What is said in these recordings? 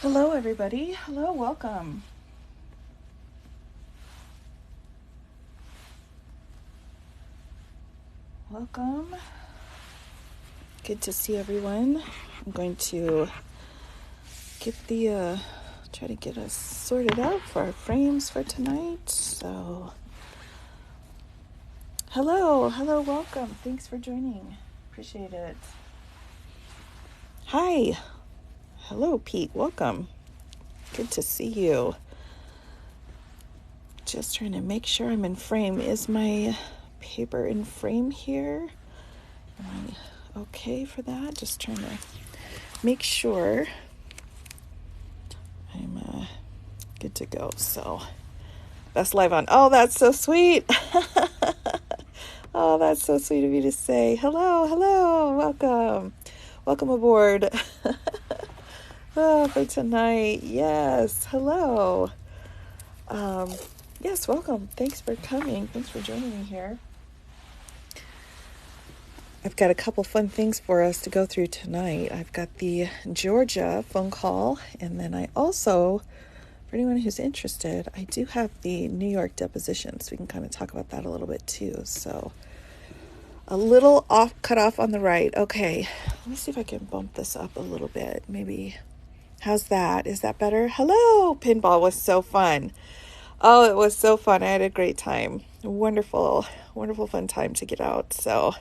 Hello, everybody. Hello, welcome. Welcome. Good to see everyone. I'm going to get try to get us sorted out for our frames for tonight. So, hello, welcome. Thanks for joining. Appreciate it. Hi. Hello, Pete. Welcome. Good to see you. Just trying to make sure I'm in frame. Is my paper in frame here? Am I okay for that? Just trying to make sure I'm good to go. So, best live on. Oh, that's so sweet. Oh, that's so sweet of you to say. Hello, welcome aboard. For tonight. Yes, hello. Yes, welcome. Thanks for coming. Thanks for joining me here. I've got a couple fun things for us to go through tonight. I've got the Georgia phone call, and then I also, for anyone who's interested, I do have the New York deposition, so we can kind of talk about that a little bit too. So a little cut off on the right. Okay, let me see if I can bump this up a little bit. Maybe. How's that? Is that better? Hello, pinball was so fun. Oh, it was so fun. I had a great time. Wonderful fun time to get out. So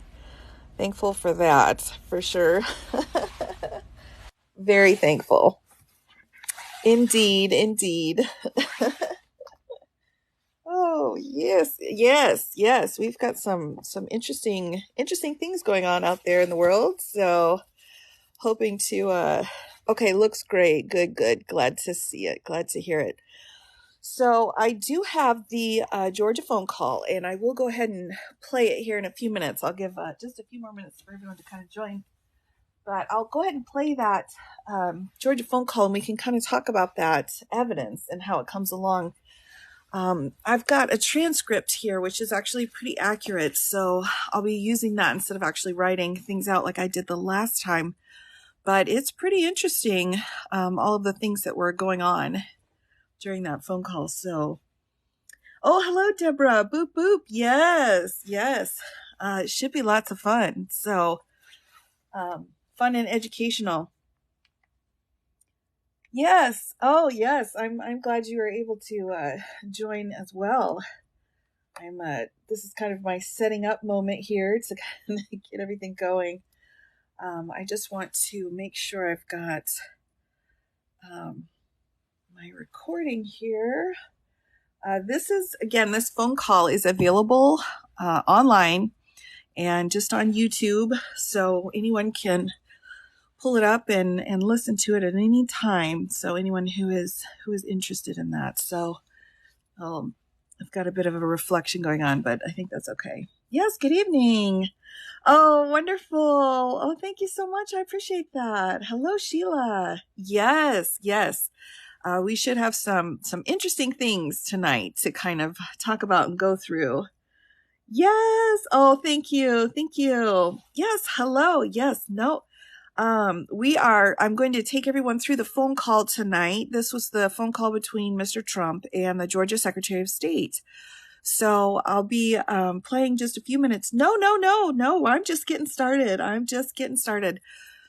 thankful for that, for sure. Very thankful. Indeed. Oh, yes. We've got some interesting things going on out there in the world. So hoping to okay, looks great. Good. Glad to see it. Glad to hear it. So I do have the Georgia phone call, and I will go ahead and play it here in a few minutes. I'll give just a few more minutes for everyone to kind of join. But I'll go ahead and play that Georgia phone call, and we can kind of talk about that evidence and how it comes along. I've got a transcript here, which is actually pretty accurate. So I'll be using that instead of actually writing things out like I did the last time. But it's pretty interesting, all of the things that were going on during that phone call. So, oh, hello, Deborah. Boop, boop. Yes. It should be lots of fun. So, fun and educational. Yes. Oh, yes. I'm glad you were able to join as well. This is kind of my setting up moment here to kind of get everything going. I just want to make sure I've got my recording here. This phone call is available online and just on YouTube, so anyone can pull it up and listen to it at any time. So anyone who is interested in that. So I've got a bit of a reflection going on, but I think that's okay. Yes, good evening. Oh, wonderful. Oh, thank you so much. I appreciate that. Hello, Sheila. Yes. We should have some interesting things tonight to kind of talk about and go through. Yes. Oh, thank you. Yes. Hello. Yes. No. I'm going to take everyone through the phone call tonight. This was the phone call between Mr. Trump and the Georgia Secretary of State. So I'll be playing just a few minutes. No. I'm just getting started.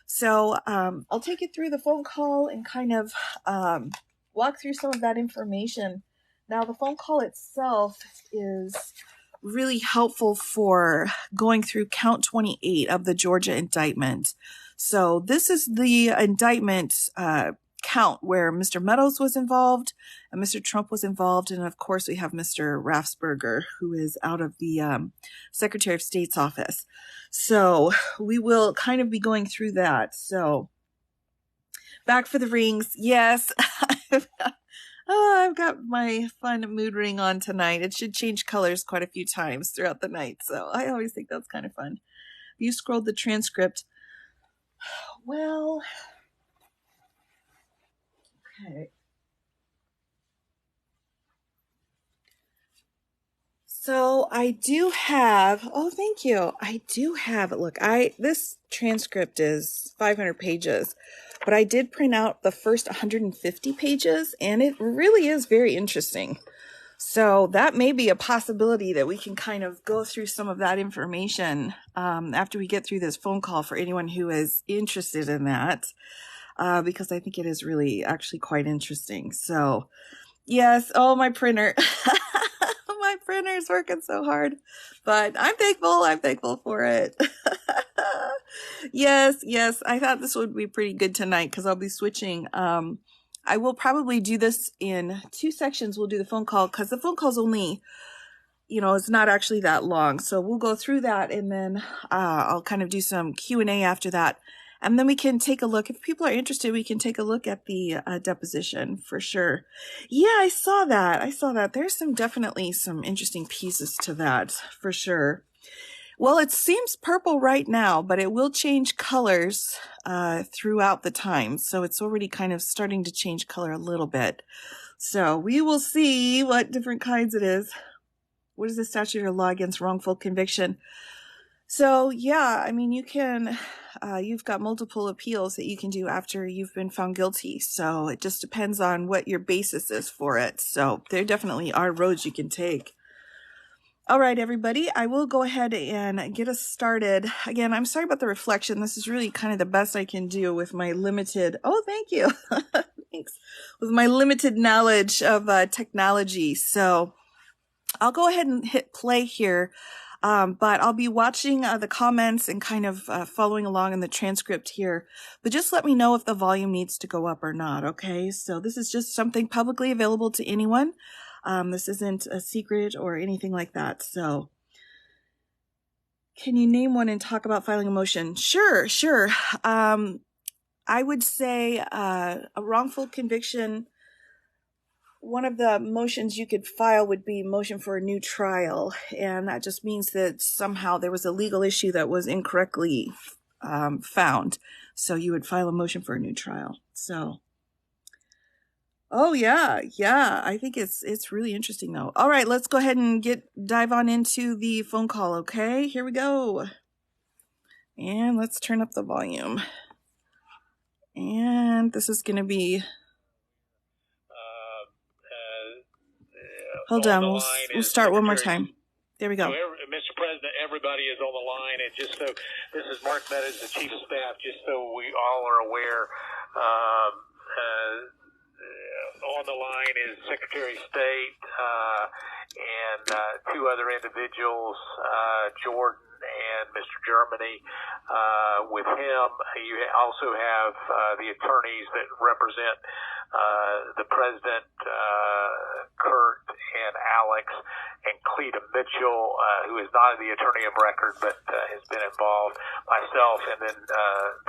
So I'll take you through the phone call and kind of walk through some of that information. Now, the phone call itself is really helpful for going through count 28 of the Georgia indictment. So this is the indictment count where Mr. Meadows was involved and Mr. Trump was involved. And of course, we have Mr. Raffensperger, who is out of the Secretary of State's office. So we will kind of be going through that. So back for the rings. Yes. I've got my fun mood ring on tonight. It should change colors quite a few times throughout the night. So I always think that's kind of fun. If you scrolled the transcript, well, okay. So I do have, oh, thank you. I do have, look, this transcript is 500 pages, but I did print out the first 150 pages, and it really is very interesting. So that may be a possibility that we can kind of go through some of that information after we get through this phone call for anyone who is interested in that, because I think it is really actually quite interesting. So yes, oh, my printer. My printer is working so hard, but I'm thankful for it. Yes, I thought this would be pretty good tonight because I'll be switching. I will probably do this in 2 sections. We'll do the phone call because the phone call's only, it's not actually that long. So we'll go through that, and then I'll kind of do some Q&A after that. And then we can take a look. If people are interested, we can take a look at the deposition for sure. Yeah, I saw that. There's definitely some interesting pieces to that for sure. Well, it seems purple right now, but it will change colors throughout the time. So it's already kind of starting to change color a little bit. So we will see what different kinds it is. What is the statute or law against wrongful conviction? So yeah, I mean, you've got multiple appeals that you can do after you've been found guilty. So it just depends on what your basis is for it. So there definitely are roads you can take. All right, everybody, I will go ahead and get us started. Again, I'm sorry about the reflection. This is really kind of the best I can do with my limited, thank you. Thanks. With my limited knowledge of technology. So I'll go ahead and hit play here. But I'll be watching the comments and kind of following along in the transcript here. But just let me know if the volume needs to go up or not, okay? So this is just something publicly available to anyone. This isn't a secret or anything like that. So can you name one and talk about filing a motion? Sure. I would say a wrongful conviction. One of the motions you could file would be motion for a new trial, and that just means that somehow there was a legal issue that was incorrectly found. So you would file a motion for a new trial. So, yeah, I think it's really interesting though. All right, let's go ahead and dive on into the phone call. Okay, here we go, and let's turn up the volume. And this is going to be. Hold on, we'll start one more time. There we go. So Mr. President, everybody is on the line, and just so, this is Mark Meadows, the Chief of Staff, just so we all are aware, on the line is Secretary of State and 2 other individuals, Jordan and Mr. Germany. With him, you also have the attorneys that represent the President, Kurt and Alex, and Cleta Mitchell, who is not the attorney of record but has been involved, myself, and then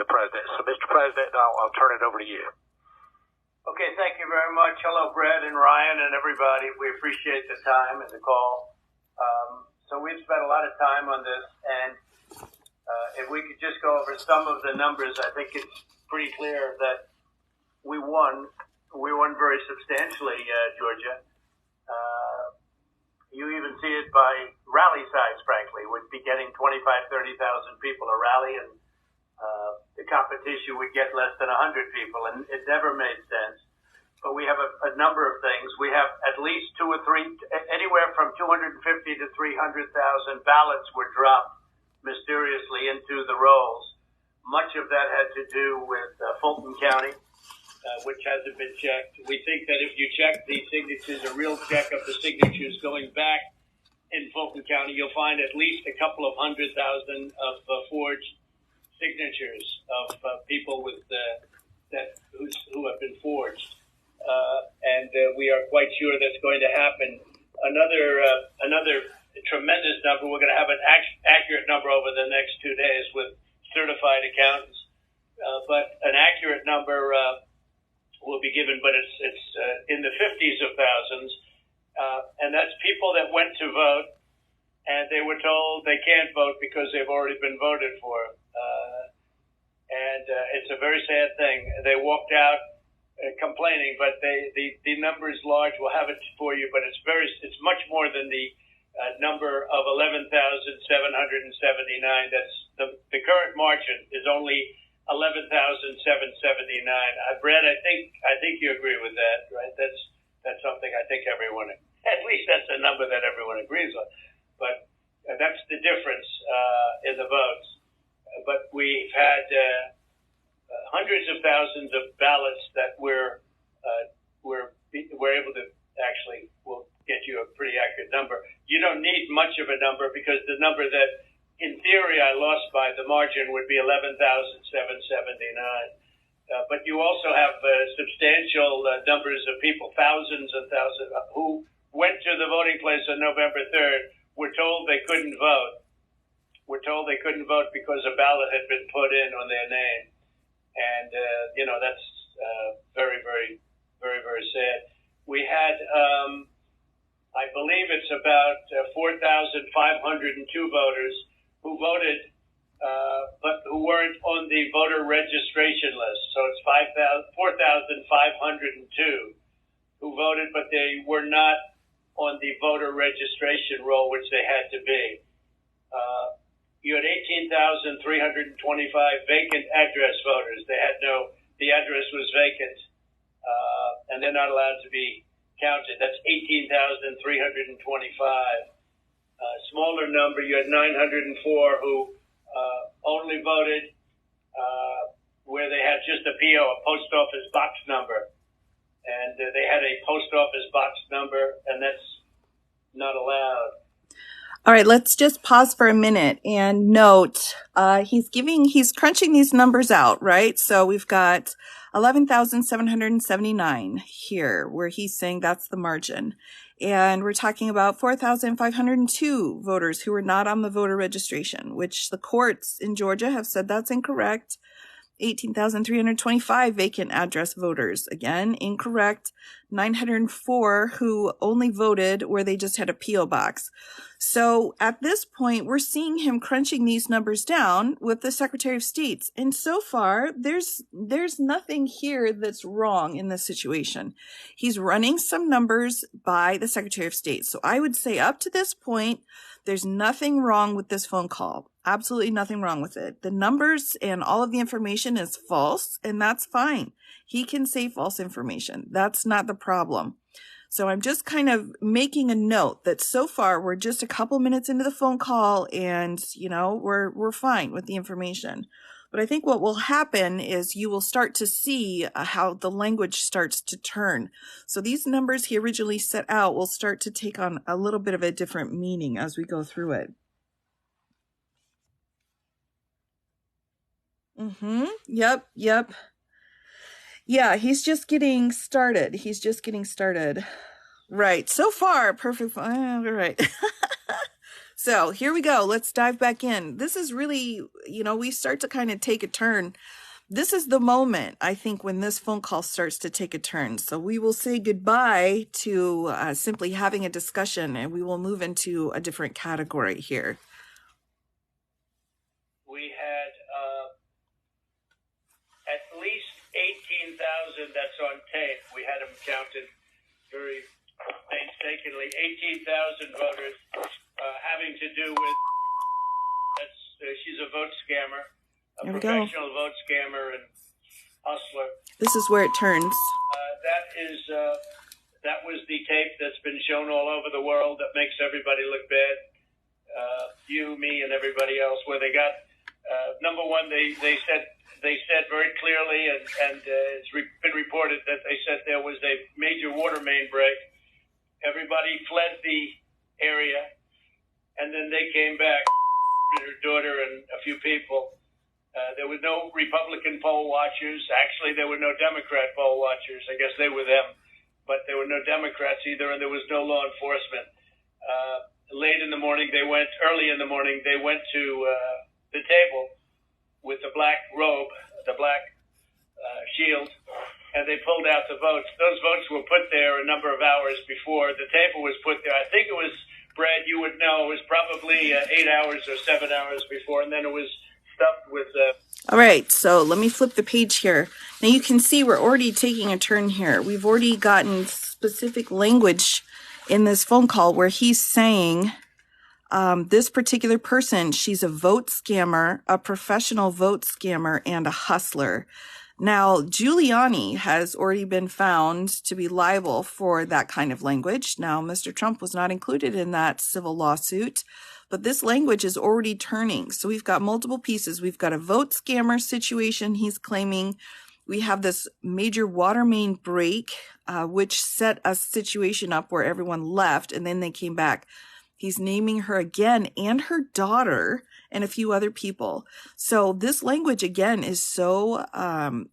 the President. So, Mr. President, I'll turn it over to you. Okay, thank you very much. Hello, Brett and Ryan and everybody. We appreciate the time and the call. So we've spent a lot of time on this, and if we could just go over some of the numbers, I think it's pretty clear that we won. We won very substantially, Georgia. You even see it by rally size, frankly. We'd be getting 25,000, 30,000 people a rally, and the competition would get less than 100 people, and it never made sense. But we have a number of things. We have at least 2 or 3, anywhere from 250 to 300,000 ballots were dropped mysteriously into the rolls. Much of that had to do with Fulton County, which hasn't been checked. We think that if you check these signatures, a real check of the signatures going back in Fulton County, you'll find at least a couple of 100,000 of forged signatures of people with who have been forged, and we are quite sure that's going to happen. Another tremendous number. We're going to have an accurate number over the next 2 days with certified accountants, but an accurate number will be given, but it's in the 50s of thousands, and that's people that went to vote and they were told they can't vote because they've already been voted for. And it's a very sad thing. They walked out complaining, but the number is large. We'll have it for you, but it's much more than the number of 11,779. That's the current margin is only 11,779. Brad, I think you agree with that, right? That's something I think everyone, at least that's a number that everyone agrees on. But that's the difference in the votes. But we've had hundreds of thousands of ballots that we're able to actually, we'll get you a pretty accurate number. You don't need much of a number because the number that, in theory, I lost by the margin would be 11,779. But you also have substantial numbers of people, thousands and thousands, who went to the voting place on November 3rd, were told they couldn't vote. Were told they couldn't vote because a ballot had been put in on their name. And, that's very, very, very, very sad. We had, I believe it's about 4,502 voters who voted, but who weren't on the voter registration list. So it's 4,502 who voted, but they were not on the voter registration roll, which they had to be. You had 18,325 vacant address voters. The address was vacant, and they're not allowed to be counted. That's 18,325. Smaller number, you had 904 who only voted where they had just a PO, a post office box number. And they had a post office box number, and that's not allowed. All right, let's just pause for a minute and note, he's crunching these numbers out, right? So we've got 11,779 here, where he's saying that's the margin. And we're talking about 4,502 voters who were not on the voter registration, which the courts in Georgia have said that's incorrect. 18,325 vacant address voters. Again, incorrect. 904 who only voted where they just had a P.O. box. So at this point, we're seeing him crunching these numbers down with the Secretary of State. And so far, there's nothing here that's wrong in this situation. He's running some numbers by the Secretary of State. So I would say up to this point, there's nothing wrong with this phone call. Absolutely nothing wrong with it. The numbers and all of the information is false, and that's fine. He can say false information. That's not the problem. So I'm just kind of making a note that so far we're just a couple minutes into the phone call and, we're fine with the information. But I think what will happen is you will start to see how the language starts to turn. So these numbers he originally set out will start to take on a little bit of a different meaning as we go through it. Yep. Yeah, he's just getting started. Right. So far, perfect. Right. So here we go. Let's dive back in. This is really, we start to kind of take a turn. This is the moment, I think, when this phone call starts to take a turn. So we will say goodbye to simply having a discussion, and we will move into a different category here. We had at least 18,000 that's on tape. We had them counted very painstakingly. 18,000 voters having to do with, she's a vote scammer, a professional vote scammer and hustler. This is where it turns. That was the tape that's been shown all over the world that makes everybody look bad. You, me, and everybody else, where they got, number one, they said very clearly, and it's been reported that they said there was a major water main break. Everybody fled the area, and then they came back, her daughter and a few people. There were no Republican poll watchers. Actually, there were no Democrat poll watchers. I guess they were them. But there were no Democrats either, and there was no law enforcement. Early in the morning, they went to the table with the black robe, the black shield, and they pulled out the votes. Those votes were put there a number of hours before the table was put there. I think it was, Brad, you would know, it was probably 8 hours or 7 hours before, and then it was stuffed with... All right, so let me flip the page here. Now you can see we're already taking a turn here. We've already gotten specific language in this phone call where he's saying This particular person, she's a vote scammer, a professional vote scammer, and a hustler. Now, Giuliani has already been found to be liable for that kind of language. Now, Mr. Trump was not included in that civil lawsuit, but this language is already turning. So we've got multiple pieces. We've got a vote scammer situation he's claiming. We have this major water main break, which set a situation up where everyone left and then they came back. He's naming her again and her daughter and a few other people. So this language, again, is so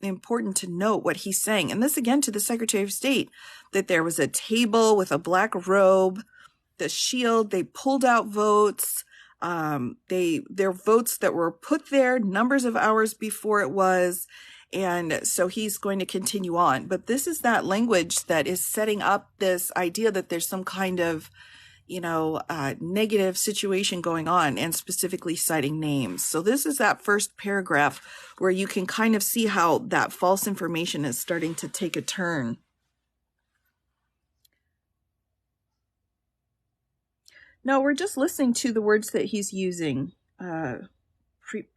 important to note what he's saying. And this, again, to the Secretary of State, that there was a table with a black robe, the shield, they pulled out votes. They're votes that were put there numbers of hours before it was. And so he's going to continue on. But this is that language that is setting up this idea that there's some kind of negative situation going on, and specifically citing names. So this is that first paragraph where you can kind of see how that false information is starting to take a turn. No, we're just listening to the words that he's using.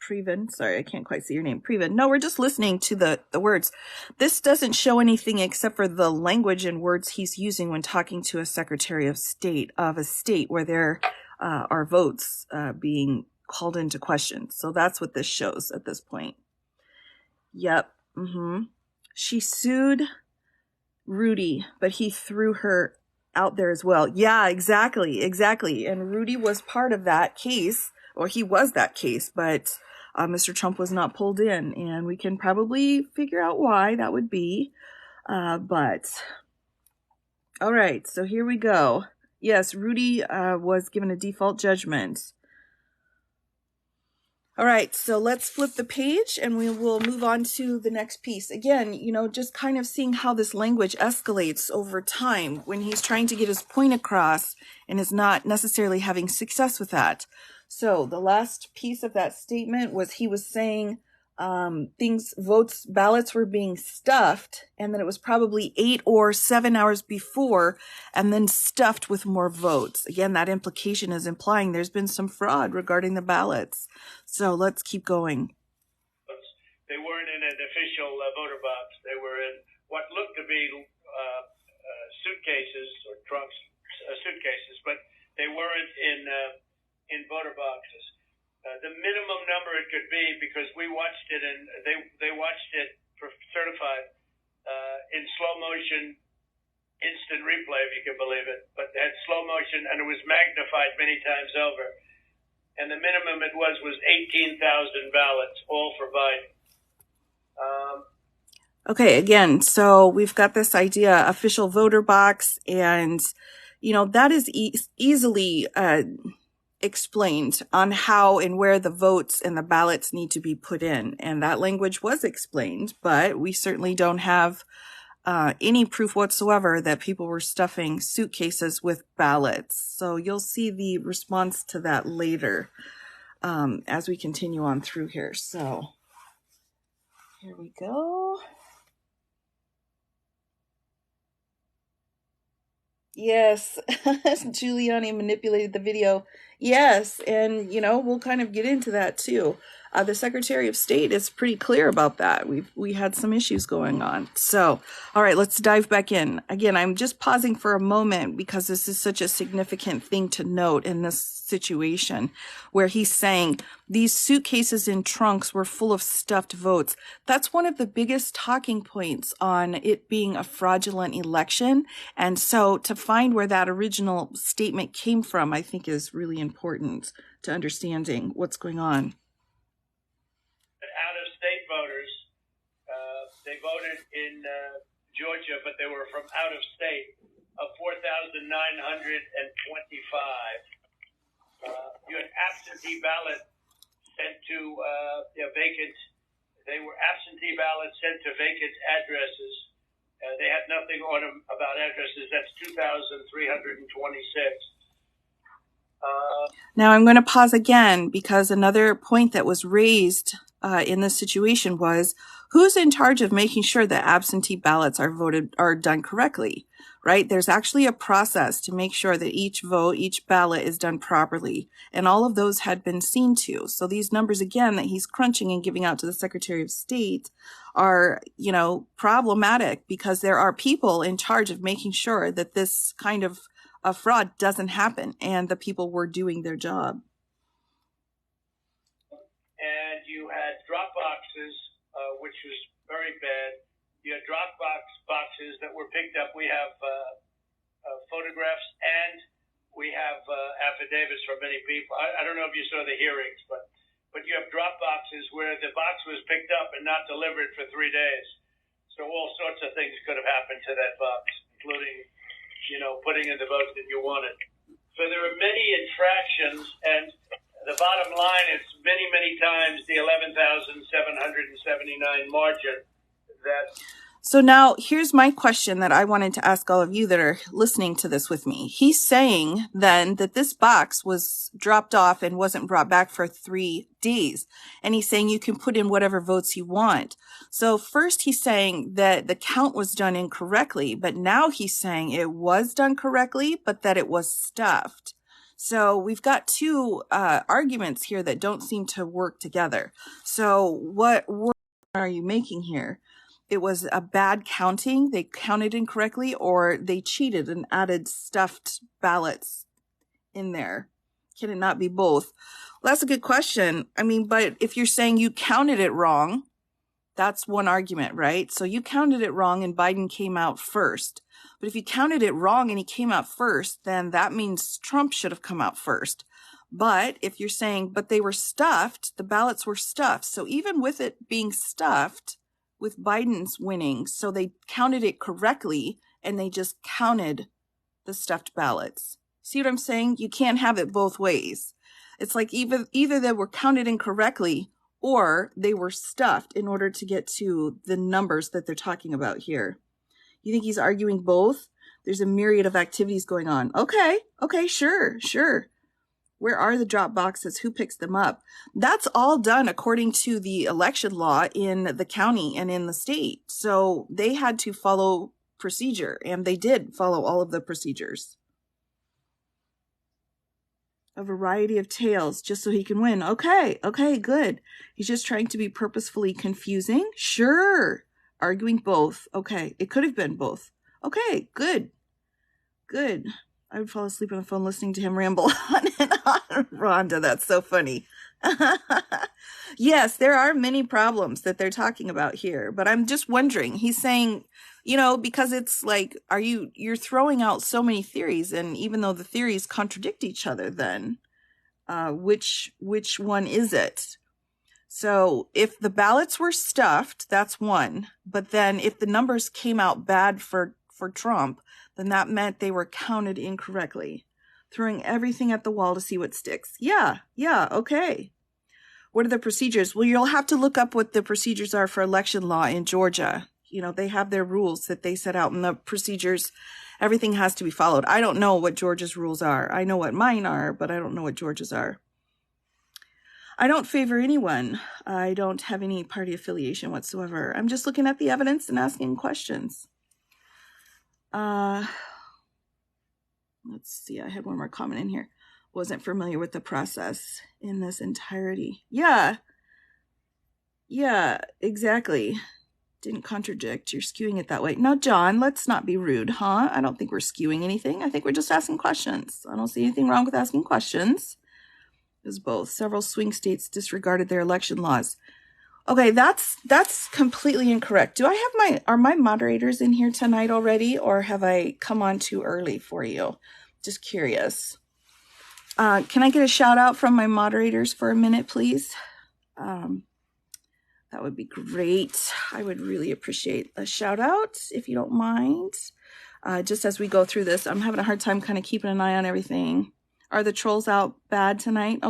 Previn, sorry, I can't quite see your name. Previn. No, we're just listening to the words. This doesn't show anything except for the language and words he's using when talking to a Secretary of State of a state where there are votes being called into question. So that's what this shows at this point. Yep. She sued Rudy, but he threw her out there as well. Yeah, exactly. And Rudy was part of that case. Or he was that case, but Mr. Trump was not pulled in, and we can probably figure out why that would be. But all right, so here we go. Yes, Rudy was given a default judgment. All right, so let's flip the page and we will move on to the next piece. Again, just kind of seeing how this language escalates over time when he's trying to get his point across and is not necessarily having success with that. So the last piece of that statement was he was saying ballots were being stuffed, and that it was probably 8 or 7 hours before and then stuffed with more votes. Again, that implication is implying there's been some fraud regarding the ballots. So let's keep going. They weren't in an official voter box. They were in what looked to be suitcases or trunks, suitcases, but they weren't in voter boxes. The minimum number it could be, because we watched it and they watched it for certified in slow motion, instant replay, if you can believe it, but it had slow motion and it was magnified many times over. And the minimum it was 18,000 ballots, all for Biden. Okay, again, so we've got this idea, official voter box, and, that is easily explained on how and where the votes and the ballots need to be put in. And that language was explained, but we certainly don't have any proof whatsoever that people were stuffing suitcases with ballots. So you'll see the response to that later as we continue on through here. So here we go. Yes, Giuliani manipulated the video. Yes, and we'll kind of get into that too. The Secretary of State is pretty clear about that. We had some issues going on. So, all right, let's dive back in. Again, I'm just pausing for a moment because this is such a significant thing to note in this situation where he's saying these suitcases and trunks were full of stuffed votes. That's one of the biggest talking points on it being a fraudulent election. And so to find where that original statement came from, I think is really important to understanding what's going on. Out-of-state voters, they voted in Georgia, but they were from out of state, of 4,925. You had absentee ballots sent to vacant. They were absentee ballots sent to vacant addresses. They had nothing on them about addresses. That's 2,326. Now I'm going to pause again because another point that was raised in this situation was who's in charge of making sure that absentee ballots are done correctly, right? There's actually a process to make sure that each vote, each ballot is done properly. And all of those had been seen to. So these numbers, again, that he's crunching and giving out to the Secretary of State are, problematic because there are people in charge of making sure that this kind of fraud doesn't happen and the people were doing their job. And you had drop boxes, which was very bad. You had drop boxes that were picked up. We have photographs and we have affidavits from many people. I don't know if you saw the hearings, but you have drop boxes where the box was picked up and not delivered for 3 days. So all sorts of things could have happened to that box, including, putting in the vote that you wanted. So there are many infractions, and the bottom line is many, many times the 11,779 margin that. So now here's my question that I wanted to ask all of you that are listening to this with me. He's saying then that this box was dropped off and wasn't brought back for 3 days. And he's saying you can put in whatever votes you want. So first he's saying that the count was done incorrectly, but now he's saying it was done correctly, but that it was stuffed. So we've got two arguments here that don't seem to work together. So what are you making here? It was a bad counting, they counted incorrectly, or they cheated and added stuffed ballots in there? Can it not be both? Well, that's a good question. But if you're saying you counted it wrong, that's one argument, right? So you counted it wrong and Biden came out first. But if you counted it wrong and he came out first, then that means Trump should have come out first. But if you're saying, but they were stuffed, the ballots were stuffed. So even with it being stuffed, with Biden's winning, so they counted it correctly and they just counted the stuffed ballots. See what I'm saying? You can't have it both ways. It's like either they were counted incorrectly or they were stuffed in order to get to the numbers that they're talking about here. You think he's arguing both? There's a myriad of activities going on. Okay, sure. Where are the drop boxes? Who picks them up? That's all done according to the election law in the county and in the state. So they had to follow procedure, and they did follow all of the procedures. A variety of tales just so he can win. Okay, good. He's just trying to be purposefully confusing. Sure. Arguing both. Okay, it could have been both. Okay, good. I would fall asleep on the phone listening to him ramble on and on. Rhonda, that's so funny. Yes, there are many problems that they're talking about here, but I'm just wondering, he's saying, because it's like, you're throwing out so many theories, and even though the theories contradict each other, then which one is it? So if the ballots were stuffed, that's one. But then if the numbers came out bad for Trump, then that meant they were counted incorrectly. Throwing everything at the wall to see what sticks. Yeah, okay. What are the procedures? Well, you'll have to look up what the procedures are for election law in Georgia. They have their rules that they set out, and the procedures, everything has to be followed. I don't know what Georgia's rules are. I know what mine are, but I don't know what Georgia's are. I don't favor anyone. I don't have any party affiliation whatsoever. I'm just looking at the evidence and asking questions. Let's see. I had one more comment in here. Wasn't familiar with the process in this entirety. Yeah, exactly. Didn't contradict. You're skewing it that way. Now, John, let's not be rude, huh? I don't think we're skewing anything. I think we're just asking questions. I don't see anything wrong with asking questions. It was both. Several swing states disregarded their election laws. Okay, that's completely incorrect. Are my moderators in here tonight already, or have I come on too early for you? Just curious. Can I get a shout out from my moderators for a minute, please? That would be great. I would really appreciate a shout out if you don't mind. Just as we go through this, I'm having a hard time kind of keeping an eye on everything. Are the trolls out bad tonight?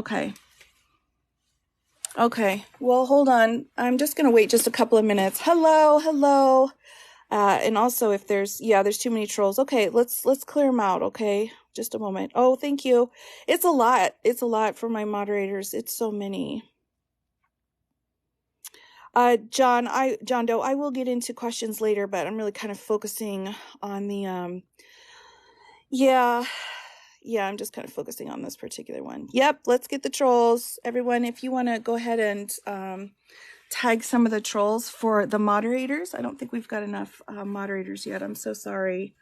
Okay, well, hold on. I'm just going to wait just a couple of minutes. Hello. And also if there's too many trolls. Okay, let's clear them out, okay? Just a moment. Oh, thank you. It's a lot. It's a lot for my moderators. It's so many. John Doe, I will get into questions later, but I'm really kind of focusing on the, I'm just kind of focusing on this particular one. Yep, let's get the trolls. Everyone, if you want to go ahead and tag some of the trolls for the moderators. I don't think we've got enough moderators yet. I'm so sorry.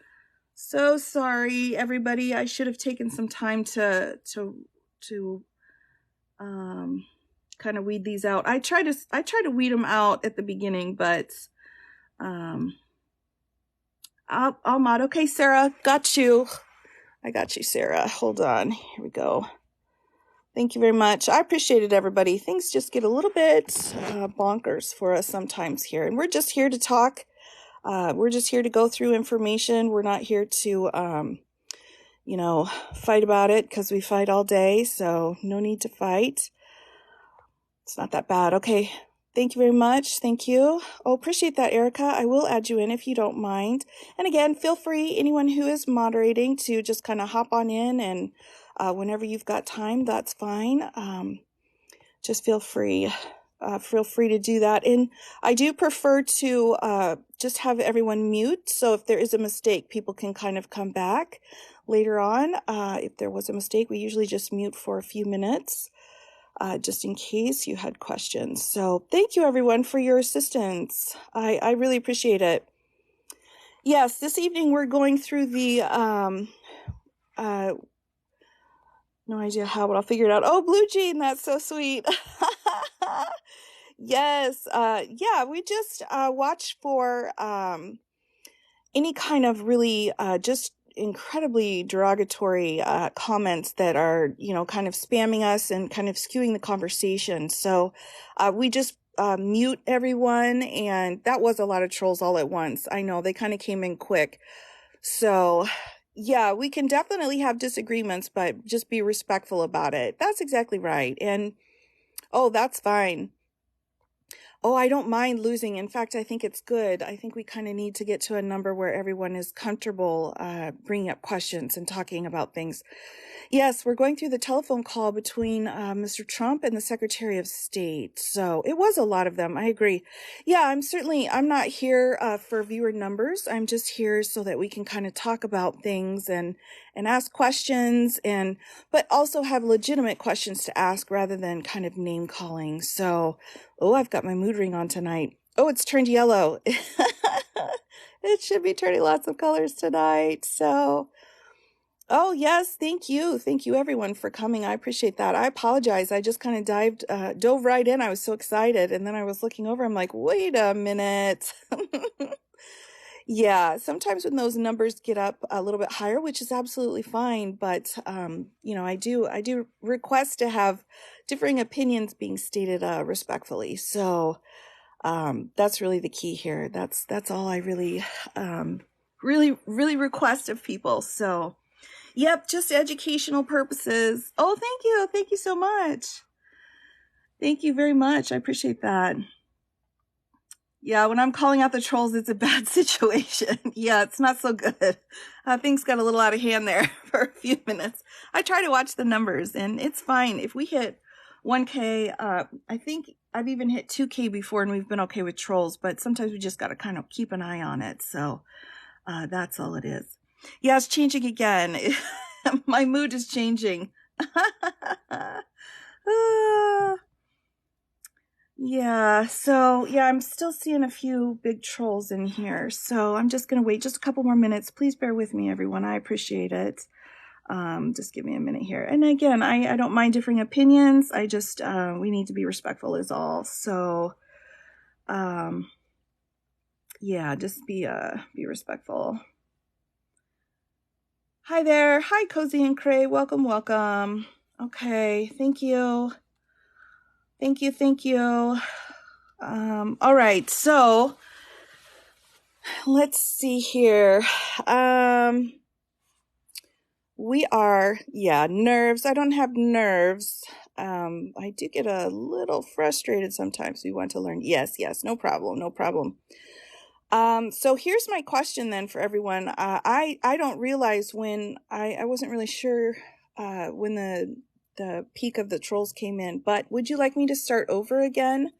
So sorry, everybody. I should have taken some time to kind of weed these out. I try to weed them out at the beginning, but I'll mod. Okay, Sarah, got you. I got you, Sarah. Hold on. Here we go. Thank you very much. I appreciate it, everybody. Things just get a little bit bonkers for us sometimes here, and we're just here to talk. We're just here to go through information. We're not here to, fight about it, because we fight all day, so no need to fight. It's not that bad. Okay. Thank you very much. Thank you. Oh, appreciate that, Erica. I will add you in if you don't mind. And again, feel free, anyone who is moderating, to just kind of hop on in, and whenever you've got time, that's fine. Just feel free to do that. And I do prefer to just have everyone mute, so if there is a mistake, people can kind of come back later on. If there was a mistake, we usually just mute for a few minutes, just in case you had questions. So thank you, everyone, for your assistance. I really appreciate it. Yes, this evening we're going through the, no idea how, but I'll figure it out. Oh, Blue Jean, that's so sweet. Yes, we just watch for any kind of really just incredibly derogatory comments that are, kind of spamming us and kind of skewing the conversation. So we just mute everyone, and that was a lot of trolls all at once. I know, they kind of came in quick. So yeah, we can definitely have disagreements, but just be respectful about it. That's exactly right. And oh, that's fine. Oh, I don't mind losing. In fact, I think it's good. I think we kind of need to get to a number where everyone is comfortable bringing up questions and talking about things. Yes, we're going through the telephone call between Mr. Trump and the Secretary of State. So it was a lot of them. I agree. Yeah, I'm not here for viewer numbers. I'm just here so that we can kind of talk about things and ask questions, but also have legitimate questions to ask rather than kind of name calling. So, oh, I've got my mood ring on tonight. Oh, it's turned yellow. It should be turning lots of colors tonight. So, oh, yes. Thank you. Thank you, everyone, for coming. I appreciate that. I apologize. I just kind of dove right in. I was so excited. And then I was looking over. I'm like, wait a minute. Yeah, sometimes when those numbers get up a little bit higher, which is absolutely fine, but I do request to have differing opinions being stated respectfully. So that's really the key here. That's all I really really request of people. So yep, just educational purposes. Oh, thank you so much. Thank you very much. I appreciate that. Yeah, when I'm calling out the trolls, it's a bad situation. Yeah, it's not so good. Things got a little out of hand there for a few minutes. I try to watch the numbers, and it's fine. If we hit 1K, I think I've even hit 2K before, and we've been okay with trolls, but sometimes we just got to kind of keep an eye on it. So that's all it is. Yeah, it's changing again. My mood is changing. Yeah, so yeah, I'm still seeing a few big trolls in here. So I'm just going to wait just a couple more minutes. Please bear with me, everyone. I appreciate it. Just give me a minute here. And again, I don't mind differing opinions. I just, we need to be respectful is all. So, yeah, just be respectful. Hi there. Hi, Cozy and Cray. Welcome, welcome. Okay, thank you. Thank you. All right, so let's see here. We are, nerves. I don't have nerves. I do get a little frustrated sometimes. We want to learn. Yes, no problem. So here's my question then for everyone. I don't realize when I wasn't really sure when the peak of the trolls came in, but would you like me to start over again?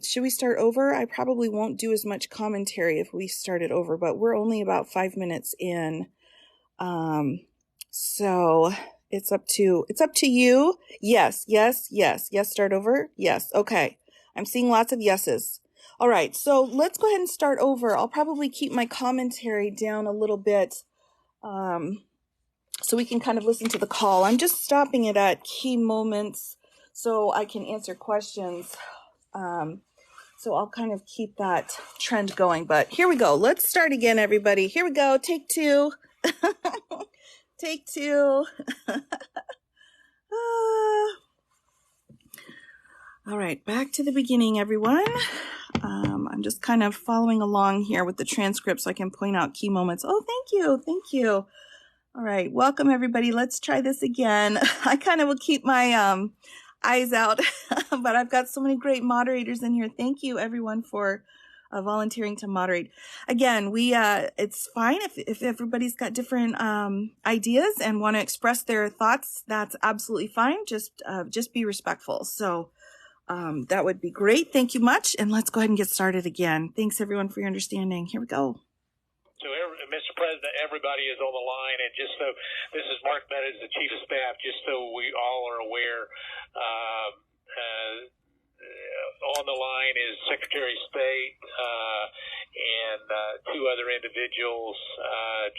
Should we start over? I probably won't do as much commentary if we started over, but we're only about 5 minutes in. So it's up to you. Yes. Start over. Yes. Okay. I'm seeing lots of yeses. All right. So let's go ahead and start over. I'll probably keep my commentary down a little bit, so we can kind of listen to the call. I'm just stopping it at key moments so I can answer questions. So I'll kind of keep that trend going, but here we go. Let's start again, everybody. Here we go. Take two. Take two. All right, back to the beginning, everyone. I'm just kind of following along here with the transcript so I can point out key moments. Oh, thank you. All right, welcome, everybody. Let's try this again. I kind of will keep my eyes out, but I've got so many great moderators in here. Thank you, everyone, for volunteering to moderate. Again, it's fine if everybody's got different ideas and want to express their thoughts. That's absolutely fine. Just be respectful. So that would be great. Thank you much, and let's go ahead and get started again. Thanks, everyone, for your understanding. Here we go. So, Mr. President, everybody is on the line, and just so this is Mark Meadows, the Chief of Staff, just so we all are aware, on the line is Secretary of State and two other individuals,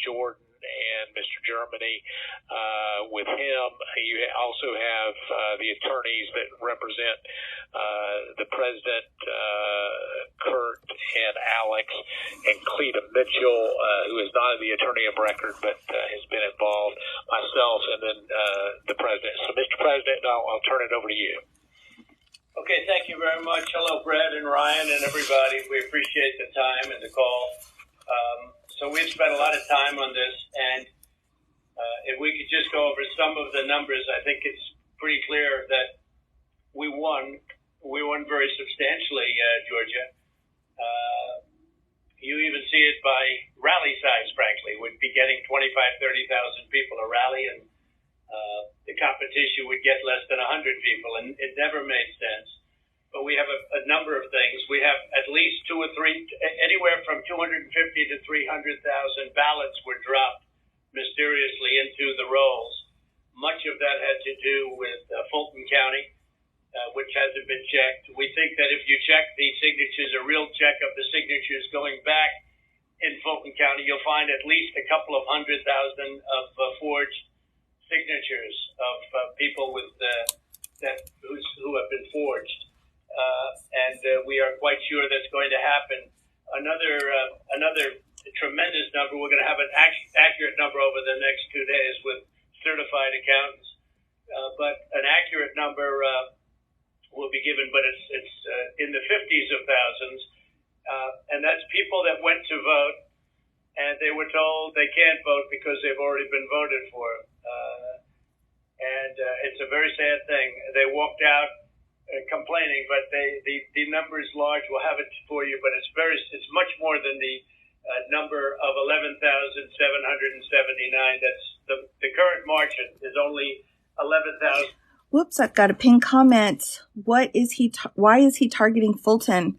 Jordan and Mr. Germany. With him, you also have the attorneys that represent the President, Kurt and Alex, and Cleta Mitchell, who is not the attorney of record but has been involved, myself, and then the President. So, Mr. President, I'll turn it over to you. Okay, thank you very much. Hello, Brad and Ryan and everybody. We appreciate the time and the call. So we've spent a lot of time on this, and if we could just go over some of the numbers, I think it's pretty clear that we won. We won very substantially, Georgia. You even see it by rally size, frankly. We'd be getting 25,000, 30,000 people to rally, and the competition would get less than 100 people, and it never made sense. But we have a number of things. We have at least two or three, anywhere from 250 to 300,000 ballots were dropped mysteriously into the rolls. Much of that had to do with Fulton County, which hasn't been checked. We think that if you check the signatures, a real check of the signatures going back in Fulton County, you'll find at least a couple of 100,000 of forged signatures of people with who have been forged, and we are quite sure that's going to happen. Another tremendous number. We're going to have an accurate number over the next 2 days with certified accountants, but an accurate number will be given, but it's in the 50s of thousands, and that's people that went to vote and they were told they can't vote because they've already been voted for. And it's a very sad thing. They walked out complaining, but the number is large. We'll have it for you, but it's much more than the number of 11,779. That's the current margin is only 11,000. Whoops, I've got a pinned comment. Why is he targeting Fulton?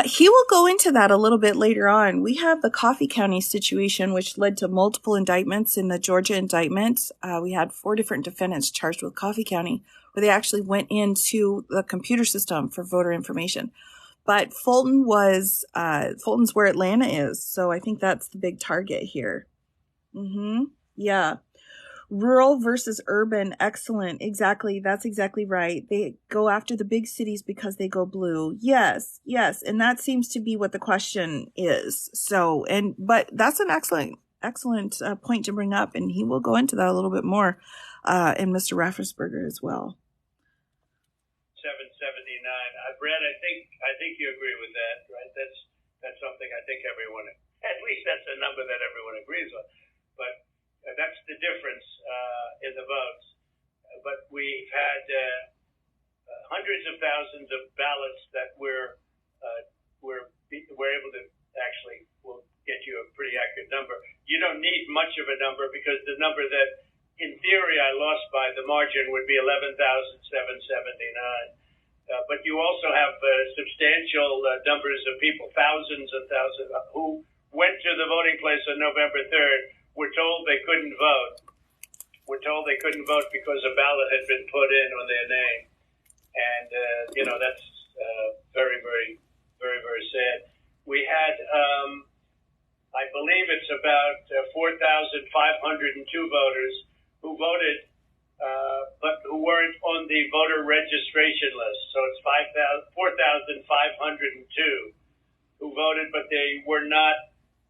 He will go into that a little bit later on. We have the Coffee County situation, which led to multiple indictments in the Georgia indictment. We had 4 different defendants charged with Coffee County, where they actually went into the computer system for voter information. But Fulton's where Atlanta is. So I think that's the big target here. Yeah. Rural versus urban. Excellent. Exactly. That's exactly right. They go after the big cities because they go blue. Yes. And that seems to be what the question is. But that's an excellent point to bring up. And he will go into that a little bit more, in Mr. Raffensperger as well. 779. Brad, I think you agree with that, right? That's something I think everyone, at least that's a number that everyone agrees on. But that's the difference in the votes. But we've had hundreds of thousands of ballots that we're able to actually, we'll get you a pretty accurate number. You don't need much of a number because the number that in theory I lost by the margin would be 11,779. but you also have substantial numbers of people, thousands and thousands, who went to the voting place on November 3rd, were told they couldn't vote. Were told they couldn't vote because a ballot had been put in on their name. And, that's very, very, very, very sad. We had, I believe it's about 4,502 voters who voted, but who weren't on the voter registration list. So it's 4,502 who voted, but they were not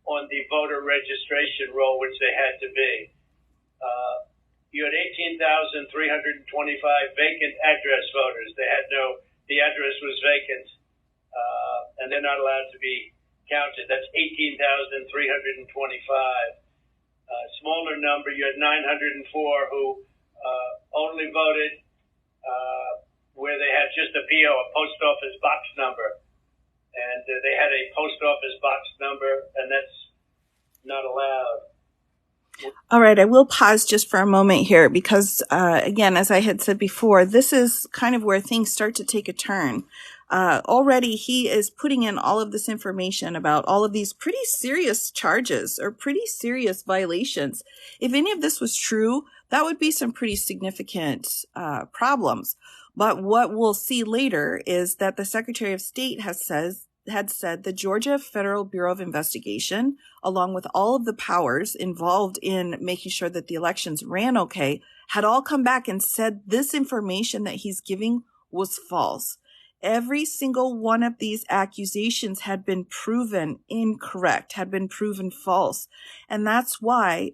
on the voter registration roll, which they had to be. You had 18,325 vacant address voters. The address was vacant, and they're not allowed to be counted. That's 18,325. Smaller number, you had 904 who only voted where they had just a PO, a post office box number. And they had a post office box number, and that's not allowed. All right, I will pause just for a moment here because, again, as I had said before, this is kind of where things start to take a turn. Already he is putting in all of this information about all of these pretty serious charges or pretty serious violations. If any of this was true, that would be some pretty significant problems. But what we'll see later is that the Secretary of State had said the Georgia Federal Bureau of Investigation, along with all of the powers involved in making sure that the elections ran okay, had all come back and said this information that he's giving was false. Every single one of these accusations had been proven incorrect, had been proven false. And that's why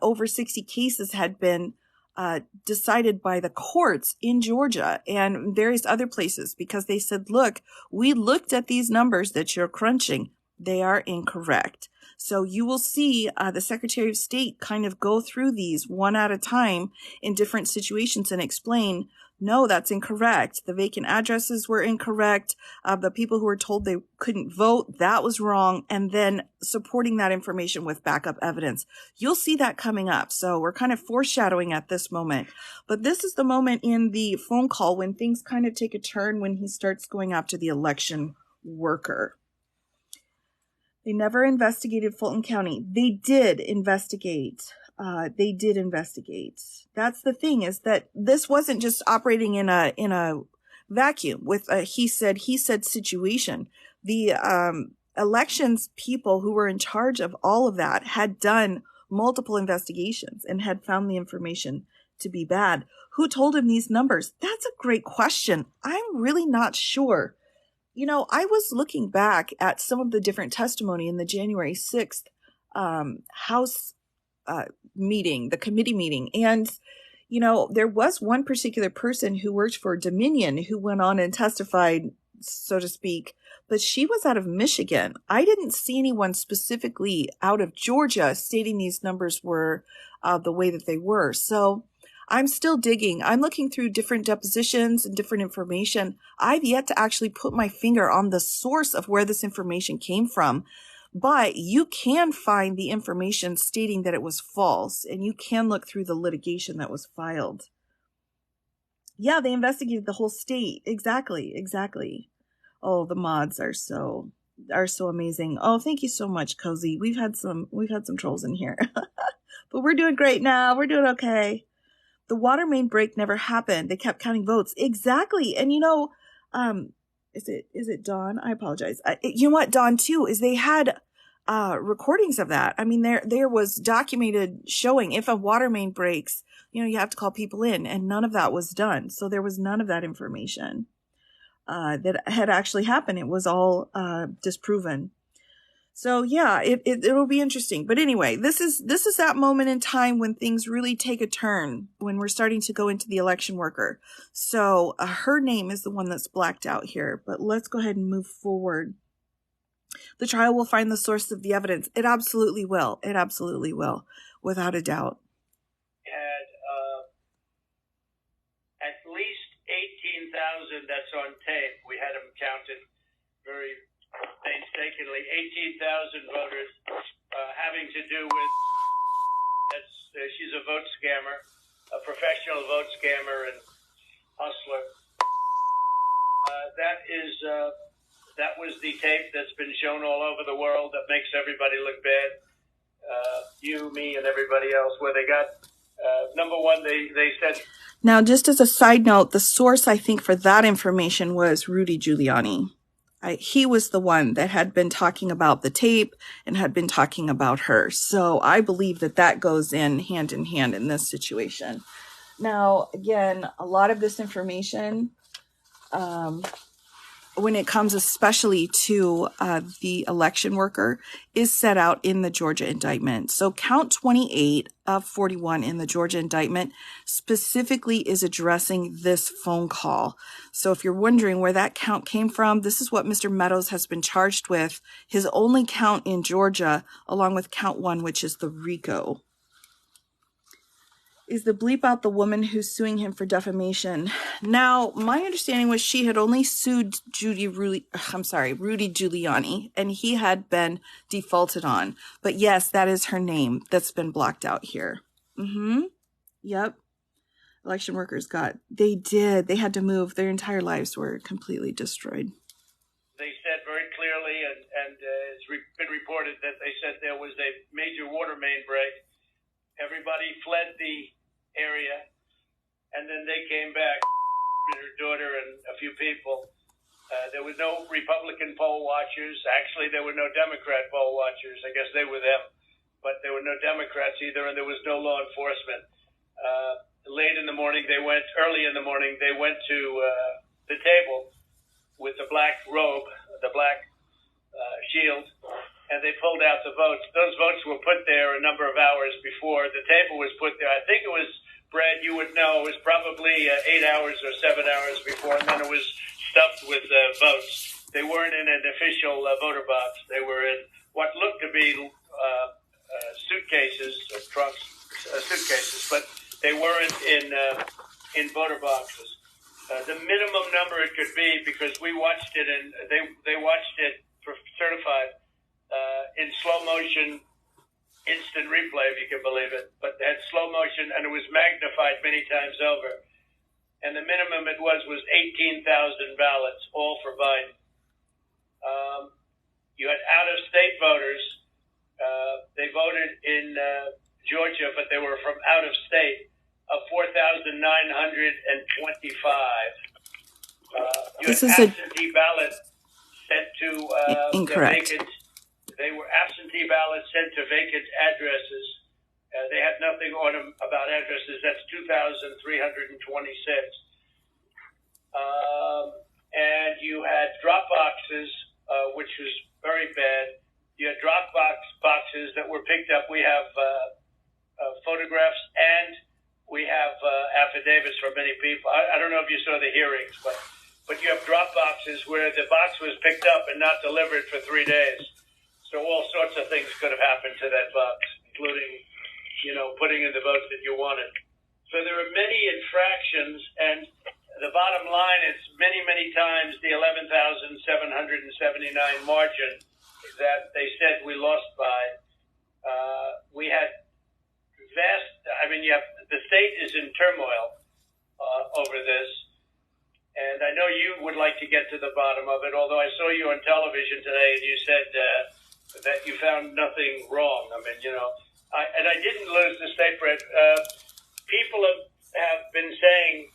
over 60 cases had been decided by the courts in Georgia and various other places because they said, look, we looked at these numbers that you're crunching. They are incorrect. So you will see the Secretary of State kind of go through these one at a time in different situations and explain, no, that's incorrect. The vacant addresses were incorrect. The people who were told they couldn't vote, that was wrong. And then supporting that information with backup evidence. You'll see that coming up. So we're kind of foreshadowing at this moment. But this is the moment in the phone call when things kind of take a turn when he starts going after the election worker. They never investigated Fulton County. They did investigate. That's the thing, is that this wasn't just operating in a vacuum with a he said situation. The elections people who were in charge of all of that had done multiple investigations and had found the information to be bad. Who told him these numbers? That's a great question. I'm really not sure. You know, I was looking back at some of the different testimony in the January 6th House meeting, the committee meeting. And, you know, there was one particular person who worked for Dominion who went on and testified, so to speak, but she was out of Michigan. I didn't see anyone specifically out of Georgia stating these numbers were the way that they were. So I'm still digging. I'm looking through different depositions and different information. I've yet to actually put my finger on the source of where this information came from. But you can find the information stating that it was false, and you can look through the litigation that was filed. Yeah, they investigated the whole state. Exactly. Oh, the mods are so amazing. Oh, thank you so much, Cozy. We've had some trolls in here. But we're doing great now. We're doing okay. The water main break never happened. They kept counting votes. Exactly. And you know, is it Dawn? I apologize. You know what, Dawn, too, is they had recordings of that. I mean, there was documented showing if a water main breaks, you know, you have to call people in, and none of that was done. So there was none of that information that had actually happened. It was all disproven. So yeah, it'll be interesting. But anyway, this is that moment in time when things really take a turn, when we're starting to go into the election worker. So her name is the one that's blacked out here, but let's go ahead and move forward. The trial will find the source of the evidence. It absolutely will. Without a doubt. Had at least 18,000 that's on tape. We had them counted very painstakingly. 18,000 voters having to do with, she's a vote scammer, a professional vote scammer and hustler. that was the tape that's been shown all over the world that makes everybody look bad. You, me, and everybody else. Where they got number one, they said. Now, just as a side note, the source I think for that information was Rudy Giuliani. He was the one that had been talking about the tape and had been talking about her. So I believe that goes in hand in this situation. Now, again, a lot of this information, when it comes especially to the election worker, is set out in the Georgia indictment. So count 28 of 41 in the Georgia indictment specifically is addressing this phone call. So if you're wondering where that count came from, this is what Mr. Meadows has been charged with. His only count in Georgia, along with count 1, which is the RICO. Is the bleep out the woman who's suing him for defamation. Now, my understanding was she had only sued Rudy Giuliani, and he had been defaulted on. But yes, that is her name that's been blocked out here. Yep. Election workers they had to move. Their entire lives were completely destroyed. They said very clearly, and it's been reported that they said there was a major water main break. Everybody fled the area, and then they came back, her daughter and a few people. There were no Republican poll watchers. Actually, there were no Democrat poll watchers. I guess they were them. But there were no Democrats either, and there was no law enforcement. Early in the morning, they went to the table with the black robe, the black shield, and they pulled out the votes. Those votes were put there a number of hours before. The table was put there. I think it was, Brad, you would know, it was probably 8 hours or 7 hours before, and then it was stuffed with votes. They weren't in an official voter box. They were in what looked to be suitcases, or trunks, suitcases, but they weren't in voter boxes. The minimum number it could be, because we watched it, and they watched it for certified, in slow motion, instant replay, if you can believe it, but had slow motion, and it was magnified many times over. And the minimum it was 18,000 ballots, all for Biden. You had out-of-state voters. They voted in Georgia, but they were from out of state, of 4,925. You had absentee ballots sent to incorrect. They were absentee ballots sent to vacant addresses. They had nothing on them about addresses. That's 2,326. And you had drop boxes, which was very bad. You had drop boxes that were picked up. We have photographs, and we have affidavits from many people. I don't know if you saw the hearings, but you have drop boxes where the box was picked up and not delivered for 3 days. So all sorts of things could have happened to that box, including, putting in the votes that you wanted. So there are many infractions, and the bottom line is many, many times the 11,779 margin that they said we lost by. We had the state is in turmoil over this, and I know you would like to get to the bottom of it, although I saw you on television today and you said that you found nothing wrong. I didn't lose the state, Brett. People have been saying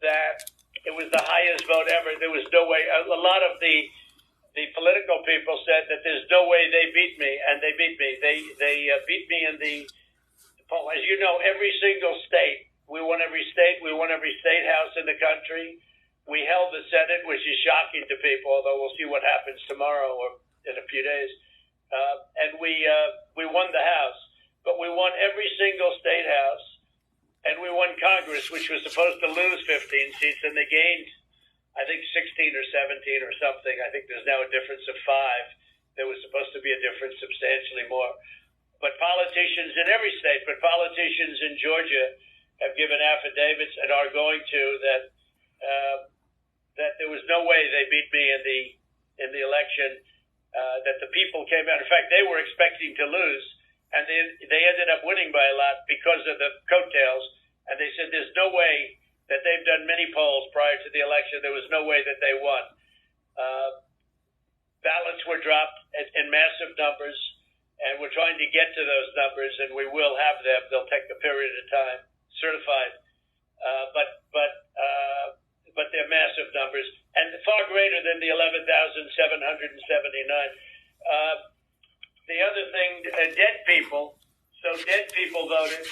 that it was the highest vote ever. There was no way. A lot of the political people said that there's no way they beat me, and they beat me. They beat me in the poll. As you know, every single state, we won every state. We won every state house in the country. We held the Senate, which is shocking to people, although we'll see what happens tomorrow or in a few days. And we won the House, but we won every single state house, and we won Congress, which was supposed to lose 15 seats, and they gained, I think, 16 or 17 or something. I think there's now a difference of 5. There was supposed to be a difference substantially more. But politicians in every state, but politicians in Georgia have given affidavits and are going to that there was no way they beat me in the election. That the people came out. In fact, they were expecting to lose, and they ended up winning by a lot because of the coattails. And they said, "There's no way that they've done many polls prior to the election. There was no way that they won. Ballots were dropped in massive numbers, and we're trying to get to those numbers, and we will have them. They'll take a period of time, certified, but they're massive numbers, and far greater than the 11,779. The other thing, dead people. So dead people voted,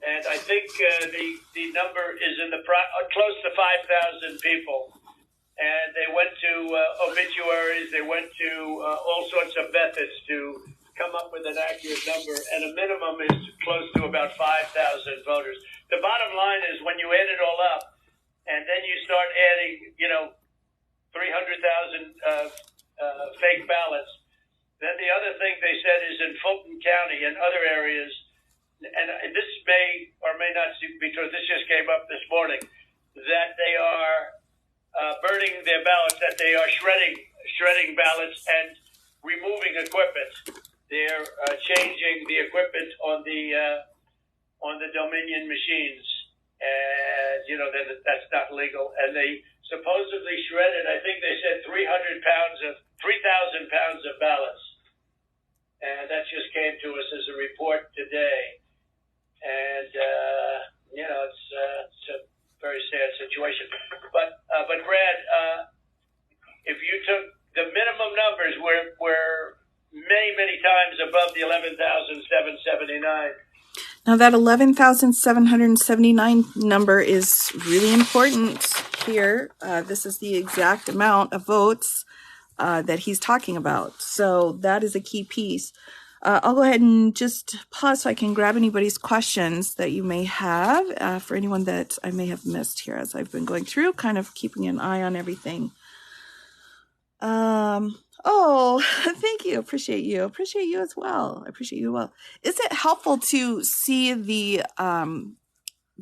and I think the number is in the close to 5,000 people. And they went to obituaries, they went to all sorts of methods to come up with an accurate number, and a minimum is close to about 5,000 voters. The bottom line is when you add it all up, and then you start adding, 300,000 fake ballots, then the other thing they said is in Fulton County and other areas, and this may or may not be true, this just came up this morning, that they are burning their ballots, that they are shredding ballots and removing equipment. They're changing the equipment on the Dominion machines, and that's not legal. And they supposedly shredded, I think they said 3,000 pounds of ballots, and that just came to us as a report today. And it's a very sad situation. But Brad, if you took the minimum numbers, were many times above the 11,779. Now that 11,779 number is really important here. This is the exact amount of votes that he's talking about. So that is a key piece. I'll go ahead and just pause so I can grab anybody's questions that you may have for anyone that I may have missed here as I've been going through, kind of keeping an eye on everything. Oh, thank you. Appreciate you. Appreciate you as well. I appreciate you as well. Is it helpful to see the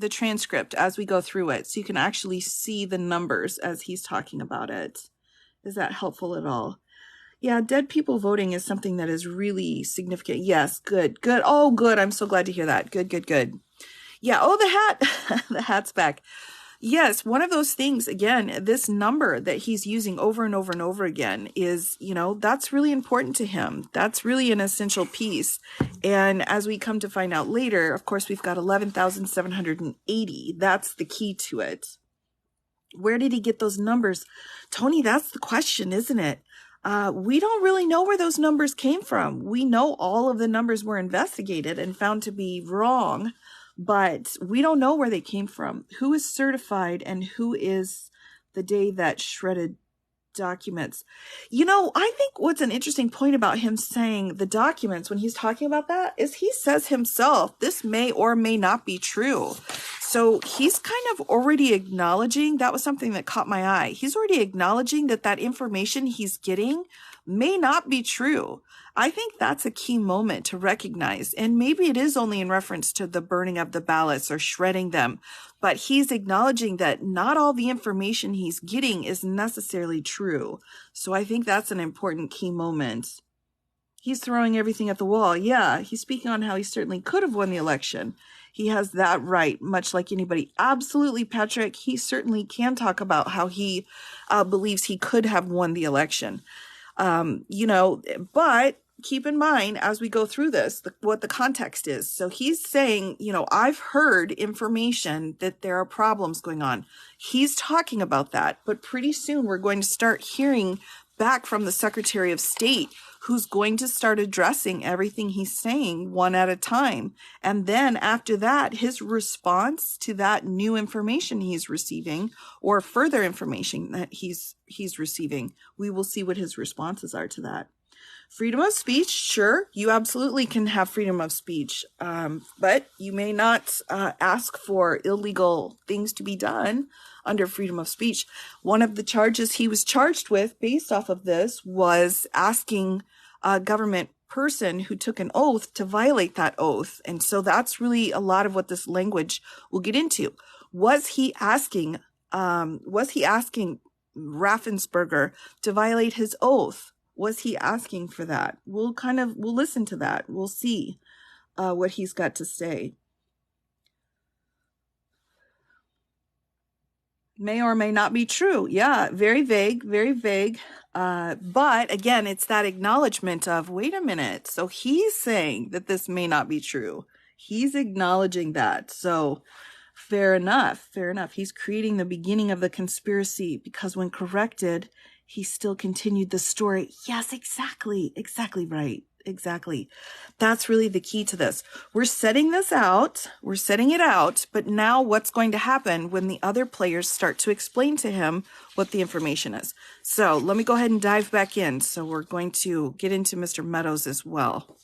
transcript as we go through it so you can actually see the numbers as he's talking about it? Is that helpful at all? Yeah, dead people voting is something that is really significant. Yes, good. Oh, good. I'm so glad to hear that. Good. Yeah. Oh, the hat. The hat's back. Yes, one of those things, again, this number that he's using over and over and over again is, that's really important to him. That's really an essential piece. And as we come to find out later, of course, we've got 11,780. That's the key to it. Where did he get those numbers? Tony, that's the question, isn't it? We don't really know where those numbers came from. We know all of the numbers were investigated and found to be wrong, but we don't know where they came from. Who is certified and who is the day that shredded documents? I think what's an interesting point about him saying the documents when he's talking about that is he says himself, this may or may not be true. So he's kind of already acknowledging, that was something that caught my eye. He's already acknowledging that information he's getting may not be true. I think that's a key moment to recognize. And maybe it is only in reference to the burning of the ballots or shredding them, but he's acknowledging that not all the information he's getting is necessarily true. So I think that's an important key moment. He's throwing everything at the wall. Yeah, he's speaking on how he certainly could have won the election. He has that right, much like anybody. Absolutely, Patrick. He certainly can talk about how he believes he could have won the election. But keep in mind as we go through this, what the context is. So he's saying, I've heard information that there are problems going on. He's talking about that, but pretty soon we're going to start hearing back from the Secretary of State, who's going to start addressing everything he's saying one at a time. And then after that, his response to that new information he's receiving or further information that he's receiving, we will see what his responses are to that. Freedom of speech, sure, you absolutely can have freedom of speech, but you may not ask for illegal things to be done under freedom of speech. One of the charges he was charged with based off of this was asking a government person who took an oath to violate that oath. And so that's really a lot of what this language will get into. Was he asking Raffensperger to violate his oath? Was he asking for that? We'll listen to that. We'll see what he's got to say. May or may not be true. Yeah, very vague, very vague. But again, it's that acknowledgement of, wait a minute. So he's saying that this may not be true. He's acknowledging that. So fair enough. Fair enough. He's creating the beginning of the conspiracy because when corrected, he still continued the story. Yes, exactly. Exactly right. Exactly. That's really the key to this. We're setting this out. We're setting it out. But now what's going to happen when the other players start to explain to him what the information is? So let me go ahead and dive back in. So we're going to get into Mr. Meadows as well.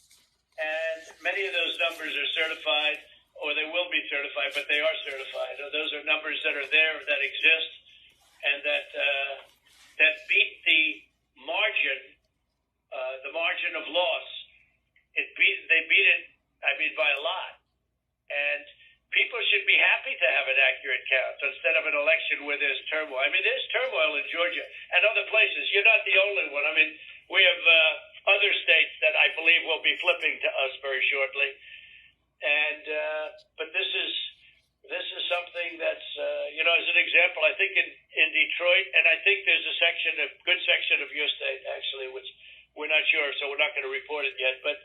And many of those numbers are certified, or they will be certified, but they are certified. Those are numbers that are there, that exist, and that beat the margin of loss. They beat it, by a lot. And people should be happy to have an accurate count instead of an election where there's turmoil. There's turmoil in Georgia and other places. You're not the only one. We have other states that I believe will be flipping to us very shortly. And but this is something that's as an example, I think in Detroit, and I think there's a good section of your state actually, which we're not sure, so we're not going to report it yet. But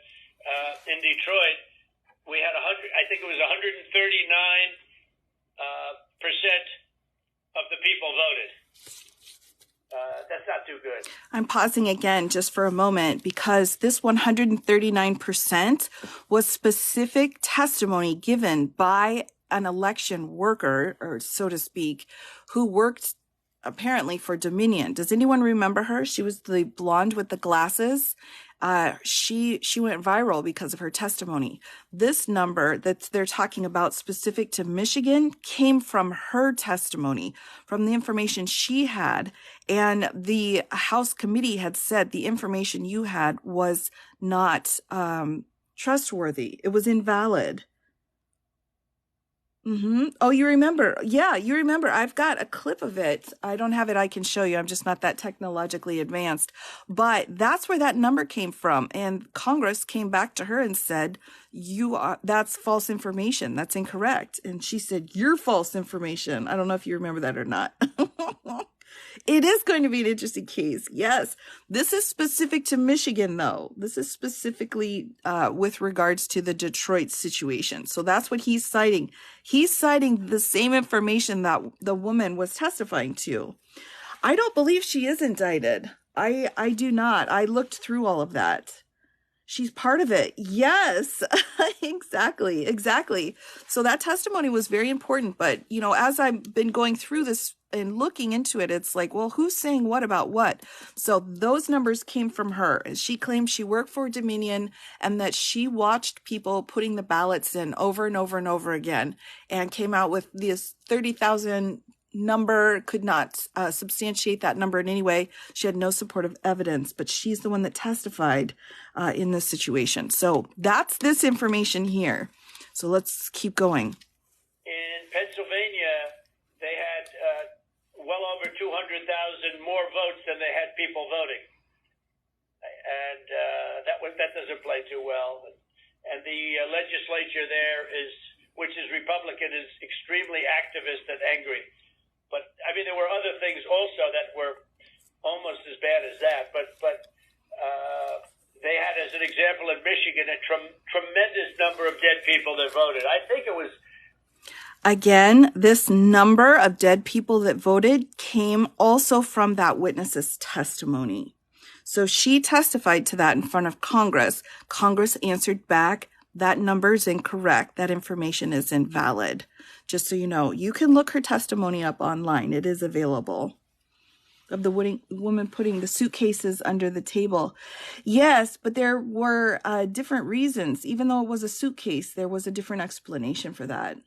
in Detroit, we had 139% of the people voted. That's not too good. I'm pausing again just for a moment because this 139% was specific testimony given by an election worker, or so to speak, who worked apparently for Dominion. Does anyone remember her? She was the blonde with the glasses. She went viral because of her testimony. This number that they're talking about specific to Michigan came from her testimony, from the information she had. And the House committee had said the information you had was not trustworthy. It was invalid. Oh, you remember. Yeah, you remember. I've got a clip of it. I don't have it. I can show you. I'm just not that technologically advanced. But that's where that number came from. And Congress came back to her and said, that's false information. That's incorrect. And she said, you're false information. I don't know if you remember that or not. It is going to be an interesting case. Yes. This is specific to Michigan, though. This is specifically with regards to the Detroit situation. So that's what he's citing. He's citing the same information that the woman was testifying to. I don't believe she is indicted. I do not. I looked through all of that. She's part of it. Yes, exactly. So that testimony was very important. But, as I've been going through this and looking into it, it's like, well, who's saying what about what? So those numbers came from her. She claimed she worked for Dominion and that she watched people putting the ballots in over and over and over again and came out with this 30,000 number, could not substantiate that number in any way. She had no supportive evidence, but she's the one that testified in this situation. So that's this information here. So let's keep going. In Pennsylvania, they had well over 200,000 more votes than they had people voting. And that doesn't play too well. And the legislature there which is Republican, is extremely activist and angry. But there were other things also that were almost as bad as that. But they had, as an example, in Michigan, a tremendous number of dead people that voted. I think it was. Again, this number of dead people that voted came also from that witness's testimony. So she testified to that in front of Congress. Congress answered back, that number is incorrect. That information is invalid. Just so you know, you can look her testimony up online. It is available. Of the woman putting the suitcases under the table. Yes, but there were different reasons. Even though it was a suitcase, there was a different explanation for that.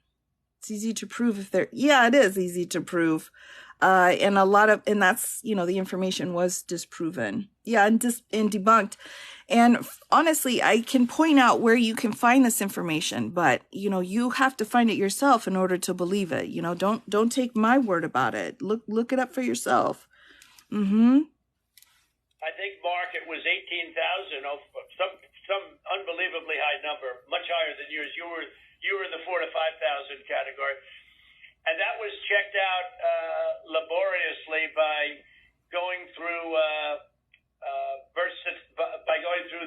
It's easy to prove it is easy to prove. And that's, the information was disproven. Yeah, and debunked. And honestly, I can point out where you can find this information, but, you have to find it yourself in order to believe it. Don't take my word about it. Look it up for yourself. I think, Mark, it was 18,000, some unbelievably high number, much higher than yours. You were in the 4,000 to 5,000 category. And that was checked out laboriously by going through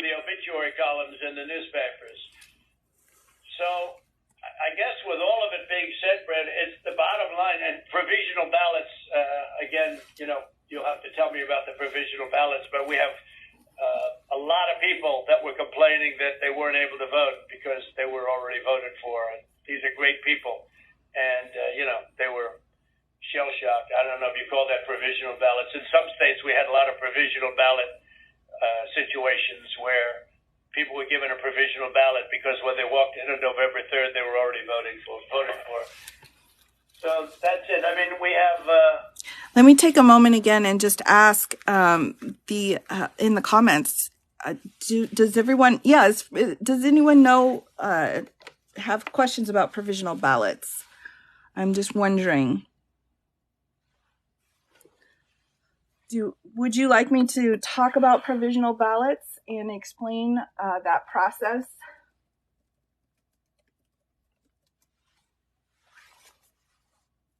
the obituary columns in the newspapers. So I guess with all of it being said, Brett, it's the bottom line. And provisional ballots, again, you'll have to tell me about the provisional ballots, but we have a lot of people that were complaining that they weren't able to vote because they were already voted for. And these are great people. And, they were shell-shocked. I don't know if you call that provisional ballots. In some states, we had a lot of provisional ballot situations where people were given a provisional ballot because when they walked in on November 3rd, they were already voting for. So that's it. I mean, we have... Let me take a moment again and just ask in the comments, does everyone... does anyone know, have questions about provisional ballots? I'm just wondering. Would you like me to talk about provisional ballots and explain that process?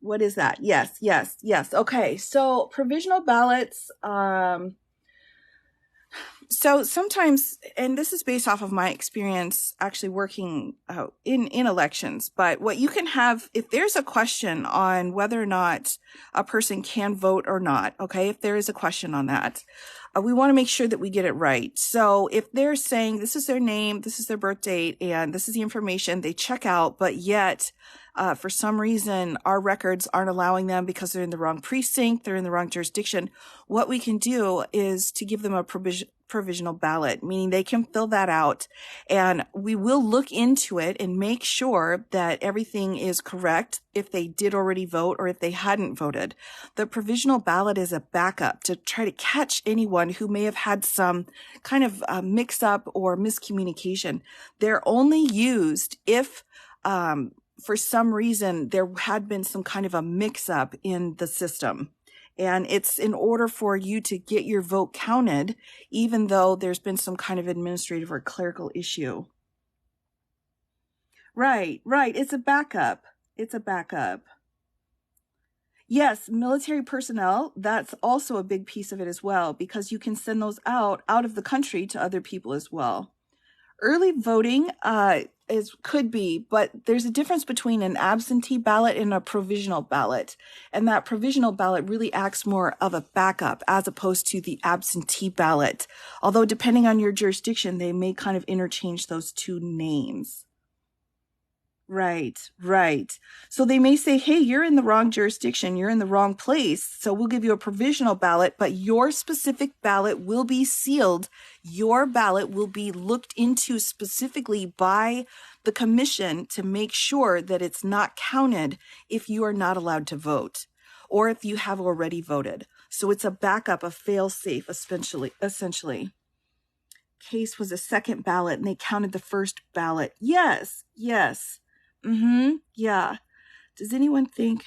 What is that? Yes. Okay, so provisional ballots, so sometimes, and this is based off of my experience actually working in elections, but what you can have, if there's a question on whether or not a person can vote or not, okay, if there is a question on that, we want to make sure that we get it right. So if they're saying this is their name, this is their birth date, and this is the information they check out, but yet for some reason our records aren't allowing them because they're in the wrong precinct, they're in the wrong jurisdiction, what we can do is to give them a provisional ballot, meaning they can fill that out, and we will look into it and make sure that everything is correct if they did already vote or if they hadn't voted. The provisional ballot is a backup to try to catch anyone who may have had some kind of mix up or miscommunication. They're only used if for some reason there had been some kind of a mix up in the system. And it's in order for you to get your vote counted, even though there's been some kind of administrative or clerical issue. Right. It's a backup. Yes, military personnel, that's also a big piece of it as well, because you can send those out of the country to other people as well. Early voting could be, but there's a difference between an absentee ballot and a provisional ballot. And that provisional ballot really acts more of a backup as opposed to the absentee ballot. Although depending on your jurisdiction, they may kind of interchange those two names. Right. So they may say, hey, you're in the wrong jurisdiction, you're in the wrong place, so we'll give you a provisional ballot, but your specific ballot will be sealed. Your ballot will be looked into specifically by the commission to make sure that it's not counted if you are not allowed to vote or if you have already voted. So it's a backup, a fail-safe, essentially. Case was a second ballot and they counted the first ballot. Yes. Yeah. Does anyone think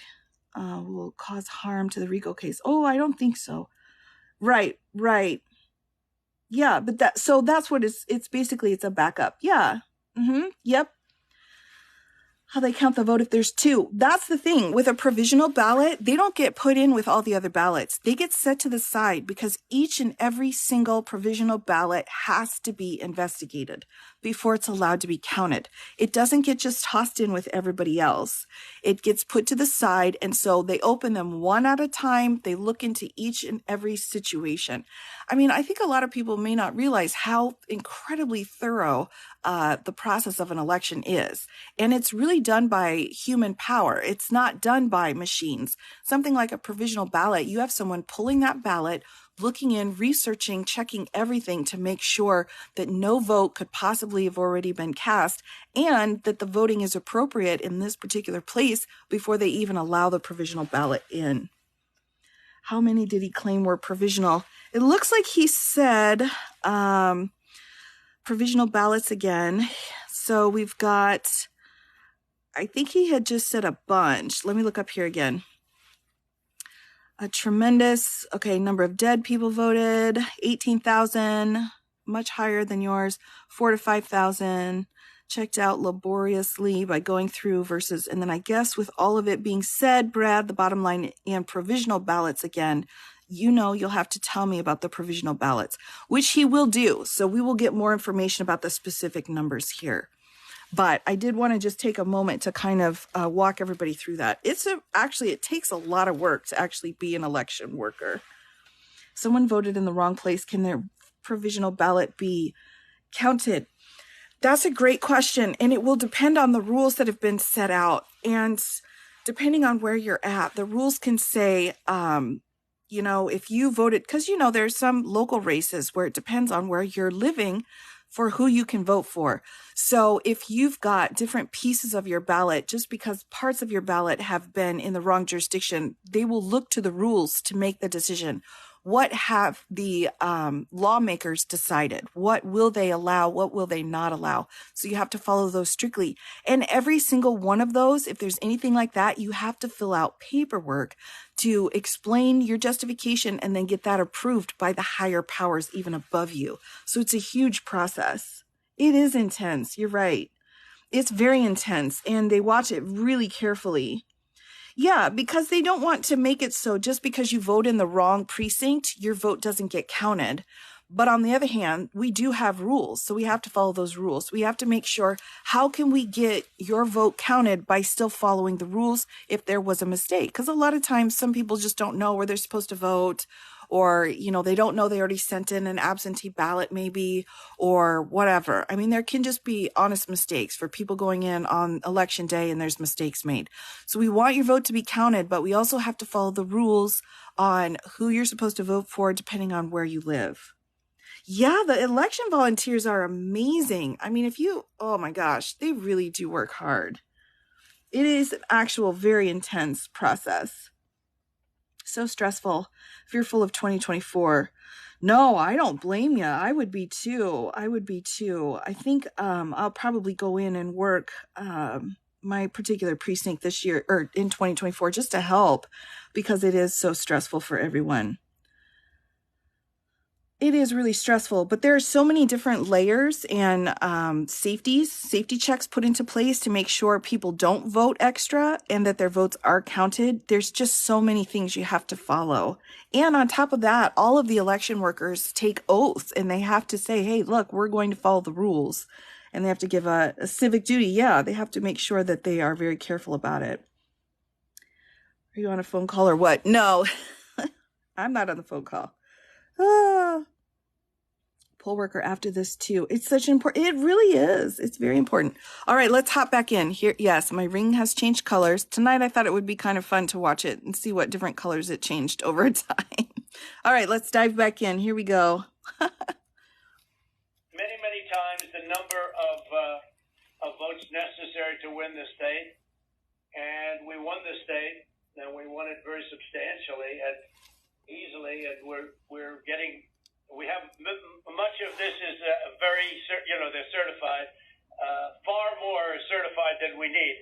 will cause harm to the RICO case? Oh, I don't think so. Right. Yeah, but that's what it's basically, it's a backup. Yeah. Yep. How they count the vote if there's two. That's the thing. With a provisional ballot, they don't get put in with all the other ballots. They get set to the side because each and every single provisional ballot has to be investigated before it's allowed to be counted. It doesn't get just tossed in with everybody else. It gets put to the side, and so they open them one at a time. They look into each and every situation. I mean, I think a lot of people may not realize how incredibly thorough the process of an election is. And it's really done by human power. It's not done by machines. Something like a provisional ballot, you have someone pulling that ballot, looking in, researching, checking everything to make sure that no vote could possibly have already been cast and that the voting is appropriate in this particular place before they even allow the provisional ballot in. How many did he claim were provisional? It looks like he said provisional ballots again. So we've got, I think he had just said a bunch. Let me look up here again. A tremendous, number of dead people voted, 18,000, much higher than yours, 4,000 to 5,000. checked out laboriously by going through versus, and then I guess with all of it being said, Brad, the bottom line and provisional ballots again, you'll have to tell me about the provisional ballots, which he will do. So we will get more information about the specific numbers here. But I did want to just take a moment to kind of walk everybody through that. Actually, it takes a lot of work to actually be an election worker. Someone voted in the wrong place. Can their provisional ballot be counted? That's a great question. And it will depend on the rules that have been set out. And depending on where you're at, the rules can say, if you voted, because, there's some local races where it depends on where you're living for who you can vote for. So if you've got different pieces of your ballot, just because parts of your ballot have been in the wrong jurisdiction, they will look to the rules to make the decision. What have the lawmakers decided? What will they allow? What will they not allow? So you have to follow those strictly. And every single one of those, if there's anything like that, you have to fill out paperwork to explain your justification and then get that approved by the higher powers even above you. So it's a huge process. It is intense. You're right. It's very intense, and they watch it really carefully. Yeah, because they don't want to make it so just because you vote in the wrong precinct, your vote doesn't get counted. But on the other hand, we do have rules, so we have to follow those rules. We have to make sure, how can we get your vote counted by still following the rules if there was a mistake? Because a lot of times some people just don't know where they're supposed to vote, or, they don't know they already sent in an absentee ballot maybe, or whatever. I mean, there can just be honest mistakes for people going in on election day and there's mistakes made. So we want your vote to be counted, but we also have to follow the rules on who you're supposed to vote for depending on where you live. Yeah, the election volunteers are amazing. I mean, oh my gosh, they really do work hard. It is an actual very intense process. So stressful, fearful of 2024. No, I don't blame you. I would be too. I think I'll probably go in and work my particular precinct this year or in 2024 just to help, because it is so stressful for everyone. It is really stressful, but there are so many different layers and safety checks put into place to make sure people don't vote extra and that their votes are counted. There's just so many things you have to follow. And on top of that, all of the election workers take oaths and they have to say, hey, look, we're going to follow the rules. And they have to give a civic duty. Yeah, they have to make sure that they are very careful about it. Are you on a phone call or what? No, I'm not on the phone call. Poll worker after this too. It's such important. It really is. It's very important. All right, let's hop back in here. Yes, my ring has changed colors. Tonight I thought it would be kind of fun to watch it and see what different colors it changed over time. All right, let's dive back in. Here we go. Many times the number of votes necessary to win the state, and we won the state, and we won it very substantially and easily, and we have much of this is they're certified. Far more is certified than we need,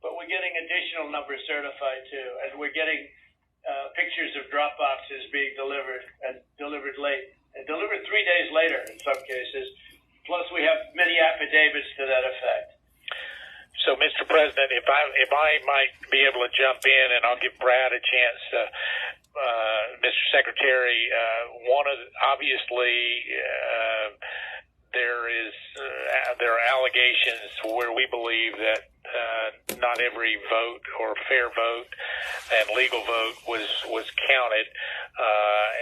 but we're getting additional numbers certified too, and we're getting pictures of drop boxes being delivered and delivered late and delivered 3 days later in some cases. Plus, we have many affidavits to that effect. So, Mr. President, if I might be able to jump in, and I'll give Brad a chance to. Mr. Secretary, there are allegations where we believe that not every vote or fair vote and legal vote was counted,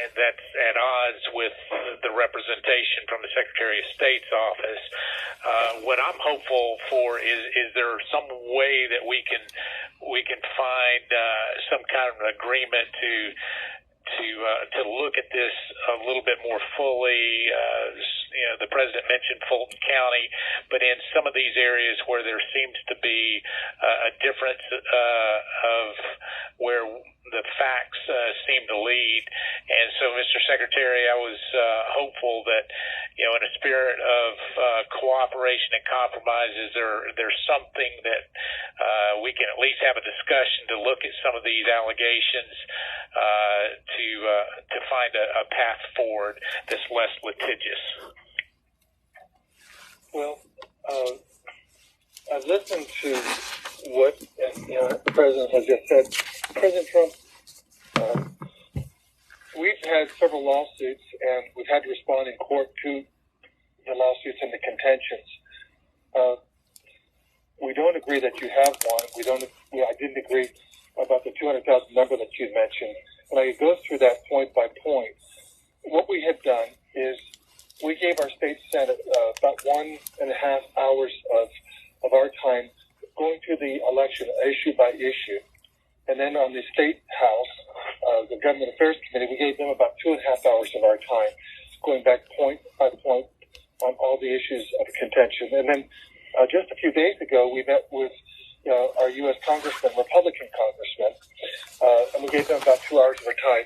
and that's at odds with the representation from the Secretary of State's office. What I'm hopeful for is there some way that we can find some kind of an agreement to look at this a little bit more fully. The president mentioned Fulton County, but in some of these areas where there seems to be a difference of where the facts seem to lead. And so, Mr. Secretary, I was hopeful that, in a spirit of cooperation and compromise, there's something that we can at least have a discussion to look at some of these allegations to find a path forward that's less litigious. Well, I've listened to what the president has just said. President Trump, we've had several lawsuits, and we've had to respond in court to the lawsuits and the contentions. We don't agree that you have one. I didn't agree about the 200,000 number that you mentioned. And I could go through that point by point. What we had done is we gave our state senate about 1.5 hours of our time going through the election issue by issue. And then on the state house, the government affairs committee, we gave them about 2.5 hours of our time, going back point by point on all the issues of contention. And then just a few days ago, we met with our U.S. congressman, Republican congressman, and we gave them about 2 hours of our time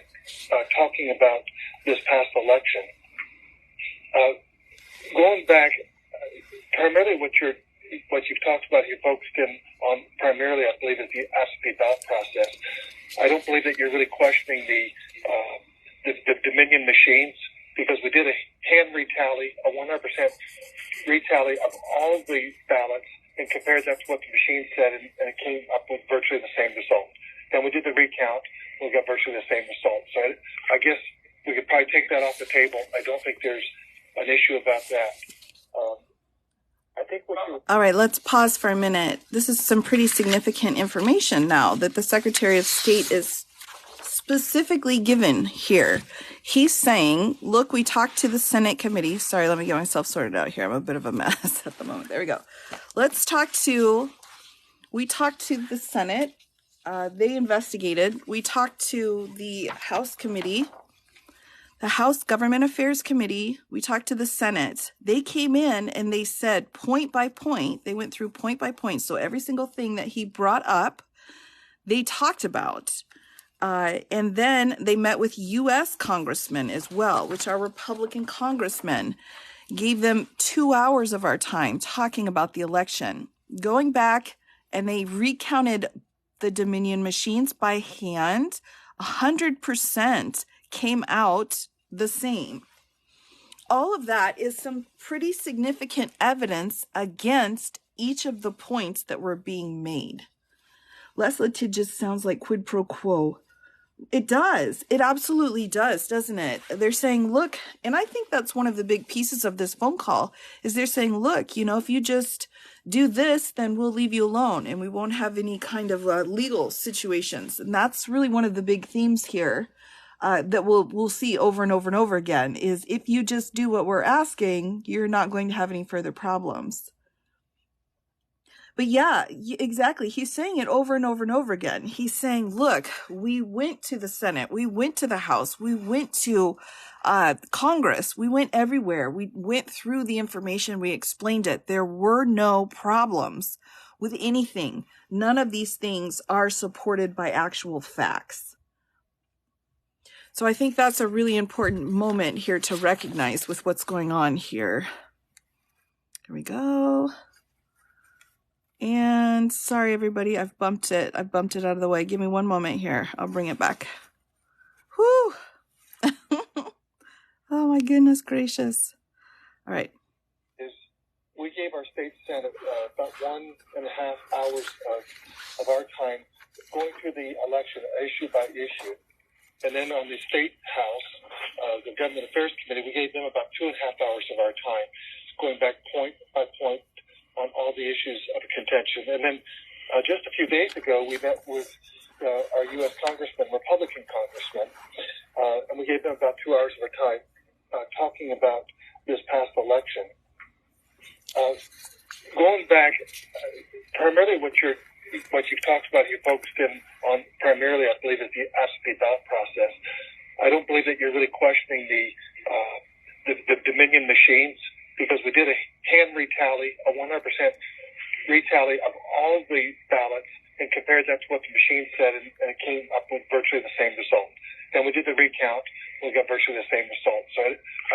talking about this past election. Going back, primarily what you've talked about, you focused in on primarily, I believe, is the absentee ballot process. I don't believe that you're really questioning the Dominion machines, because we did a hand retally, a 100% retally of all the ballots, and compared that to what the machine said, and it came up with virtually the same result. Then we did the recount, and we got virtually the same result. So I guess we could probably take that off the table. I don't think there's an issue about that. I think All right, let's pause for a minute. This is some pretty significant information now that the Secretary of State is specifically given here. He's saying, look, we talked to the Senate committee. Sorry, let me get myself sorted out here. I'm a bit of a mess at the moment. There we go. We talked to the Senate. They investigated. We talked to the House committee, the House Government Affairs Committee. We talked to the Senate. They came in and they said point by point, they went through point by point. So every single thing that he brought up, they talked about. And then they met with U.S. congressmen as well, which are Republican congressmen, gave them 2 hours of our time talking about the election, going back, and they recounted the Dominion machines by hand. 100% came out the same. All of that is some pretty significant evidence against each of the points that were being made. Less litigious sounds like quid pro quo. It does. It absolutely does, doesn't it? They're saying, look, and I think that's one of the big pieces of this phone call, is they're saying, look, if you just do this, then we'll leave you alone and we won't have any kind of legal situations. And that's really one of the big themes here that we'll see over and over and over again, is if you just do what we're asking, you're not going to have any further problems. But yeah, exactly. He's saying it over and over and over again. He's saying, look, we went to the Senate, we went to the House, we went to Congress, we went everywhere. We went through the information, we explained it. There were no problems with anything. None of these things are supported by actual facts. So I think that's a really important moment here to recognize with what's going on here. Here we go. And sorry, everybody, I've bumped it out of the way. Give me one moment here. I'll bring it back. Whew. Oh, my goodness gracious. All right. We gave our state senate about 1.5 hours of our time going through the election issue by issue. And then on the state house, the government affairs committee, we gave them about 2.5 hours of our time, going back point by point on all the issues of contention. And then just a few days ago, we met with our U.S. congressman, Republican congressman, and we gave them about 2 hours of our time talking about this past election. Going back, primarily what you've talked about, you focused in on primarily, I believe, is the absentee ballot process. I don't believe that you're really questioning the Dominion machines, because we did a hand retally, a 100% retally of all the ballots, and compared that to what the machine said, and it came up with virtually the same result. Then we did the recount, and we got virtually the same result. So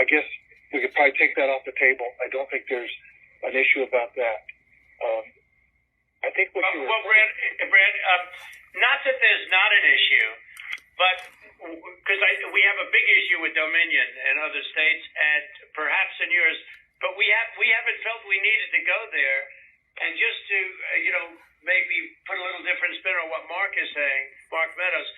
I guess we could probably take that off the table. I don't think there's an issue about that. I think what you were... Well, Brad, not that there's not an issue, but because we have a big issue with Dominion and other states, and perhaps in yours, but we haven't felt we needed to go there. And just to, maybe put a little different spin on what Mark is saying, Mark Meadows,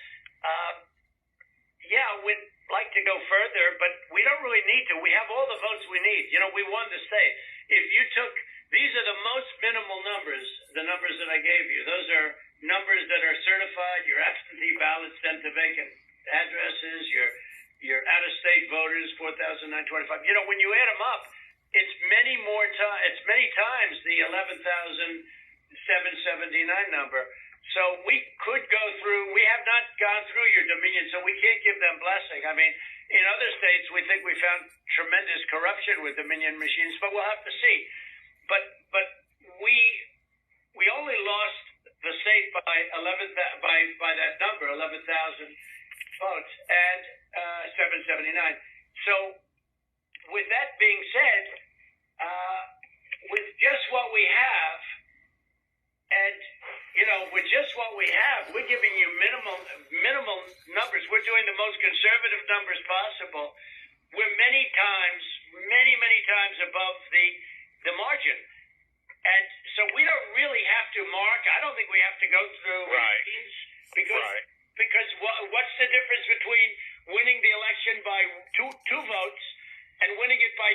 we'd like to go further, but we don't really need to. We have all the votes we need. We won the state. If you took, these are the most minimal numbers, the numbers that I gave you. Those are numbers that are certified, your absentee ballots sent to vacant addresses, your out-of-state voters, 4,925. When you add them up, it's many times the 11,779 number. So we could go through, we have not gone through your Dominion, so we can't give them blessing. I mean, in other states, we think we found tremendous corruption with Dominion machines, but we'll have to see. But we only lost the state by that number, 11,000 votes, and 779. So with that being said, with just what we have, and with just what we have, we're giving you minimal numbers. We're doing the most conservative numbers possible. We're many times above the margin. And so we don't really have to, Mark. I don't think we have to go through machines because what's the difference between winning the election by two votes and winning it by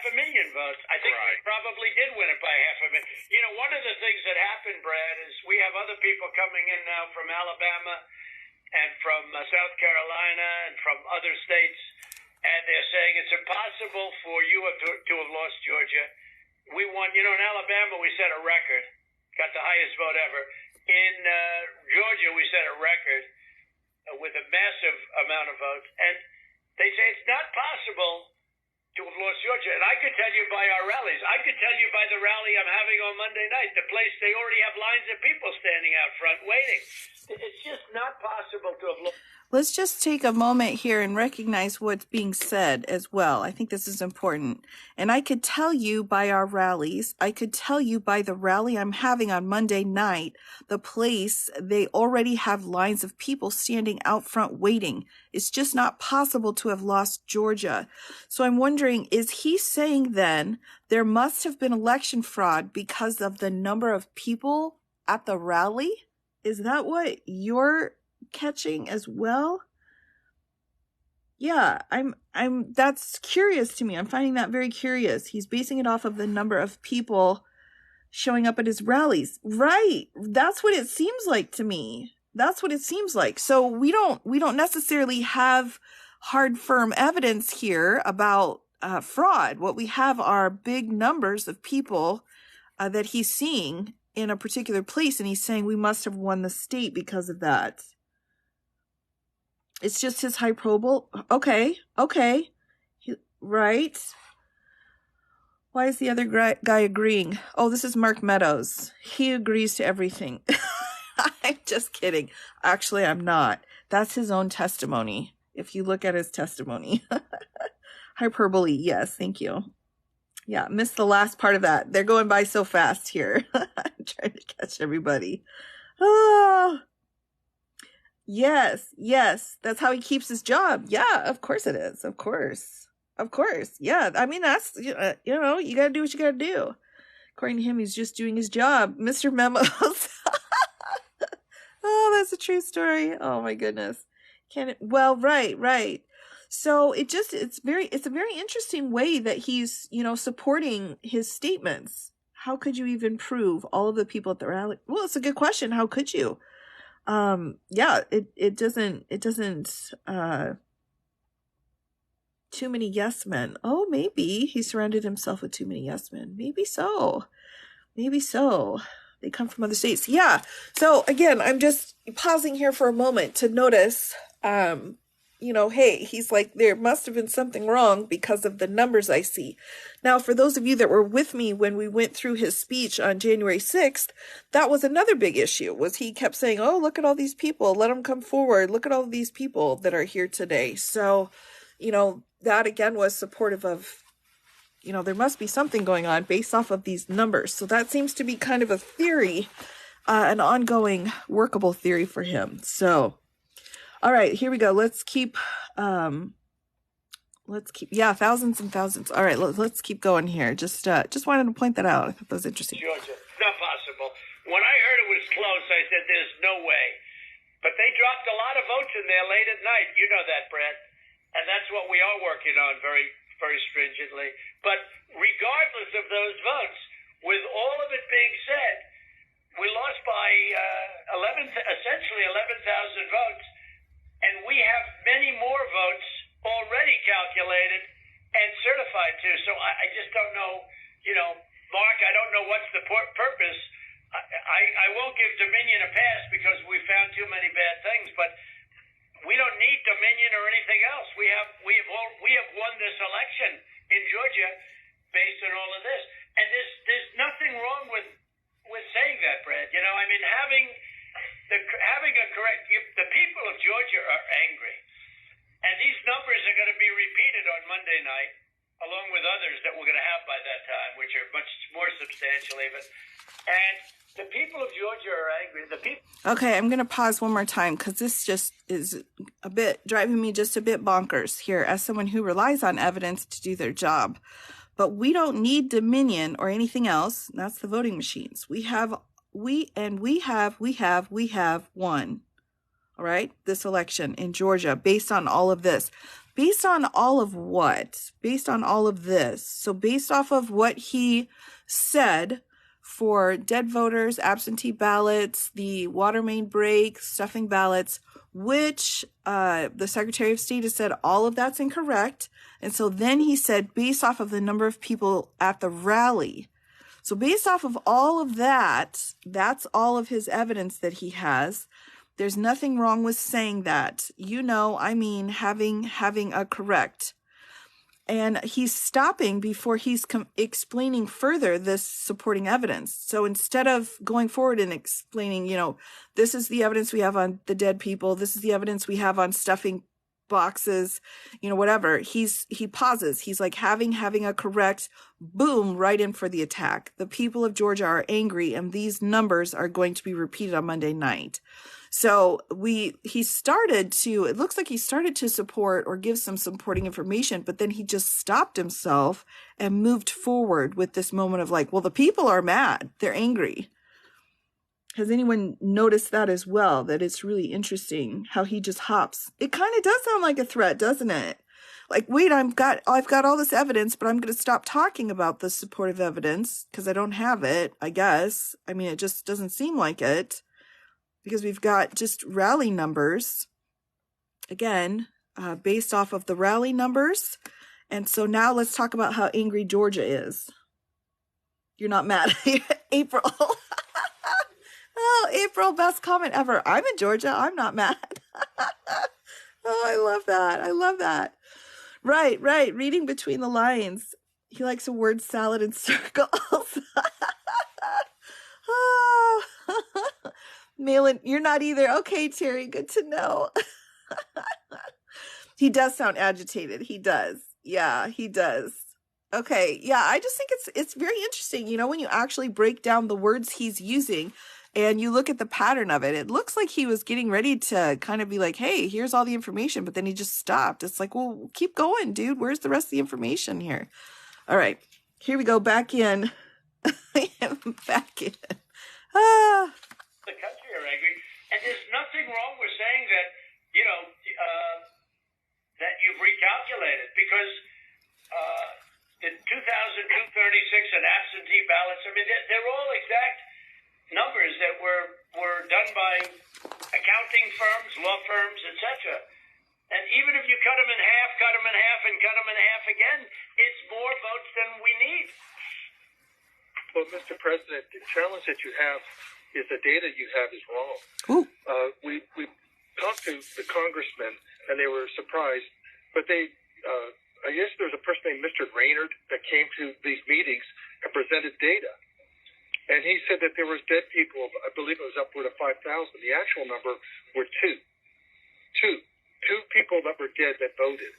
500,000 votes? I think we probably did win it by 500,000. One of the things that happened, Brad, is we have other people coming in now from Alabama and from South Carolina and from other states, and they're saying it's impossible for you to have lost Georgia. We won, in Alabama we set a record, got the highest vote ever. In Georgia we set a record with a massive amount of votes, and they say it's not possible to have lost Georgia. And I could tell you by our rallies. I could tell you by the rally I'm having on Monday night. The place, they already have lines of people standing out front waiting. It's just not possible to have lost. Let's just take a moment here and recognize what's being said as well. I think this is important. And I could tell you by our rallies, I could tell you by the rally I'm having on Monday night, the place, they already have lines of people standing out front waiting. It's just not possible to have lost Georgia. So I'm wondering, is he saying then there must have been election fraud because of the number of people at the rally? Is that what you're catching as well? Yeah, that's curious to me. I'm finding that very curious. He's basing it off of the number of people showing up at his rallies. Right. That's what it seems like to me. That's what it seems like. So we don't necessarily have hard, firm evidence here about fraud. What we have are big numbers of people that he's seeing in a particular place, and he's saying we must have won the state because of that. It's just his hyperbole. Okay. Right. Why is the other guy agreeing? Oh, this is Mark Meadows. He agrees to everything. I'm just kidding. Actually, I'm not. That's his own testimony. If you look at his testimony. Hyperbole. Yes. Thank you. Yeah. Missed the last part of that. They're going by so fast here. I'm trying to catch everybody. Oh. Yes. That's how he keeps his job. Yeah, of course it is. Of course. Yeah. I mean, that's, you got to do what you got to do. According to him, he's just doing his job. Mr. Memos. Oh, that's a true story. Oh my goodness. Well, right. So it's a very interesting way that he's, supporting his statements. How could you even prove all of the people at the rally? Well, it's a good question. How could you? It doesn't, too many yes men. Oh, maybe he surrounded himself with too many yes men. Maybe so. They come from other states. Yeah. So again, I'm just pausing here for a moment to notice, hey, he's like, there must have been something wrong because of the numbers I see. Now, for those of you that were with me when we went through his speech on January 6th, that was another big issue, was he kept saying, oh, look at all these people, let them come forward. Look at all of these people that are here today. So, that again was supportive of, there must be something going on based off of these numbers. So that seems to be kind of a theory, an ongoing workable theory for him. So, all right, here we go. Let's keep, thousands and thousands. All right, let's keep going here. Just wanted to point that out. I thought that was interesting. Georgia. close. I said, there's no way. But they dropped a lot of votes in there late at night. You know that, Brett. And that's what we are working on very, very stringently. But regardless of those votes, with all of it being said, we lost by essentially 11,000 votes. And we have many more votes already calculated and certified too. So I just don't know, Mark, I don't know what's the purpose. I won't give Dominion a pass because we found too many bad things, but we don't need Dominion or anything else. We have won this election in Georgia based on all of this, and there's nothing wrong with saying that, Brad. Having a correct. The people of Georgia are angry, and these numbers are going to be repeated on Monday night, along with others that we're going to have by that time, which are much more substantial even. And the people of Georgia are angry. Okay, I'm going to pause one more time because this just is driving me just a bit bonkers here as someone who relies on evidence to do their job. But we don't need Dominion or anything else. That's the voting machines. We have won, all right, this election in Georgia based on all of this. Based on all of what? Based on all of this. So based off of what he said for dead voters, absentee ballots, the water main break, stuffing ballots, which the Secretary of State has said all of that's incorrect. And so then he said, based off of the number of people at the rally. So based off of all of that, that's all of his evidence that he has. There's nothing wrong with saying that, having a correct. And he's stopping before he's explaining further this supporting evidence. So instead of going forward and explaining, this is the evidence we have on the dead people, this is the evidence we have on stuffing boxes, whatever, he pauses. He's like having a correct, boom, right in for the attack. The people of Georgia are angry, and these numbers are going to be repeated on Monday night. So it looks like he started to support or give some supporting information, but then he just stopped himself and moved forward with this moment of like, well, the people are mad. They're angry. Has anyone noticed that as well? That it's really interesting how he just hops. It kind of does sound like a threat, doesn't it? Like, wait, I've got all this evidence, but I'm going to stop talking about the supportive evidence because I don't have it, I guess. It just doesn't seem like it. Because we've got just rally numbers, again, based off of the rally numbers. And so now let's talk about how angry Georgia is. You're not mad. April. Oh, April, best comment ever. I'm in Georgia. I'm not mad. Oh, I love that. Right. Reading between the lines. He likes a word salad in circles. Oh. Malin, you're not either. Okay, Terry, good to know. He does sound agitated. He does. Yeah, he does. Okay, yeah, I just think it's very interesting, when you actually break down the words he's using and you look at the pattern of it. It looks like he was getting ready to kind of be like, hey, here's all the information, but then he just stopped. It's like, well, keep going, dude. Where's the rest of the information here? All right, here we go. Back in. Back in. Ah. The country are angry, and there's nothing wrong with saying that, that you've recalculated, because the 2,236 and absentee ballots, they're all exact numbers that were done by accounting firms, law firms, etc. And even if you cut them in half, and cut them in half again, it's more votes than we need. Well, Mr. President, the challenge that you have is the data you have is wrong. We talked to the congressmen, and they were surprised. But I guess there's a person named Mr. Raynard that came to these meetings and presented data. And he said that there was dead people, I believe it was upward of 5,000. The actual number were two people that were dead that voted.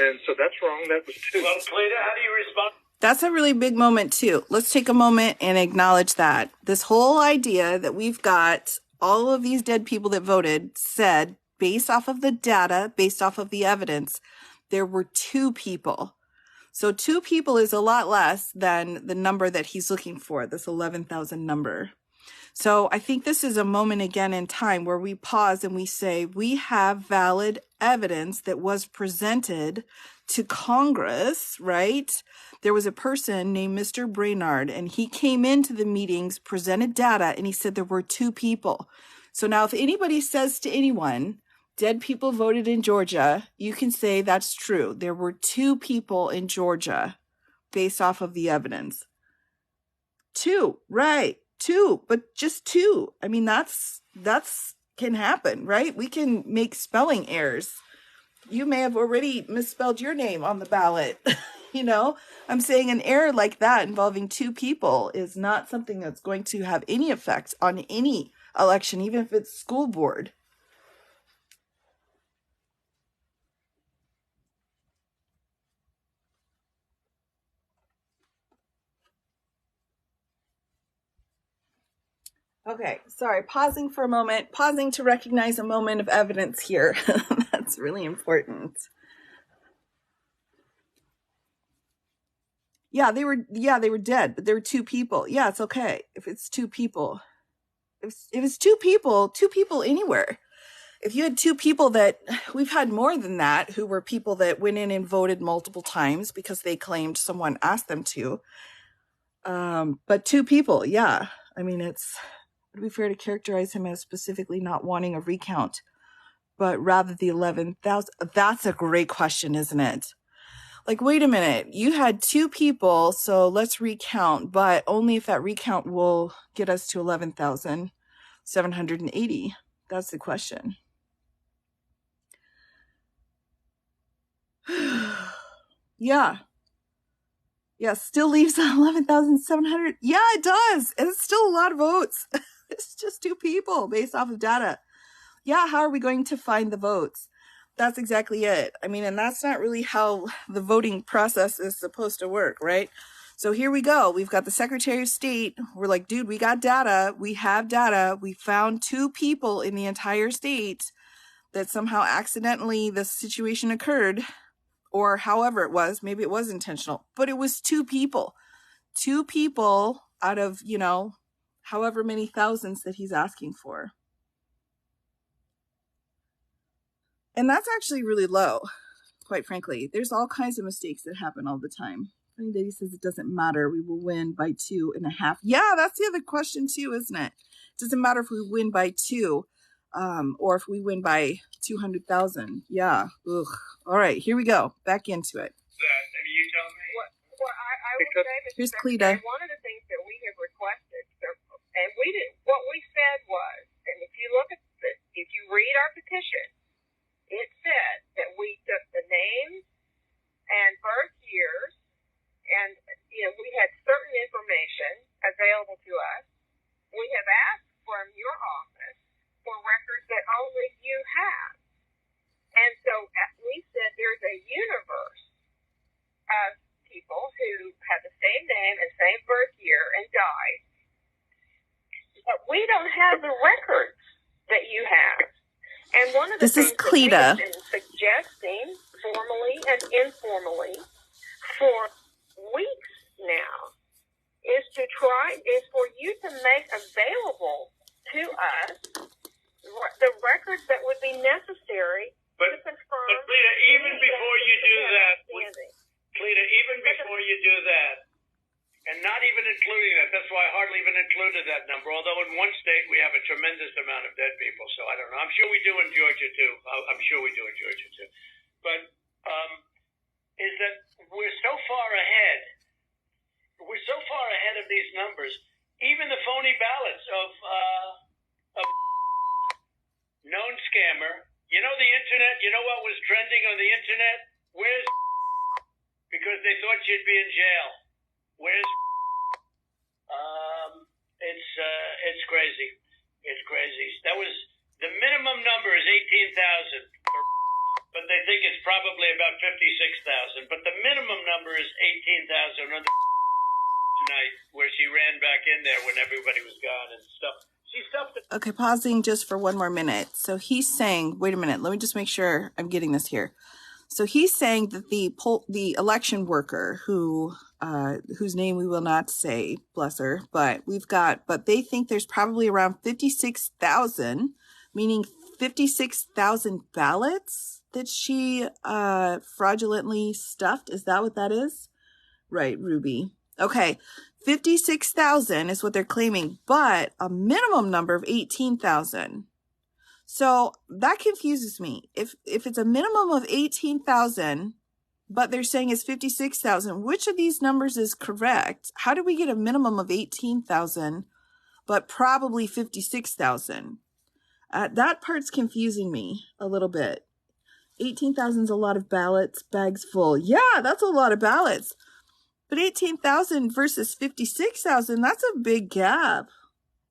And so that's wrong. That was two. Well, Cleta, how do you respond? That's a really big moment too. Let's take a moment and acknowledge that. This whole idea that we've got all of these dead people that voted said, based off of the data, based off of the evidence, there were two people. So 2 people is a lot less than the number that he's looking for, this 11,000 number. So I think this is a moment again in time where we pause and we say, we have valid evidence that was presented to Congress, right? There was a person named Mr. Brainard, and he came into the meetings, presented data, and he said there were 2 people. So now if anybody says to anyone, dead people voted in Georgia, you can say that's true. There were 2 people in Georgia based off of the evidence. 2, right? 2, but just 2. I mean, that's can happen, right? We can make spelling errors. You may have already misspelled your name on the ballot. You know, I'm saying an error like that involving 2 people is not something that's going to have any effect on any election, even if it's school board. Okay, sorry, pausing for a moment, pausing to recognize a moment of evidence here. That's really important. Yeah, they were dead, but there were 2 people. Yeah, it's okay if it's 2 people. If it's 2 people anywhere. If you had 2 people that, we've had more than that, who were people that went in and voted multiple times because they claimed someone asked them to. But 2 people, yeah. I mean, would it be fair to characterize him as specifically not wanting a recount, but rather the 11,000? That's a great question, isn't it? Like, wait a minute, you had 2 people, so let's recount, but only if that recount will get us to 11,780. That's the question. Yeah. Yeah, still leaves 11,700. Yeah, it does. And it's still a lot of votes. It's just 2 people based off of data. Yeah, how are we going to find the votes? That's exactly it. I mean, and that's not really how the voting process is supposed to work, right? So here we go. We've got the Secretary of State. We're like, dude, we got data. We have data. We found 2 people in the entire state that somehow accidentally this situation occurred, or however it was. Maybe it was intentional, but it was 2 people. 2 people out of, you know, however many thousands that he's asking for. And that's actually really low, quite frankly. There's all kinds of mistakes that happen all the time. Funny Lady says it doesn't matter. We will win by 2.5. Yeah, that's the other question too, isn't it? It doesn't matter if we win by 2, or if we win by 200,000. Yeah. Ugh. All right, here we go. Back into it. Maybe you tell me. Well, I would say, Mr. Here's Secretary, Cleta. one of the things that we have requested, and we did, what we said was, and if you look at this, if you read our petition, it said that we took the names and birth years, and you know we had certain information available to us. We have asked from your office for records that only you have, and so we said there's a universe of people who have the same name and same birth year and died, but we don't have the records that you have. And one of the things that we have been suggesting formally and informally for weeks now is for you to make available to us the records that would be necessary to confirm. But Cleta, even before you do that, and not even including that, that's why I hardly even included that number, although in one state we have a tremendous amount of dead people, so I don't know. I'm sure we do in Georgia too. But is that we're so far ahead. We're so far ahead of these numbers. Even the phony ballots of known scammer. You know the internet? You know what was trending on the internet? Where's because they thought she'd be in jail. Where's it's crazy. It's crazy. That was the minimum number is 18,000, but they think it's probably about 56,000. But the minimum number is 18,000 on the tonight, where she ran back in there when everybody was gone and stuff. She stuffed it. Okay, pausing just for one more minute. So he's saying, wait a minute, let me just make sure I'm getting this here. So he's saying that the election worker whose name we will not say, bless her, but they think there's probably around 56,000, meaning 56,000 ballots that she fraudulently stuffed. Is that what that is? Right, Ruby. Okay, 56,000 is what they're claiming, but a minimum number of 18,000. So that confuses me. If it's a minimum of 18,000, but they're saying it's 56,000, which of these numbers is correct? How do we get a minimum of 18,000, but probably 56,000? That part's confusing me a little bit. 18,000 is a lot of ballots, bags full. Yeah, that's a lot of ballots. But 18,000 versus 56,000, that's a big gap.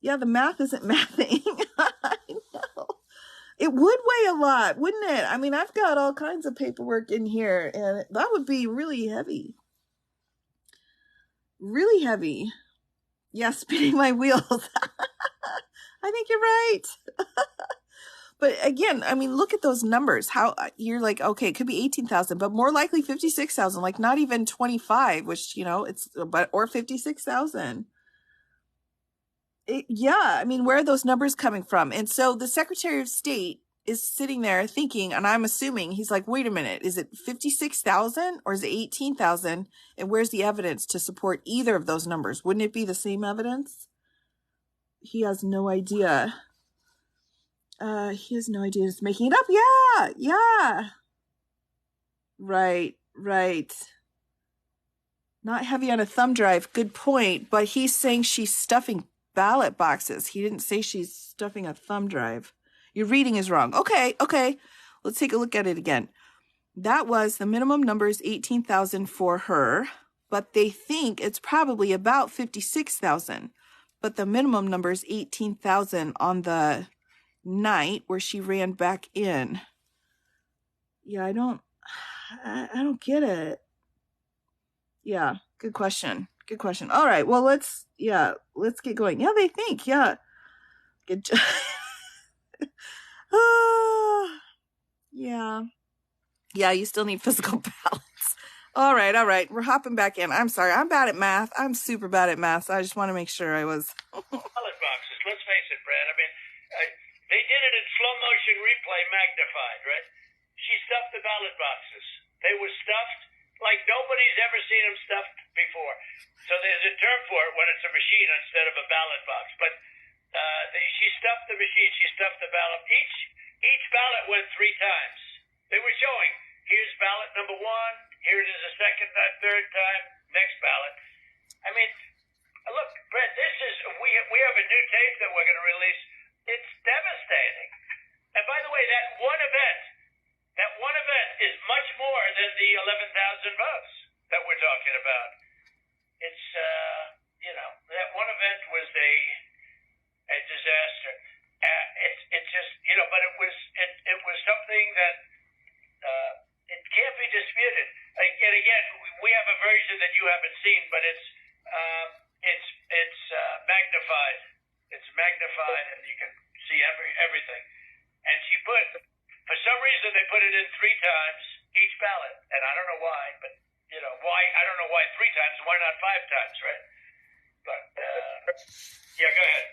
Yeah, the math isn't mathing. I know. It would weigh a lot, wouldn't it? I mean, I've got all kinds of paperwork in here, and that would be really heavy. Really heavy. Yeah, spinning my wheels. I think you're right. But again, I mean, look at those numbers. How you're like, okay, it could be 18,000, but more likely 56,000, like not even 25, which, or 56,000. Yeah, I mean, where are those numbers coming from? And so the Secretary of State is sitting there thinking, and I'm assuming he's like, wait a minute, is it 56,000 or is it 18,000? And where's the evidence to support either of those numbers? Wouldn't it be the same evidence? He has no idea. He has no idea. He's making it up. Yeah. Right. Not heavy on a thumb drive. Good point. But he's saying she's stuffing ballot boxes. He didn't say she's stuffing a thumb drive. Your reading is wrong. Okay. Let's take a look at it again. That was the minimum number is 18,000 for her, but they think it's probably about 56,000. But the minimum number is 18,000 on the night where she ran back in. Yeah, I don't get it. Yeah, good question. All right, well, let's get going. Yeah, they think, yeah. Good job. Yeah, you still need physical balance. All right. We're hopping back in. I'm sorry. I'm bad at math. I'm super bad at math. So I just want to make sure I was. Ballot boxes. Let's face it, Brad. I mean, they did it in slow motion replay magnified, right? She stuffed the ballot boxes. They were stuffed like nobody's ever seen them stuffed before. So there's a term for it when it's a machine instead of a ballot box. But she stuffed the machine. She stuffed the ballot. Each ballot went 3 times. They were showing, here's ballot number 1. Here it is a second, third time. Next ballot. I mean, look, Brett, we have a new tape that we're going to release. It's devastating. And by the way, that one event is much more than the 11,000 votes that we're talking about. It's, that one event was a disaster. It just, but it was something that it can't be disputed. And again, we have a version that you haven't seen, but it's magnified. It's magnified, and you can see everything. And for some reason, they put it in 3 times each ballot, and I don't know why, but why? I don't know why 3 times. Why not 5 times, right? But yeah, go ahead.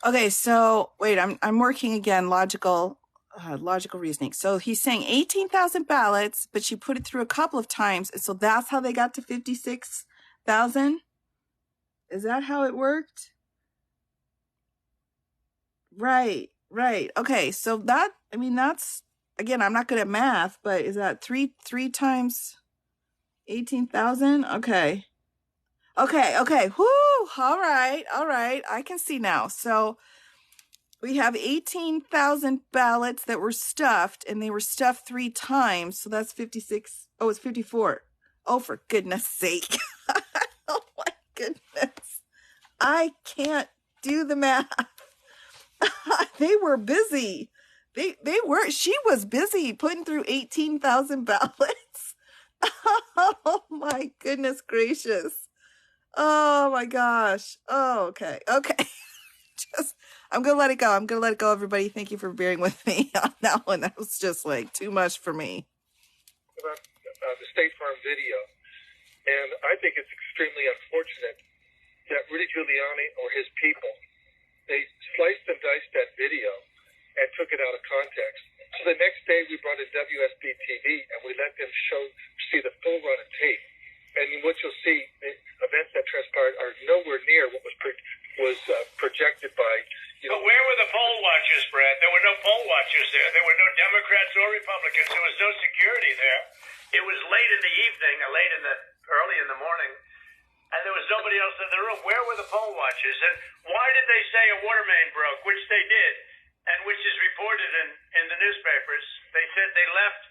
Okay, so wait, I'm working again. Logical reasoning. So he's saying 18,000 ballots, but she put it through a couple of times, and so that's how they got to 56,000. Is that how it worked? Right. Okay, so that's again. I'm not good at math, but is that three times 18,000? Okay. Whoo! All right. I can see now. So we have 18,000 ballots that were stuffed, and they were stuffed 3 times. So that's 56. Oh, it's 54. Oh, for goodness sake. Oh my goodness. I can't do the math. They were busy. She was busy putting through 18,000 ballots. Oh my goodness gracious. Oh my gosh. Oh, okay. I'm going to let it go. Everybody. Thank you for bearing with me on that one. That was just like too much for me. About the State Farm video. And I think it's extremely unfortunate that Rudy Giuliani or his people, they sliced and diced that video and took it out of context. So the next day we brought in WSB TV and we let them see the full run of tape. And what you'll see, the events that transpired are nowhere near what was projected by. But where were the poll watchers, Brad? There were no poll watchers there. There were no Democrats or Republicans. There was no security there. It was late in the evening, early in the morning, and there was nobody else in the room. Where were the poll watchers? And why did they say a water main broke, which they did, and which is reported in the newspapers? They said they left.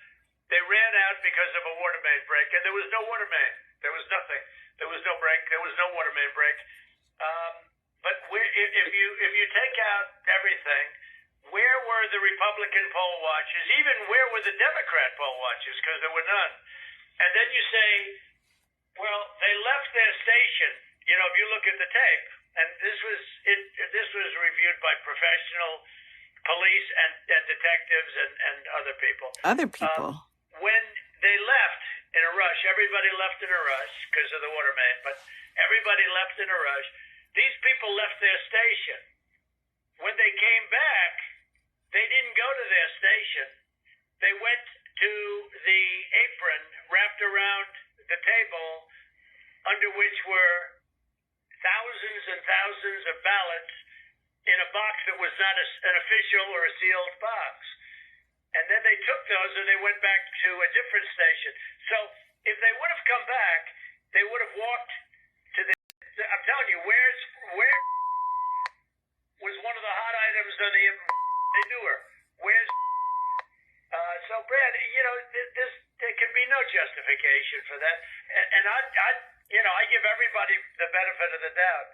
They ran out because of a water main break, and there was no water main. There was nothing. There was no break. There was no water main break. But if you take out everything, where were the Republican poll watchers? Even where were the Democrat poll watchers? Because there were none. And then you say, well, they left their station. You know, if you look at the tape, and this was reviewed by professional police and detectives and other people. Other people. When they left in a rush, everybody left in a rush because of the water main, but everybody left in a rush. These people left their station. When they came back, they didn't go to their station. They went to the apron wrapped around the table under which were thousands and thousands of ballots in a box that was not an official or a sealed box. And then they took those and they went back to a different station. So if they would have come back, they would have walked to I'm telling you, where was one of the hot items on the, they knew her. Where's, so Brad, you know, there can be no justification for that. And I give everybody the benefit of the doubt.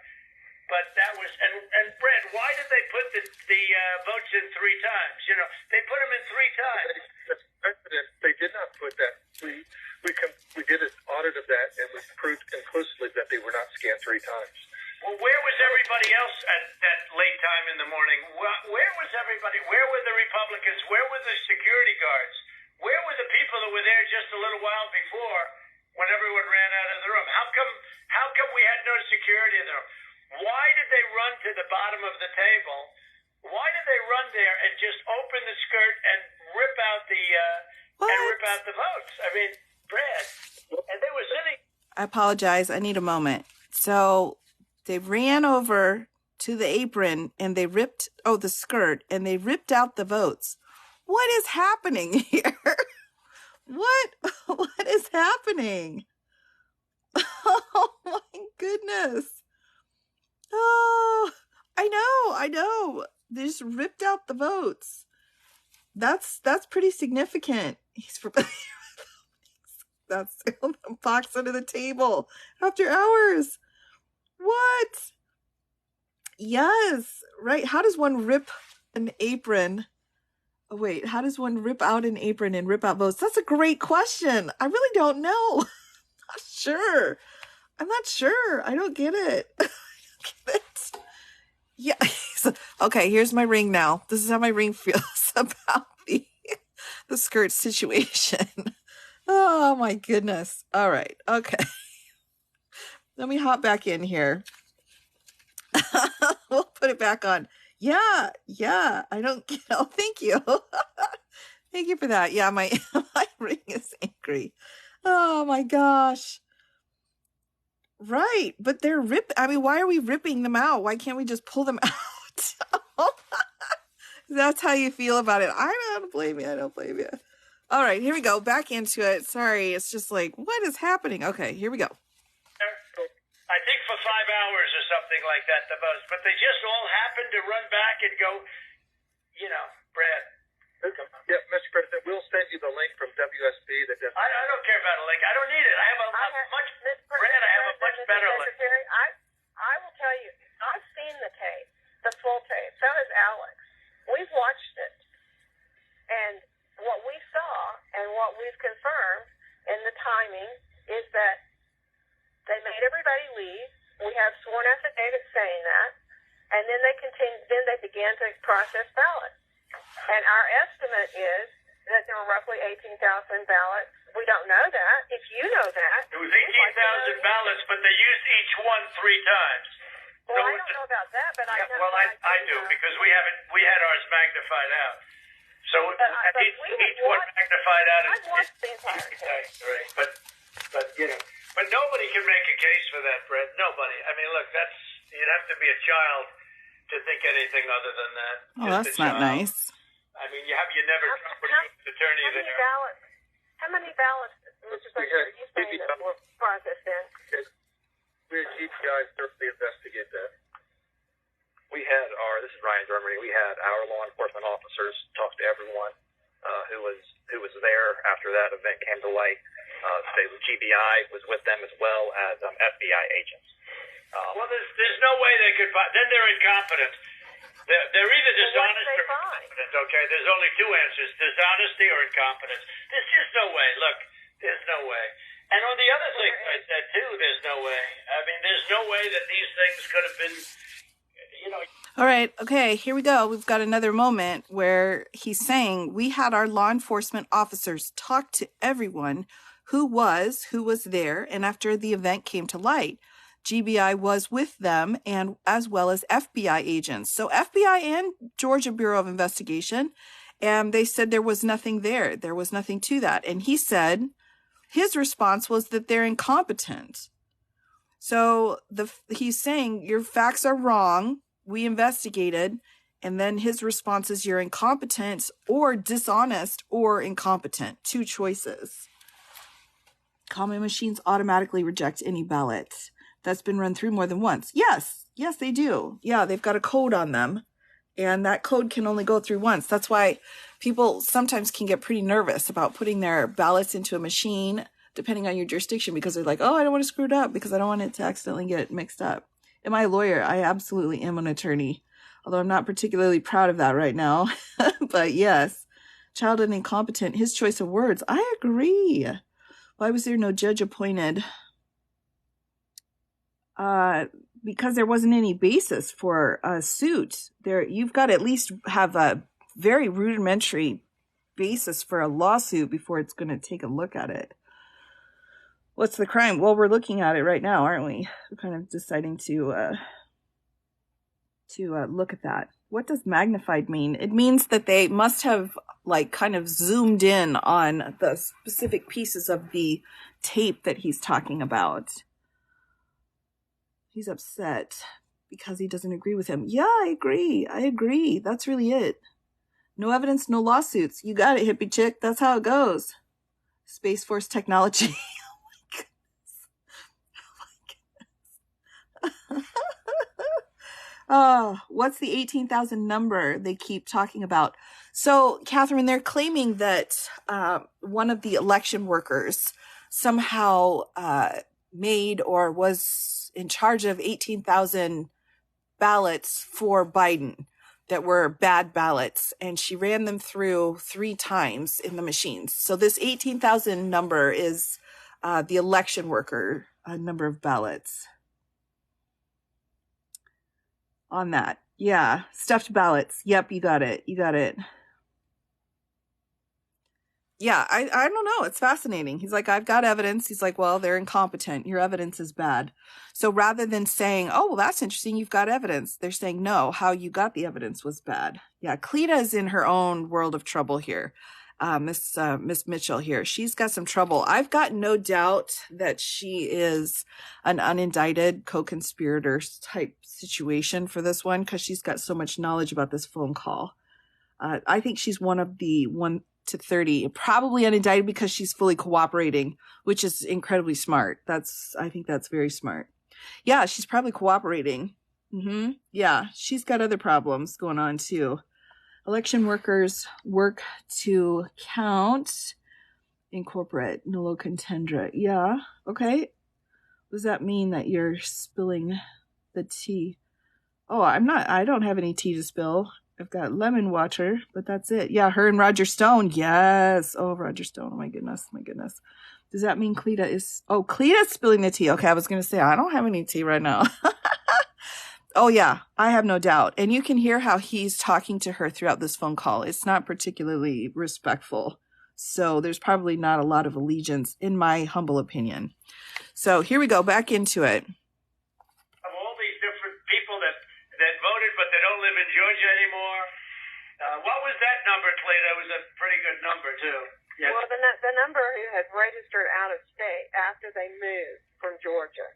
But that was, and Brad, why did they put the votes in 3 times? You know, they put them in 3 times. They did not put that. We did an audit of that, and we proved conclusively that they were not scanned 3 times. Well, where was everybody else at that late time in the morning? Where was everybody? Where were the Republicans? Where were the security guards? Where were the people that were there just a little while before when everyone ran out of the room? How come we had no security in the room? Why did they run to the bottom of the table? Why did they run there and just open the skirt and rip out the votes? I mean, Brad, and they were sitting. I apologize. I need a moment. So they ran over to the apron and they ripped the skirt and they ripped out the votes. What is happening here? What is happening? Oh my goodness. Oh, I know. They just ripped out the votes. That's pretty significant. That's the box under the table after hours. What? Yes, right. How does one rip an apron? Oh, wait, how does one rip out an apron and rip out votes? That's a great question. I really don't know. I'm not sure. I don't get it. Yeah. Okay, here's my ring now. This is how my ring feels about the skirt situation. Oh my goodness. All right. Okay. Let me hop back in here. We'll put it back on. Yeah. I don't get. Oh, thank you. Thank you for that. Yeah, my ring is angry. Oh my gosh. Right, but they're why are we ripping them out? Why can't we just pull them out? That's how you feel about it. I don't blame you. All right, here we go. Back into it. Sorry, it's just like, what is happening? Okay, here we go. I think for 5 hours or something like that, the most. But they just all happened to run back and go, Brad. Yeah, Mr. President, we'll send you the link from WSB. I don't care about a link. I don't need it. I have a much better link. I will tell you, I've seen the tape, the full tape. So has Alex. We've watched it. And what we saw and what we've confirmed in the timing is that they made everybody leave. We have sworn affidavits saying that. And then they began to process ballots. And our estimate is that there were roughly 18,000 ballots. We don't know that. If you know that. It was 18,000 ballots, but they used each one 3 times. Well, I don't know about that, but I know. Well, I do, because we had ours magnified out. So each one magnified out is. I've watched the entire thing. Right. But nobody can make a case for that, Brett. Nobody. I mean, look, you'd have to be a child to think anything other than that. Oh, that's not nice. I mean, you never Trump or U.S. attorney there. How many ballots, Mr. Secretary, are you saying that were processed in? We had GPI thoroughly investigate that. This is Ryan Germany. We had our law enforcement officers talk to everyone who was there after that event came to light. The GBI was with them as well as FBI agents. Well, there's no way they could. Then they're incompetent. They're either dishonest or incompetent. Okay, there's only 2 answers: dishonesty or incompetence. There's just no way. Look, there's no way. And on the other thing I said too, there's no way. I mean, there's no way that these things could have been. All right. Okay. Here we go. We've got another moment where he's saying we had our law enforcement officers talk to everyone who was there. And after the event came to light, GBI was with them, and as well as FBI agents. So FBI and Georgia Bureau of Investigation. And they said there was nothing there. There was nothing to that. And he said his response was that they're incompetent. So he's saying your facts are wrong. We investigated. And then his response is you're incompetent or dishonest or incompetent. 2 choices. Common machines automatically reject any ballot that's been run through more than once. Yes, they do. Yeah, they've got a code on them. And that code can only go through once. That's why people sometimes can get pretty nervous about putting their ballots into a machine, depending on your jurisdiction, because they're like, oh, I don't want to screw it up because I don't want it to accidentally get mixed up. Am I a lawyer? I absolutely am an attorney, although I'm not particularly proud of that right now. But yes, child and incompetent, his choice of words. I agree. Why was there no judge appointed? Because there wasn't any basis for a suit. You've got to at least have a very rudimentary basis for a lawsuit before it's going to take a look at it. What's the crime? Well, we're looking at it right now, aren't we? We're kind of deciding to look at that. What does magnified mean? It means that they must have kind of zoomed in on the specific pieces of the tape that he's talking about. He's upset because he doesn't agree with him. Yeah, I agree. That's really it. No evidence, no lawsuits. You got it, hippie chick. That's how it goes. Space Force technology. Oh, what's the 18,000 number they keep talking about? So, Catherine, they're claiming that one of the election workers somehow made or was in charge of 18,000 ballots for Biden that were bad ballots, and she ran them through 3 times in the machines. So this 18,000 number is the election worker number of ballots. On that. Yeah. Stuffed ballots. Yep. You got it. Yeah. I don't know. It's fascinating. He's like, I've got evidence. He's like, well, they're incompetent. Your evidence is bad. So rather than saying, oh, well, that's interesting, you've got evidence, they're saying, no, how you got the evidence was bad. Yeah. Cleta is in her own world of trouble here. Miss Mitchell here. She's got some trouble. I've got no doubt that she is an unindicted co-conspirator type situation for this one, because she's got so much knowledge about this phone call. I think she's one of the 1 to 30, probably unindicted because she's fully cooperating, which is incredibly smart. I think that's very smart. Yeah, she's probably cooperating. Yeah, she's got other problems going on too. Election workers work to count. Incorporate nullo contendere. Yeah. Okay. What does that mean that you're spilling the tea? Oh, I don't have any tea to spill. I've got lemon water, but that's it. Yeah. Her and Roger Stone. Yes. Oh, Roger Stone. Oh my goodness. Does that mean Cleta's spilling the tea? Okay. I was going to say, I don't have any tea right now. Oh, yeah, I have no doubt. And you can hear how he's talking to her throughout this phone call. It's not particularly respectful. So there's probably not a lot of allegiance, in my humble opinion. So here we go, back into it. Of all these different people that voted, but they don't live in Georgia anymore. What was that number, Cleta? It was a pretty good number, too. Yes. Well, the number who had registered out of state after they moved from Georgia.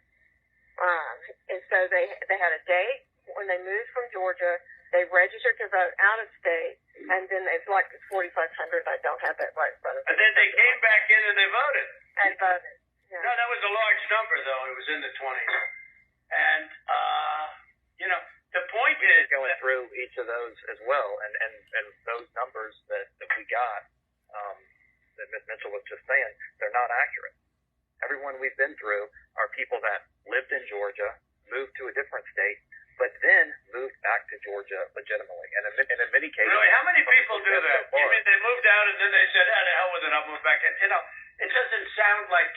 And so they had a date when they moved from Georgia. They registered to vote out of state, and then it's like 4,500. I don't have that right in front of me. And then they came back in and they voted. And voted. Yeah. No, that was a large number, though. It was in the 20s. And, the point is going through each of those as well, and those numbers that we got, that Ms. Mitchell was just saying, they're not accurate. Everyone we've been through are people that lived in Georgia, moved to a different state, but then moved back to Georgia legitimately. And in many cases... Really? How many people do that? You mean they moved out and then they said, the hell with it, I'll move back in? It doesn't sound like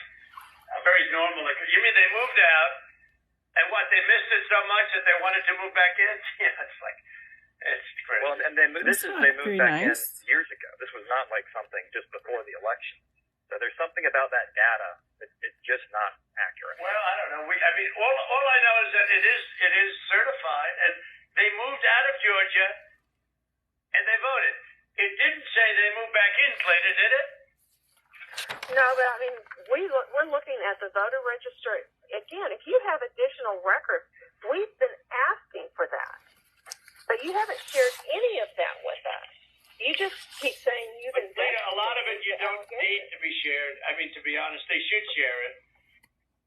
very normal. You mean they moved out, and what, they missed it so much that they wanted to move back in? Yeah, it's crazy. Well, and they moved back in years ago. This was not like something just before the election. So there's something about that data that it's just not accurate. Well, I don't know. All I know is that it is certified, and they moved out of Georgia, and they voted. It didn't say they moved back in, Clayton, did it? No, but I mean, we're looking at the voter registry. Again, if you have additional records, we've been asking for that. But you haven't shared any of that with us. You just keep saying you've been... A lot of it you don't need to be shared. I mean, to be honest, they should share it.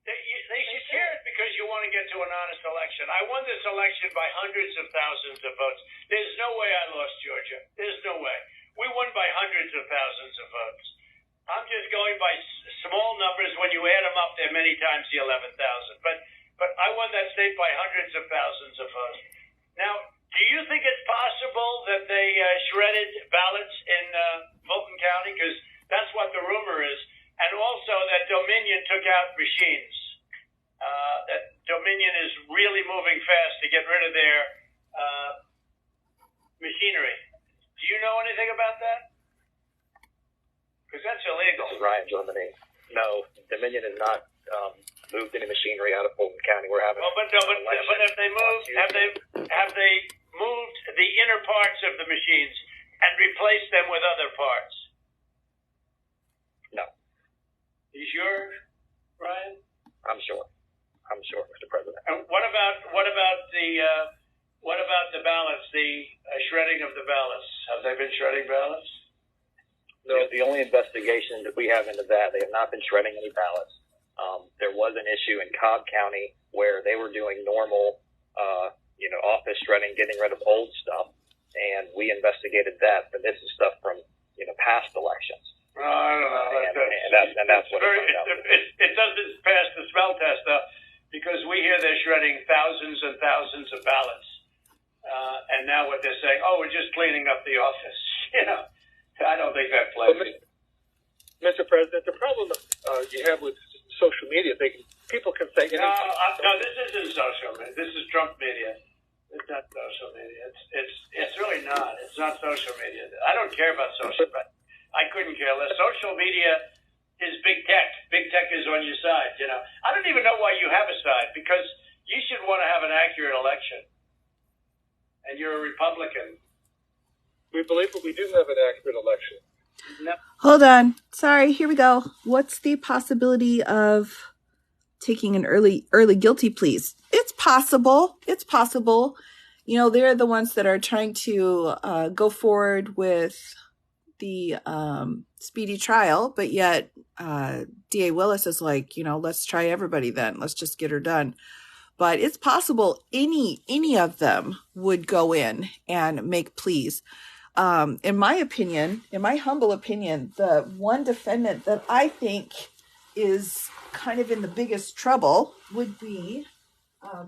They should share it because you want to get to an honest election. I won this election by hundreds of thousands of votes. There's no way I lost Georgia. There's no way. We won by hundreds of thousands of votes. I'm just going by small numbers. When you add them up, they're many times the 11,000. But I won that state by hundreds of thousands of votes. Now, do you think it's possible that they shredded ballots in Fulton County? Because that's what the rumor is. And also that Dominion took out machines. That Dominion is really moving fast to get rid of their machinery. Do you know anything about that? Because that's illegal. This is Ryan, Germany. No, Dominion has not moved any machinery out of Fulton County. We're having. But if they moved, have they moved the inner parts of the machines and replaced them with other parts? No. You sure, Ryan? I'm sure, Mr. President. And what about the ballots? The shredding of the ballots. Have they been shredding ballots? No, the only investigation that we have into that, they have not been shredding any ballots. There was an issue in Cobb County where they were doing normal, office shredding, getting rid of old stuff, and we investigated that. But this is stuff from, past elections. I don't know. And that's what it doesn't pass the smell test, though, because we hear they're shredding thousands and thousands of ballots, and now what they're saying, we're just cleaning up the office. I don't think that plays. Well, Mr. President, the problem you have with social media, people can say anything. No, this isn't social media. This is Trump media. It's not social media. It's really not. It's not social media. I don't care about social, but I couldn't care less. Social media is big tech. Big tech is on your side. I don't even know why you have a side, because you should want to have an accurate election, and you're a Republican. We believe that we do have an accurate election. No. Hold on. Sorry, here we go. What's the possibility of taking an early guilty pleas? It's possible. It's possible. They're the ones that are trying to go forward with the speedy trial, but yet DA Willis is like, let's try everybody then. Let's just get her done. But it's possible any of them would go in and make pleas. In my opinion, in my humble opinion, the one defendant that I think is kind of in the biggest trouble would be,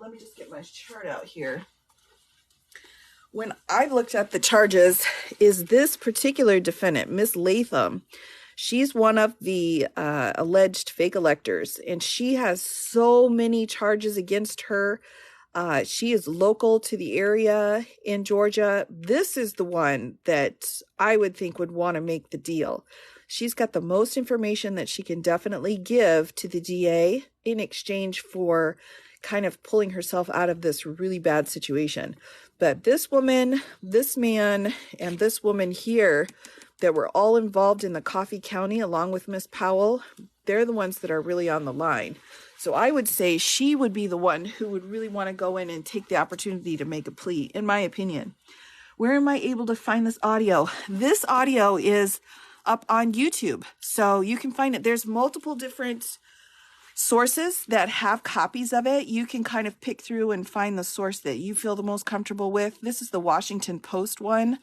let me just get my chart out here. When I looked at the charges, is this particular defendant, Miss Latham. She's one of the alleged fake electors, and she has so many charges against her. She is local to the area in Georgia. This is the one that I would think would want to make the deal. She's got the most information that she can definitely give to the DA in exchange for kind of pulling herself out of this really bad situation. But this woman, this man, and this woman here that were all involved in the Coffee County along with Miss Powell, they're the ones that are really on the line. So I would say she would be the one who would really want to go in and take the opportunity to make a plea, in my opinion. Where am I able to find this audio? This audio is up on YouTube. So you can find it. There's multiple different sources that have copies of it. You can kind of pick through and find the source that you feel the most comfortable with. This is the Washington Post one.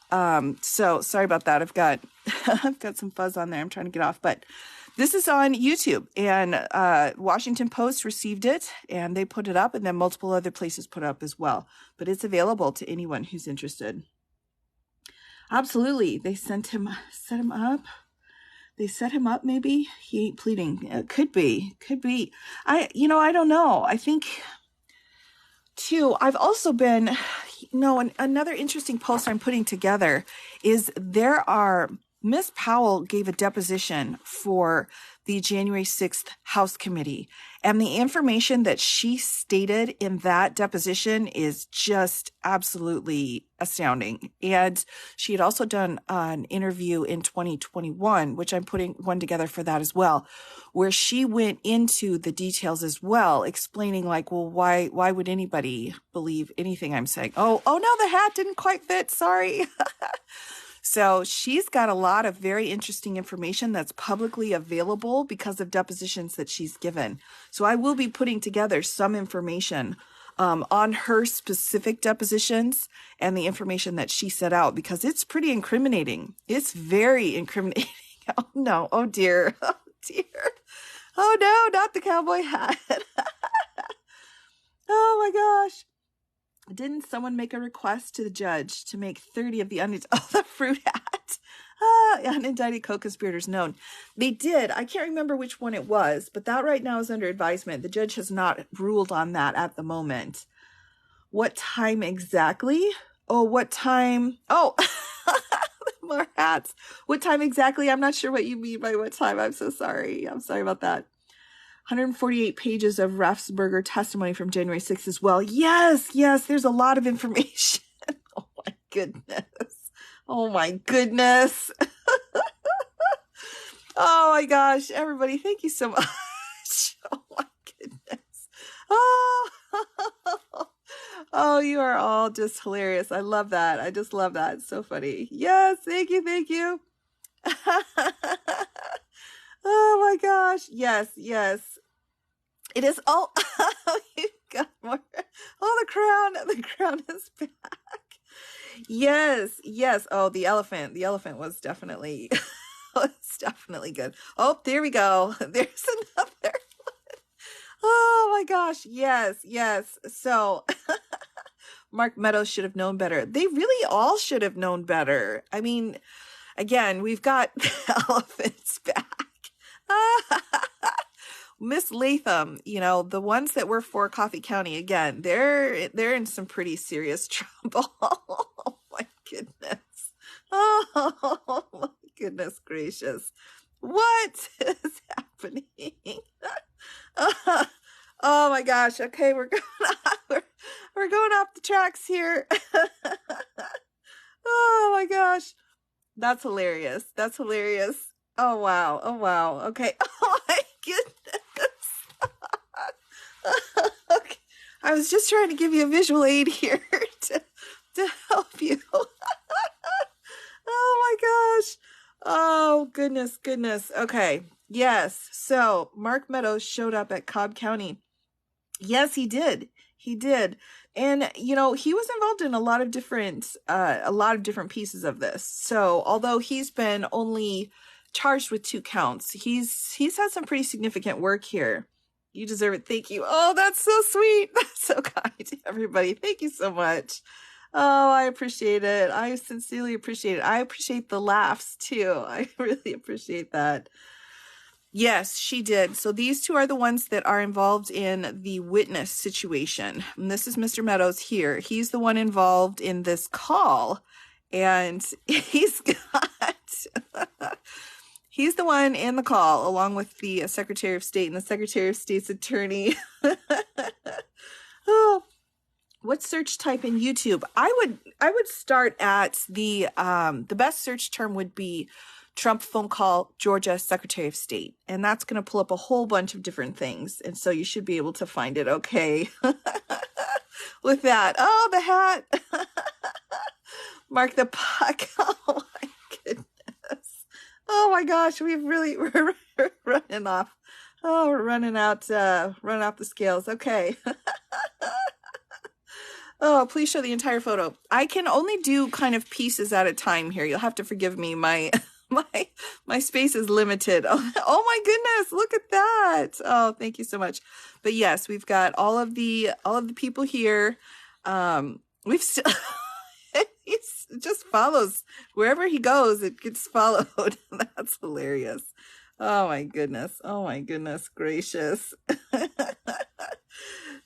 So sorry about that. I've got some fuzz on there. I'm trying to get off, but this is on YouTube, and Washington Post received it and they put it up, and then multiple other places put it up as well. But it's available to anyone who's interested. Absolutely. They set him up. They set him up, maybe. He ain't pleading. Could be. I don't know. I think, too, I've also been, another interesting post I'm putting together is Miss Powell gave a deposition for the January 6th House Committee, and the information that she stated in that deposition is just absolutely astounding. And she had also done an interview in 2021, which I'm putting one together for that as well, where she went into the details as well, explaining like, well, why would anybody believe anything I'm saying? Oh no, the hat didn't quite fit. Sorry. So she's got a lot of very interesting information that's publicly available because of depositions that she's given. So I will be putting together some information on her specific depositions and the information that she set out, because it's pretty incriminating. It's very incriminating. Oh no. Oh dear. Oh dear. Oh no, not the cowboy hat. Oh my gosh. Didn't someone make a request to the judge to make 30 of the the fruit hat? Unindicted co-conspirators known. They did. I can't remember which one it was, but that right now is under advisement. The judge has not ruled on that at the moment. What time exactly? Oh, what time? Oh, more hats. What time exactly? I'm not sure what you mean by what time. I'm so sorry. I'm sorry about that. 148 pages of Raffensperger testimony from January 6th as well. Yes, there's a lot of information. Oh my goodness. Oh my goodness. Oh my gosh, everybody, thank you so much. Oh my goodness. Oh, you are all just hilarious. I love that. I just love that. It's so funny. Yes, thank you. Oh my gosh. Yes. It is. Oh, you got more. Oh, the crown is back. Yes. Oh, the elephant was definitely good. Oh, there we go. There's another one. Oh my gosh. Yes. So Mark Meadows should have known better. They really all should have known better. I mean, again, we've got the elephants back. Miss Latham, the ones that were for Coffee County, again, they're in some pretty serious trouble. Oh my goodness. Oh my goodness gracious. What is happening? Oh my gosh. Okay, we're going off the tracks here. Oh my gosh. That's hilarious. Oh wow. Okay. Oh my goodness. Okay. I was just trying to give you a visual aid here to help you. Oh my gosh. Oh goodness. Okay. Yes. So Mark Meadows showed up at Cobb County. Yes, he did. And, he was involved in a lot of different pieces of this. So although he's been only charged with 2 counts, he's had some pretty significant work here. You deserve it. Thank you. Oh, that's so sweet. That's so kind, everybody. Thank you so much. Oh, I appreciate it. I sincerely appreciate it. I appreciate the laughs too. I really appreciate that. Yes, she did. So these two are the ones that are involved in the witness situation. And this is Mr. Meadows here. He's the one involved in this call. And he's the one in the call, along with the Secretary of State and the Secretary of State's attorney. Oh, what search type in YouTube? I would start at the best search term would be Trump phone call, Georgia Secretary of State. And that's going to pull up a whole bunch of different things. And so you should be able to find it okay with that. Oh, the hat. Mark the puck. Oh, my goodness. Oh, my gosh. We're running off. Oh, we're running off the scales. Okay. Oh, please show the entire photo. I can only do kind of pieces at a time here. You'll have to forgive me. My space is limited. Oh my goodness, look at that. Oh, thank you so much. But yes, we've got all of the people here. We've still he just follows wherever he goes, it gets followed. That's hilarious. Oh my goodness. Oh my goodness gracious.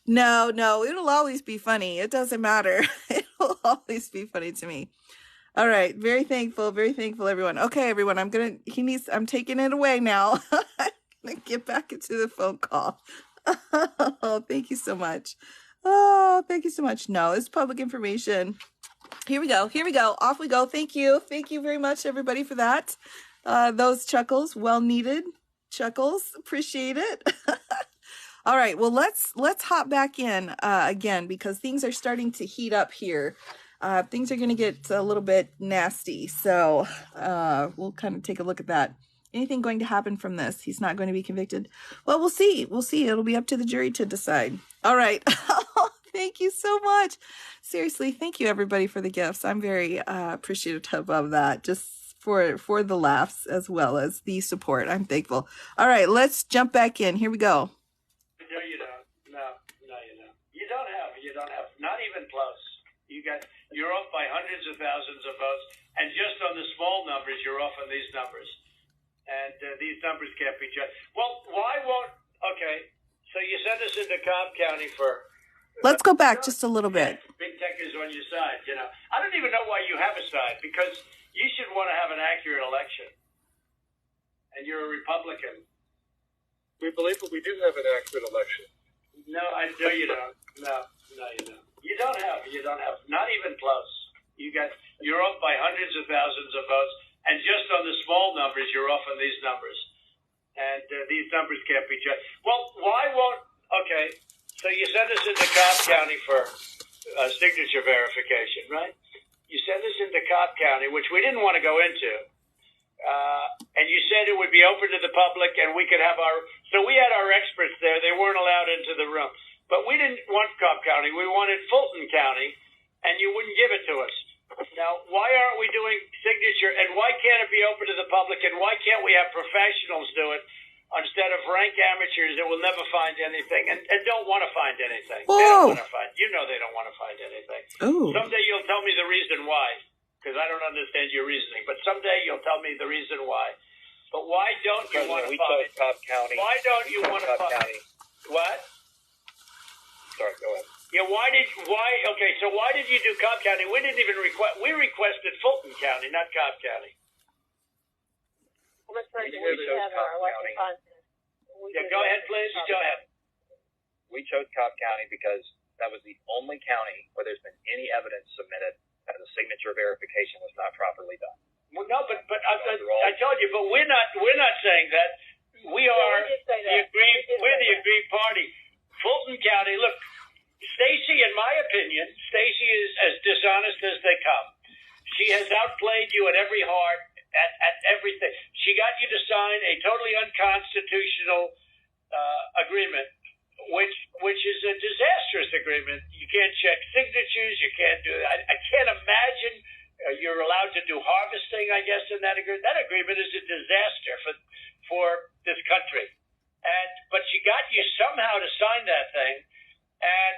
No, it'll always be funny. It doesn't matter. It'll always be funny to me. All right. Very thankful, everyone. Okay, everyone. I'm taking it away now. I'm going to get back into the phone call. Oh, thank you so much. Oh, thank you so much. No, it's public information. Here we go. Off we go. Thank you. Thank you very much, everybody, for that. Those chuckles, well needed chuckles. Appreciate it. All right. Well, let's hop back in again, because things are starting to heat up here. Things are going to get a little bit nasty. So we'll kind of take a look at that. Anything going to happen from this? He's not going to be convicted. Well, we'll see. It'll be up to the jury to decide. All right. Thank you so much. Seriously, thank you everybody for the gifts. I'm very appreciative of that, just for the laughs as well as the support. I'm thankful. All right, let's jump back in. Here we go. No, you don't. No, you don't. You don't have. Not even close. You're off by hundreds of thousands of votes, and just on the small numbers, you're off on these numbers. And these numbers can't be judged. Well, why won't? Okay, so you send us into Cobb County for. Let's go back just a little bit. Big tech is on your side, I don't even know why you have a side, because you should want to have an accurate election. And you're a Republican. We believe that we do have an accurate election. No, I know you don't. No, you don't. You don't have. Not even close. You're off by hundreds of thousands of votes, and just on the small numbers, you're off on these numbers. And these numbers can't be judged. Well, why won't? Okay. So you send us into Cobb County for signature verification, right? You send us into Cobb County, which we didn't want to go into. And you said it would be open to the public and we could have so we had our experts there. They weren't allowed into the room. But we didn't want Cobb County. We wanted Fulton County, and you wouldn't give it to us. Now, why aren't we doing signature, and why can't it be open to the public, and why can't we have professionals do it instead of rank amateurs that will never find anything and don't want to find anything? Whoa. They don't want to find. They don't want to find anything. Ooh. Someday you'll tell me the reason why, because I don't understand your reasoning. But someday you'll tell me the reason why. But why don't you want to we find? chose Cobb County. Why don't you want to find? What? Sorry, go ahead. Yeah, okay, so why did you do Cobb County? We didn't even we requested Fulton County, not Cobb County. Well, Mr. President, We we chose have our Cobb election County. funds. Yeah, go ahead, please. Go ahead. We chose Cobb County because that was the only county where there's been any evidence submitted that the signature verification was not properly done. Well, no, but I told you, but we're not saying that. We are we're the aggrieved party. Fulton County, look, Stacey, in my opinion, Stacey is as dishonest as they come. She has outplayed you at every heart, at everything. She got you to sign a totally unconstitutional agreement, which is a disastrous agreement. You can't check signatures. You can't do it. I can't imagine you're allowed to do harvesting, I guess, in that agreement. That agreement is a disaster for this country. But she got you somehow to sign that thing, and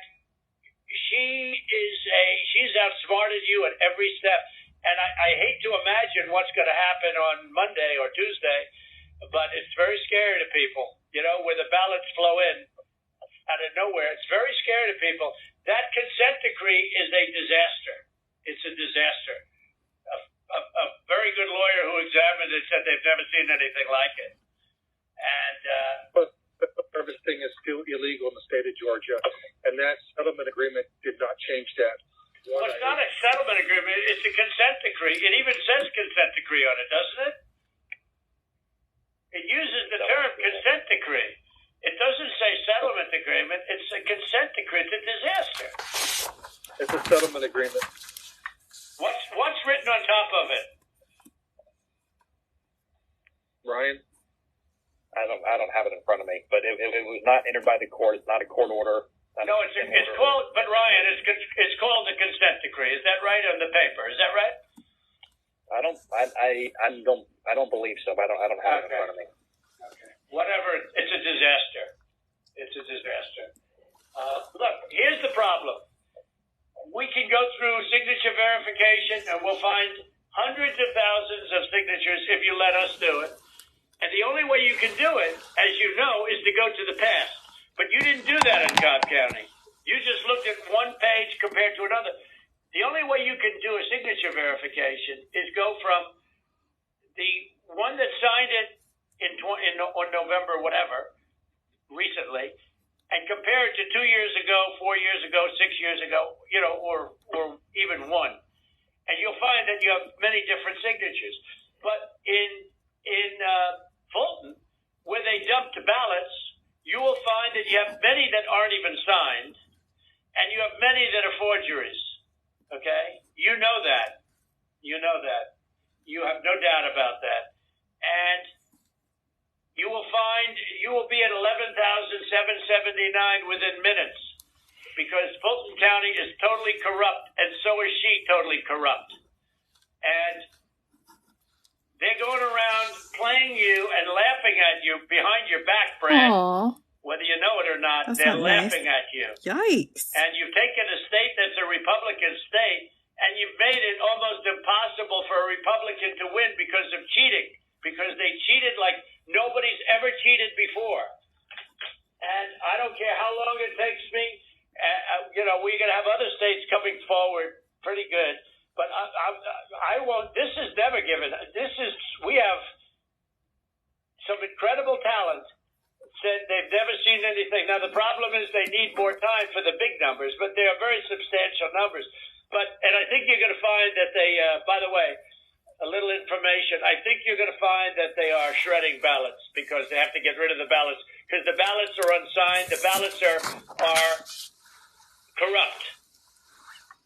she's outsmarted you at every step. And I hate to imagine what's going to happen on Monday or Tuesday but it's very scary to people. You know, where the ballots flow in out of nowhere, it's very scary to people. That consent decree is a disaster. It's a disaster. A very good lawyer who examined it said they've never seen anything like it. And But the harvesting is still illegal in the state of Georgia, and that settlement agreement did not change that. well, it's not a settlement agreement. It's a consent decree. It even says consent decree on it, doesn't it? It uses the term consent decree. It doesn't say settlement agreement. It's a consent decree. It's a disaster. It's a settlement agreement. What's written on top of it? Ryan? I don't have it in front of me, but it was not entered by the court. It's not a court order. No, it's called. But Ryan, it's called the consent decree. Is that right on the paper? Is that right? I don't believe so. But I don't have it in front of me. Okay. Whatever. It's a disaster. It's a disaster. Look, here's the problem. We can go through signature verification, and we'll find hundreds of thousands of signatures if you let us do it. And the only way you can do it, as you know, is to go to the past. But you didn't do that in Cobb County. You just looked at one page compared to another. The only way you can do a signature verification is go from the one that signed it on November, whatever, recently, and compare it to 2 years ago, 4 years ago, 6 years ago, you know, or even one. And you'll find that you have many different signatures. But in Fulton, where they dumped the ballots, you will find that you have many that aren't even signed, and you have many that are forgeries. Okay? You know that. You know that. You have no doubt about that. And you will find you will be at 11,779 within minutes, because Fulton County is totally corrupt, and so is she totally corrupt. And they're going around playing you and laughing at you behind your back, Brad. Aww. Whether you know it or not, That's they're not nice. laughing at you. Yikes. And you've taken a state that's a Republican state, and you've made it almost impossible for a Republican to win because of cheating, because they cheated like nobody's ever cheated before. And I don't care how long it takes me. You know, we're going to have other states coming forward pretty good. But I won't. This is never given. We have some incredible talent. Said they've never seen anything. Now, the problem is they need more time for the big numbers, but they are very substantial numbers. And I think you're going to find that they, by the way, a little information, I think you're going to find that they are shredding ballots because they have to get rid of the ballots because the ballots are unsigned. The ballots are corrupt.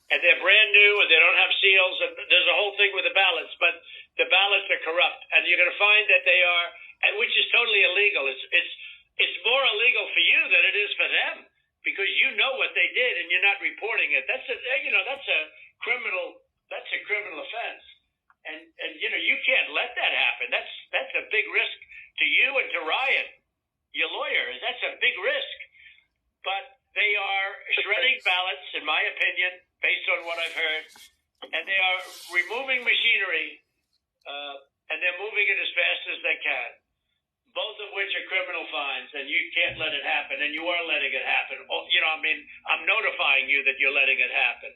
And they're brand new and they don't have seals. And there's a whole thing with the ballots, but the ballots are corrupt. And you're going to find that they are, and which is totally illegal. It's more illegal for you than it is for them because you know what they did and you're not reporting it. That's a criminal offense. And you can't let that happen. That's a big risk to you and to Ryan, your lawyer. That's a big risk. But they are shredding ballots, in my opinion, based on what I've heard, and they are removing machinery, and they're moving it as fast as they can. Both of which are criminal fines, and you can't let it happen, and you are letting it happen. I'm notifying you that you're letting it happen.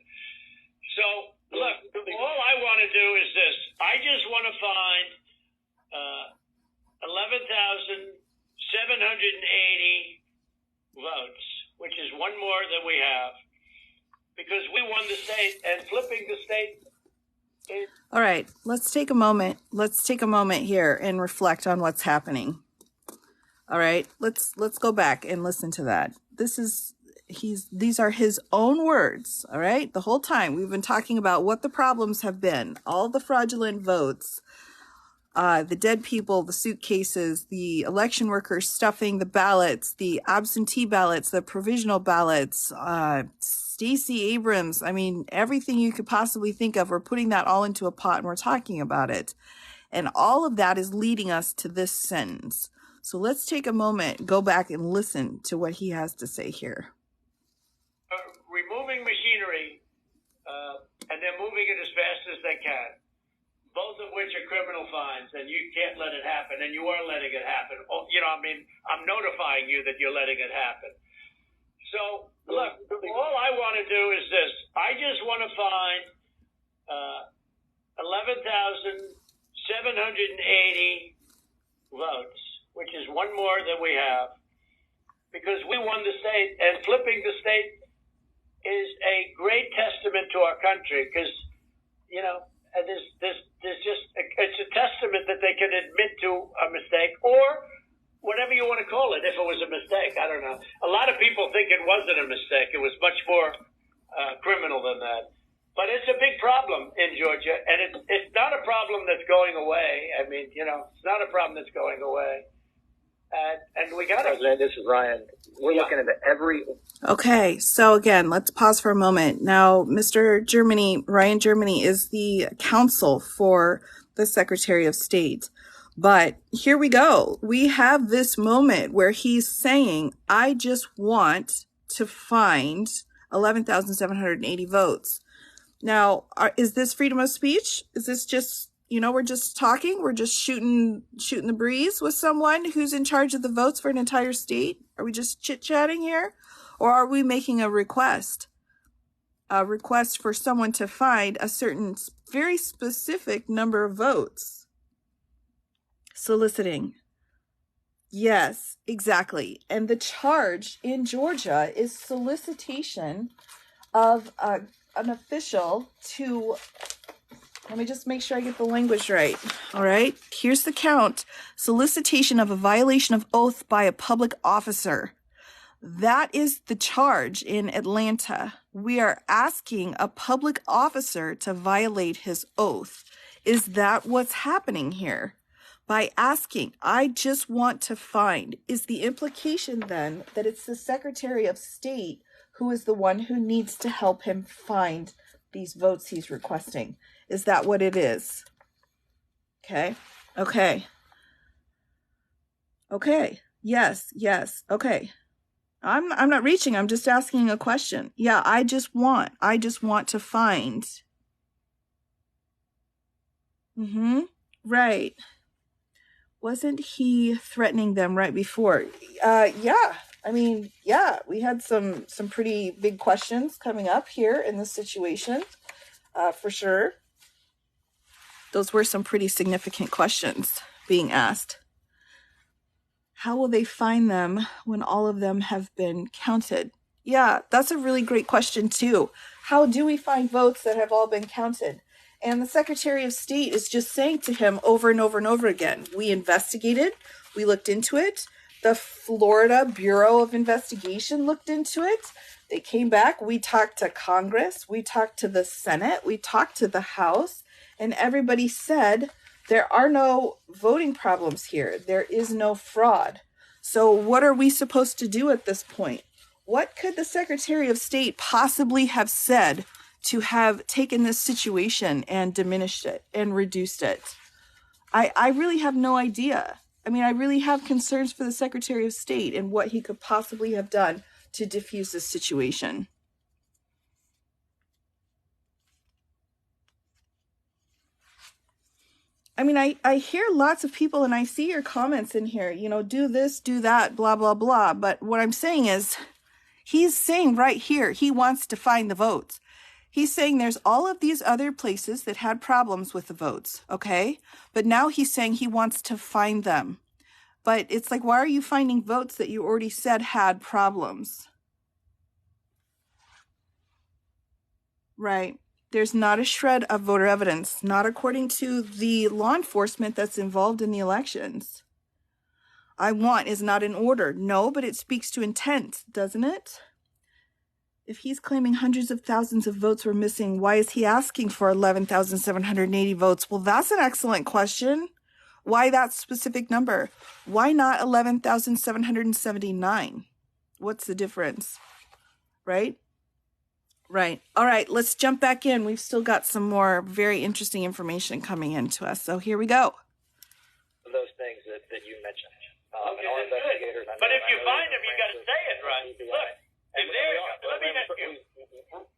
So, look, all I want to do is this. I just want to find 11,780 votes, which is one more than we have, because we won the state, and flipping the state is... All right, let's take a moment. Let's take a moment here and reflect on what's happening. All right, let's go back and listen to that. These are his own words. All right, the whole time we've been talking about what the problems have been, all the fraudulent votes, the dead people, the suitcases, the election workers stuffing the ballots, the absentee ballots, the provisional ballots, Stacey Abrams. I mean, everything you could possibly think of. We're putting that all into a pot and we're talking about it. And all of that is leading us to this sentence. So let's take a moment, go back and listen to what he has to say here. Removing machinery, and they're moving it as fast as they can. both of which are criminal fines, and you can't let it happen, and you are letting it happen. I'm notifying you that you're letting it happen. So, look, all I want to do is this. I just want to find 11,780 votes, which is one more than we have, because we won the state, and flipping the state is a great testament to our country, because, there's just, it's a testament that they can admit to a mistake, or whatever you want to call it, if it was a mistake. I don't know. A lot of people think it wasn't a mistake. It was much more criminal than that. But it's a big problem in Georgia, and it's not a problem that's going away. I mean, it's not a problem that's going away. And we got it. President, this is Ryan. We're looking into every... Okay, so again, let's pause for a moment. Now, Ryan Germany is the counsel for the Secretary of State. But here we go. We have this moment where he's saying, I just want to find 11,780 votes. Now, is this freedom of speech? Is this just, we're just talking? We're just shooting the breeze with someone who's in charge of the votes for an entire state? Are we just chit-chatting here? Or are we making a request? A request for someone to find a certain very specific number of votes? Soliciting. Yes, exactly. And the charge in Georgia is solicitation of an official to, let me just make sure I get the language right. All right. Here's the count. Solicitation of a violation of oath by a public officer. That is the charge in Atlanta. We are asking a public officer to violate his oath. Is that what's happening here? By asking, I just want to find, is the implication then that it's the Secretary of State who is the one who needs to help him find these votes he's requesting? Is that what it is? Okay. Yes. Okay. I'm not reaching. I'm just asking a question. Yeah, I just want to find. Right. Wasn't he threatening them right before? Yeah. I mean, yeah, we had some pretty big questions coming up here in this situation, for sure. Those were some pretty significant questions being asked. How will they find them when all of them have been counted? Yeah, that's a really great question too. How do we find votes that have all been counted? And the Secretary of State is just saying to him over and over and over again, we investigated, we looked into it. The Florida Bureau of Investigation looked into it. They came back. We talked to Congress. We talked to the Senate. We talked to the House. And everybody said there are no voting problems here. There is no fraud. So what are we supposed to do at this point? What could the Secretary of State possibly have said to have taken this situation and diminished it and reduced it? I really have no idea. I mean, I really have concerns for the Secretary of State and what he could possibly have done to diffuse this situation. I mean, I hear lots of people and I see your comments in here, do this, do that, blah, blah, blah. But what I'm saying is, he's saying right here, he wants to find the votes. He's saying there's all of these other places that had problems with the votes, okay? But now he's saying he wants to find them. But it's like, why are you finding votes that you already said had problems? Right. There's not a shred of voter evidence, not according to the law enforcement that's involved in the elections. I want is not in order. No, but it speaks to intent, doesn't it? If he's claiming hundreds of thousands of votes were missing, why is he asking for 11,780 votes? Well, that's an excellent question. Why that specific number? Why not 11,779? What's the difference? Right? Right. All right, let's jump back in. We've still got some more very interesting information coming into us. So here we go. Those things that you mentioned. Okay, that's good. But if you find them, you got to say it, right? Look. And there, let me ask you,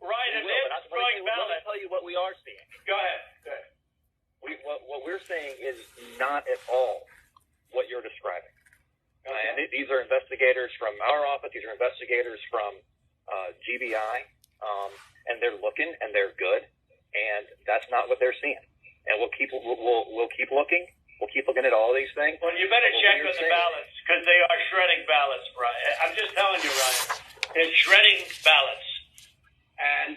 right, and then throwing ballots. Let me tell you what we are seeing. Go ahead. not at all what you're describing. And these are investigators from our office. These are investigators from GBI, and they're looking and they're good, and that's not what they're seeing. And we'll keep looking. We'll keep looking at all these things. Well, you better check on the ballots because they are shredding ballots, Brian. I'm just telling you, Ryan. They're shredding ballots, and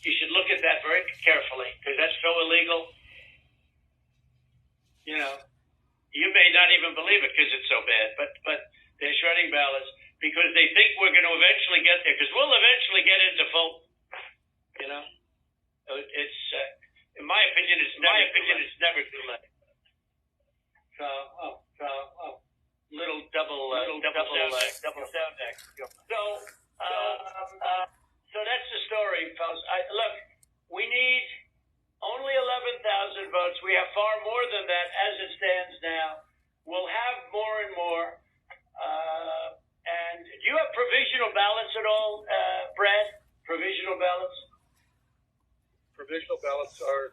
you should look at that very carefully because that's so illegal. You know. You may not even believe it because it's so bad, but they're shredding ballots because they think we're going to eventually get there because we'll eventually get into vote. You know, it's in my opinion, it's never too late. So, little double sound deck. So that's the story, folks. Look, we need only 11,000 votes. We have far more than that as it stands now. We'll have more and more. And do you have provisional ballots at all, Brad? Provisional ballots? Provisional ballots are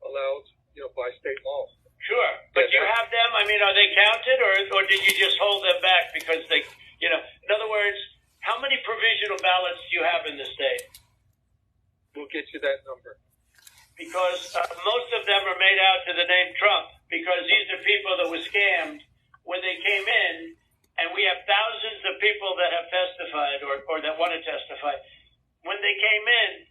allowed, by state law. Sure. But you have them? I mean, are they counted or did you just hold them back because they, in other words, how many provisional ballots do you have in the state? We'll get you that number. Because most of them are made out to the name Trump, because these are people that were scammed when they came in, and we have thousands of people that have testified or that want to testify. When they came in,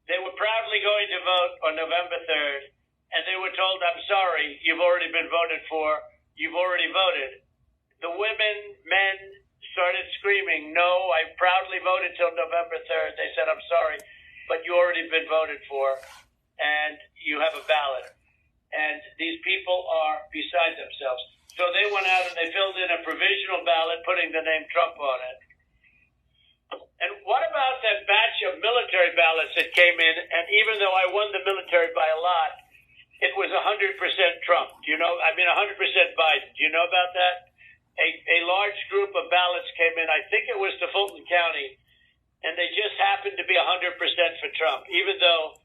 they were proudly going to vote on November 3rd, and they were told, I'm sorry, you've already been voted for, you've already voted. The women, men started screaming, no, I proudly voted till November 3rd. They said, I'm sorry, but you already been voted for. And you have a ballot. And these people are beside themselves. So they went out and they filled in a provisional ballot, putting the name Trump on it. And what about that batch of military ballots that came in? And even though I won the military by a lot, it was 100% Trump. 100% Biden. Do you know about that? A large group of ballots came in. I think it was to Fulton County. And they just happened to be 100% for Trump, even though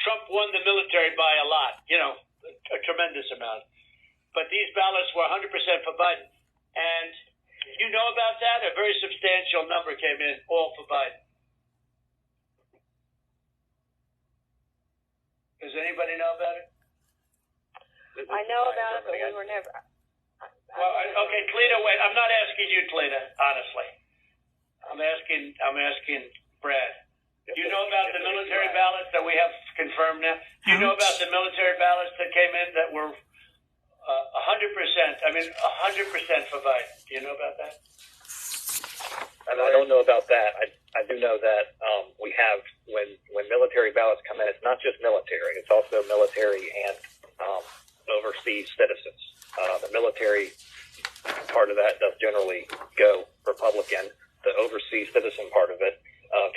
Trump won the military by a lot, a tremendous amount. But these ballots were 100% for Biden. And you know about that? A very substantial number came in, all for Biden. Does anybody know about it? I know about it, but we were never. Well, okay, Cleta, wait. I'm not asking you, Cleta, honestly. I'm asking Brad. Do you know about the military ballots that we have confirmed now? Do you know about the military ballots that came in that were 100%? I mean, 100% for Biden. Do you know about that? I don't know about that. I do know that we have when military ballots come in, it's not just military. It's also military and overseas citizens. The military part of that does generally go Republican. The overseas citizen part of it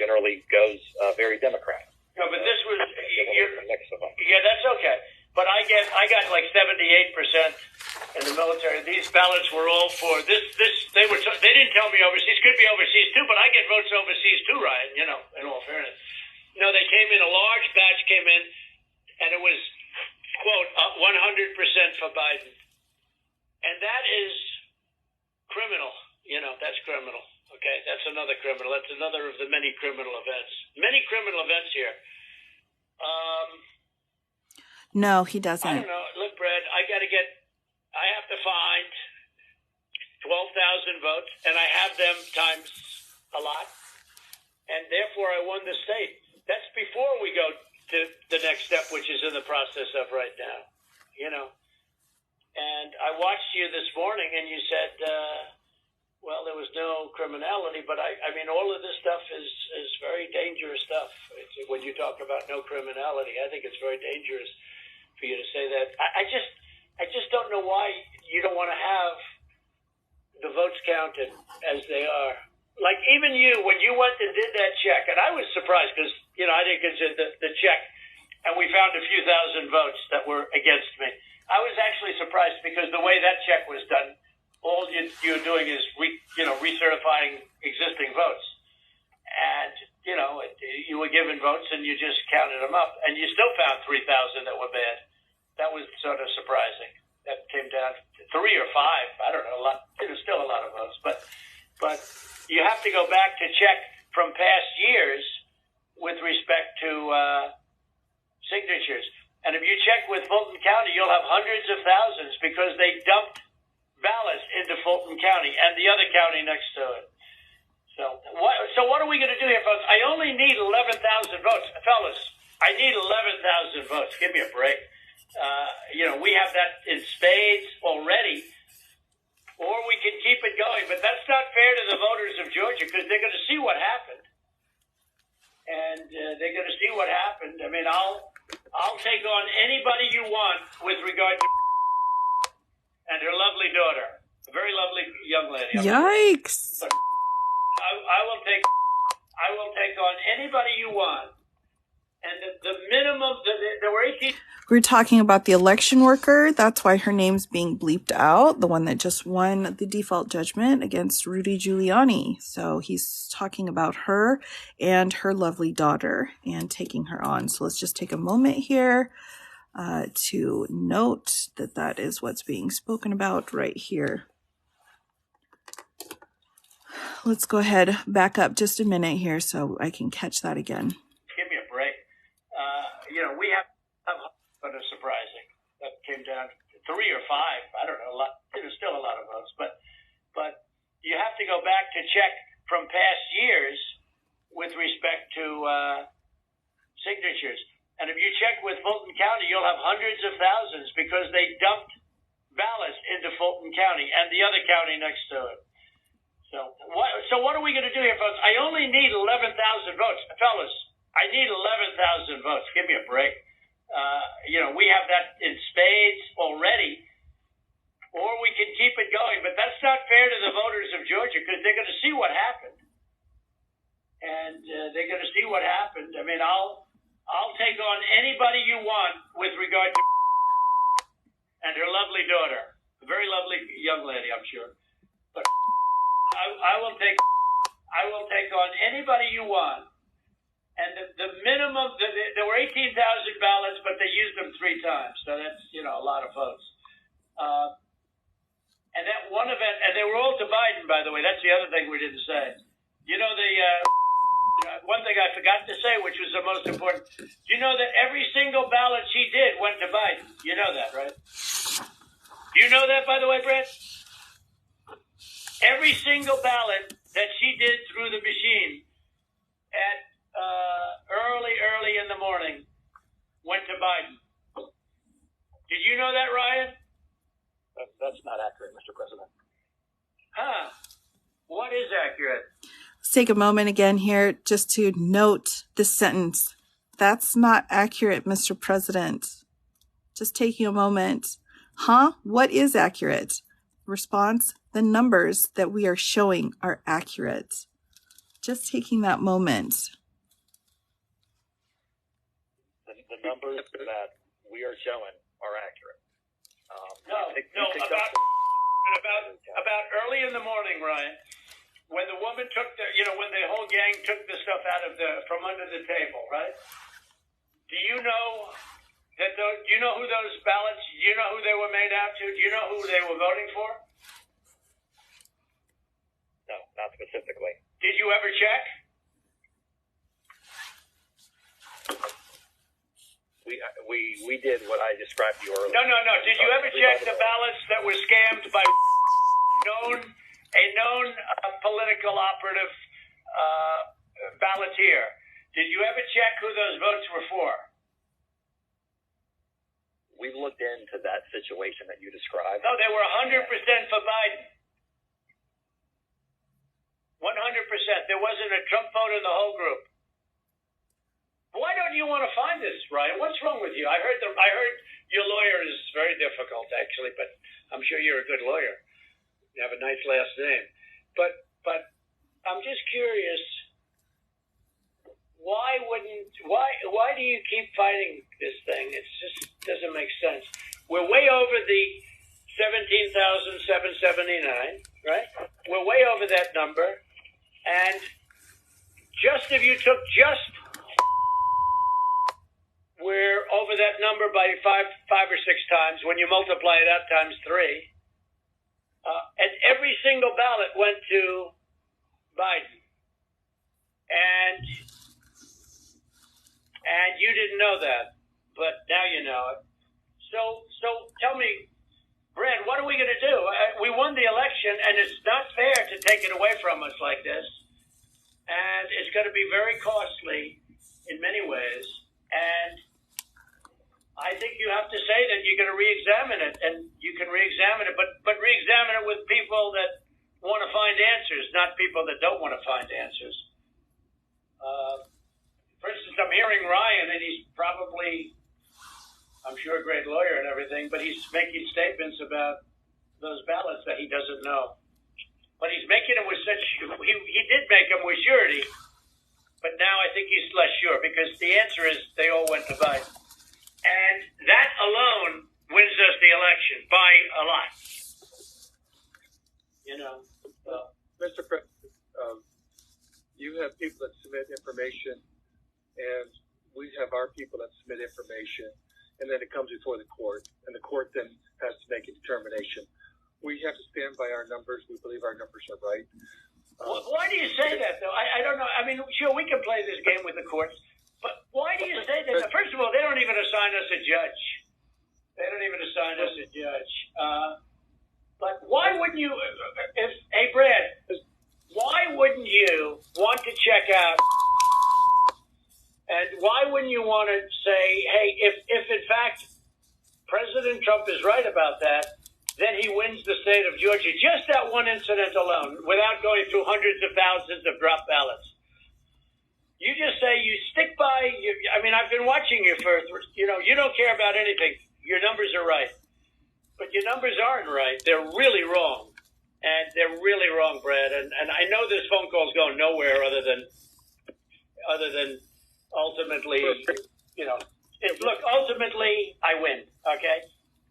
generally goes very Democrat. No, but this was a mix of them. Yeah, that's okay. But I got like 78% in the military. These ballots were all for this. They didn't tell me overseas. Could be overseas too, but I get votes overseas too, Ryan. In all fairness. No, they came in. A large batch came in, and it was quote 100% for Biden, and that is criminal. That's criminal. Okay, that's another criminal. That's another of the many criminal events. Many criminal events here. No, he doesn't. I don't know. Look, Brad, I have to find 12,000 votes, and I have them times a lot, and therefore I won the state. That's before we go to the next step, which is in the process of right now. And I watched you this morning, and you said, well, there was no criminality, but I mean, all of this stuff is very dangerous stuff. When you talk about no criminality, I think it's very dangerous for you to say that. I just don't know why you don't want to have the votes counted as they are. Like even you, when you went and did that check, and I was surprised because, I didn't consider the check, and we found a few thousand votes that were against me. I was actually surprised because the way that check was done, all you're doing is recertifying existing votes. And you were given votes and you just counted them up, and you still found 3,000 that were bad. That was sort of surprising. That came down to 3 or 5. I don't know. It was still a lot of votes, but you have to go back to check from past years with respect to signatures. And if you check with Fulton County, you'll have hundreds of thousands because they dumped ballots into Fulton County and the other county next to it. So what are we going to do here, folks? I only need 11,000 votes. Fellas, I need 11,000 votes. Give me a break. We have that in spades already, or we can keep it going. But that's not fair to the voters of Georgia because they're going to see what happened. And they're going to see what happened. I mean, I'll take on anybody you want with regard to and her lovely daughter. A very lovely young lady. Yikes. But I will take on anybody you want. And the minimum, there were 18. We're talking about the election worker. That's why her name's being bleeped out. The one that just won the default judgment against Rudy Giuliani. So he's talking about her and her lovely daughter and taking her on. So let's just take a moment here to note that is what's being spoken about right here. Let's go ahead, back up just a minute here so I can catch that again. Give me a break. We have but it's surprising. That came down to 3 or 5. I don't know. It was still a lot of votes, but you have to go back to check from past years with respect to signatures. And if you check with Fulton County, you'll have hundreds of thousands because they dumped ballots into Fulton County and the other county next to it. So what are we going to do here, folks? I only need 11,000 votes. Fellas, I need 11,000 votes. Give me a break. We have that in spades already, or we can keep it going. But that's not fair to the voters of Georgia because they're going to see what happened. And they're going to see what happened. I mean, I'll take on anybody you want with regard to and her lovely daughter. A very lovely young lady, I'm sure. But I will take on anybody you want. And the minimum, there were 18,000 ballots, but they used them 3 times. So that's, a lot of votes. And that one event, and they were all to Biden, by the way. That's the other thing we didn't say. One thing I forgot to say, which was the most important. Do you know that every single ballot she did went to Biden? You know that, right? Do you know that, by the way, Brett? Every single ballot that she did through the machine at early in the morning went to Biden. Did you know that, Ryan? That's not accurate, Mr. President. Huh. What is accurate? Let's take a moment again here just to note this sentence. That's not accurate, Mr. President. Just taking a moment. Huh? What is accurate? Response, the numbers that we are showing are accurate. Just taking that moment. The numbers that we are showing are accurate. About early in the morning, Ryan, when the woman took when the whole gang took the stuff from under the table, right? Do you know that? Do you know who those ballots? Do you know who they were made out to? Do you know who they were voting for? No, not specifically. Did you ever check? We did what I described to you earlier. No. Did you ever check the ballots that were scammed by a known political operative balloteer? Did you ever check who those votes were for? We looked into that situation that you described. No, they were 100% for Biden. 100%. There wasn't a Trump vote in the whole group. Why don't you want to find this, Ryan? What's wrong with you? I heard your lawyer is very difficult, actually, but I'm sure you're a good lawyer. You have a nice last name. But I'm just curious. Why do you keep fighting this thing? It just doesn't make sense. We're way over the 17,779, right? We're way over that number. And just if you took just, we're over that number by five or six times when you multiply it out times 3. And every single ballot went to Biden. And you didn't know that, but now you know it. So tell me, Brad, what are we going to do? We won the election, and it's not fair to take it away from us like this. And it's going to be very costly in many ways. And I think you have to say that you're going to re-examine it, and you can re-examine it, but re-examine it with people that want to find answers, not people that don't want to find answers. For instance, I'm hearing Ryan, and he's probably, I'm sure, a great lawyer and everything, but he's making statements about those ballots that he doesn't know. But he's making them with such, he did make them with surety, but now I think he's less sure, because the answer is they all went to Biden. And that alone wins us the election by a lot. You know. Mr. President, you have people that submit information, and we have our people that submit information, and then it comes before the court, and the court then has to make a determination. We have to stand by our numbers. We believe our numbers are right. Why do you say that, though? I don't know. I mean, sure, we can play this game with the courts, but why do you say that? First of all, they don't even assign us a judge. They don't even assign us a judge. But why wouldn't you, hey, Brad, why wouldn't you want to check out, and why wouldn't you want to say, hey, if in fact President Trump is right about that, then he wins the state of Georgia, just that one incident alone, without going through hundreds of thousands of drop ballots. You just say you stick by, I mean, I've been watching you for, you don't care about anything. Your numbers are right. But your numbers aren't right. They're really wrong. And they're really wrong, Brad. And I know this phone call's going nowhere other than ultimately, look, ultimately I win, okay?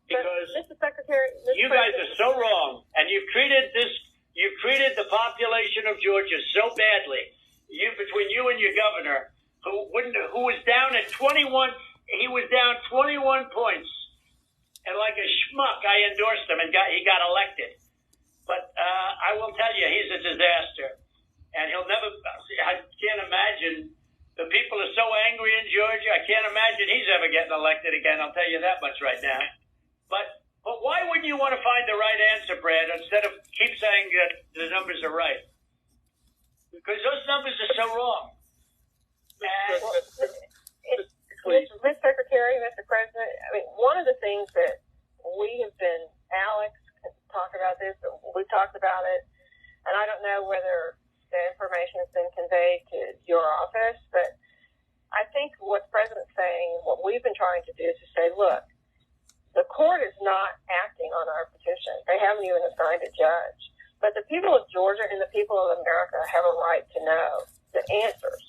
Because Mr. Secretary, you guys are so wrong, and you've treated the population of Georgia so badly. Between you and your governor, who was down at 21, he was down 21 points, and like a schmuck, I endorsed him, and he got elected. But I will tell you, he's a disaster, and he'll never. I can't imagine. The people are so angry in Georgia. I can't imagine he's ever getting elected again. I'll tell you that much right now. But why wouldn't you want to find the right answer, Brad, instead of keep saying that the numbers are right? Because those numbers are so wrong. Mr. Secretary, Mr. President, I mean, one of the things that we have been, Alex can talk about this, we've talked about it, and I don't know whether the information has been conveyed to your office, but I think what the President's saying, what we've been trying to do is to say, look, the court is not acting on our petition. They haven't even assigned a judge. But the people of Georgia and the people of America have a right to know the answers.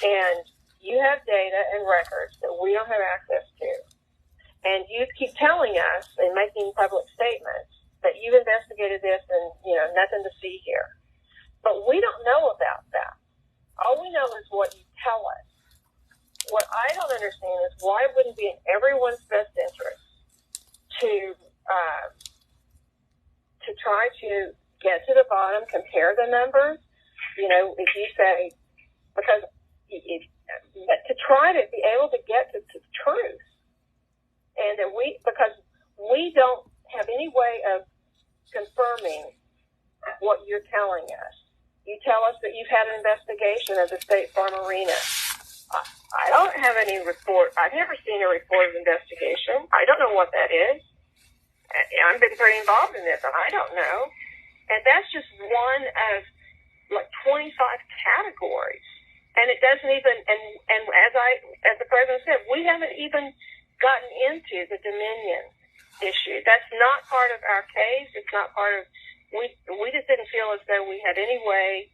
And you have data and records that we don't have access to. And you keep telling us and making public statements that you've investigated this and, nothing to see here. But we don't know about that. All we know is what you tell us. What I don't understand is why it wouldn't be in everyone's best interest to try to get to the bottom, compare the numbers. If you say, because to try to be able to get to the truth, and that because we don't have any way of confirming what you're telling us. You tell us that you've had an investigation of the State Farm Arena. I don't have any report. I've never seen a report of investigation. I don't know what that is. I've been very involved in this, and I don't know. And that's just one of like 25 categories. And it doesn't even, and as the President said, we haven't even gotten into the Dominion issue. That's not part of our case. It's not part of, we just didn't feel as though we had any way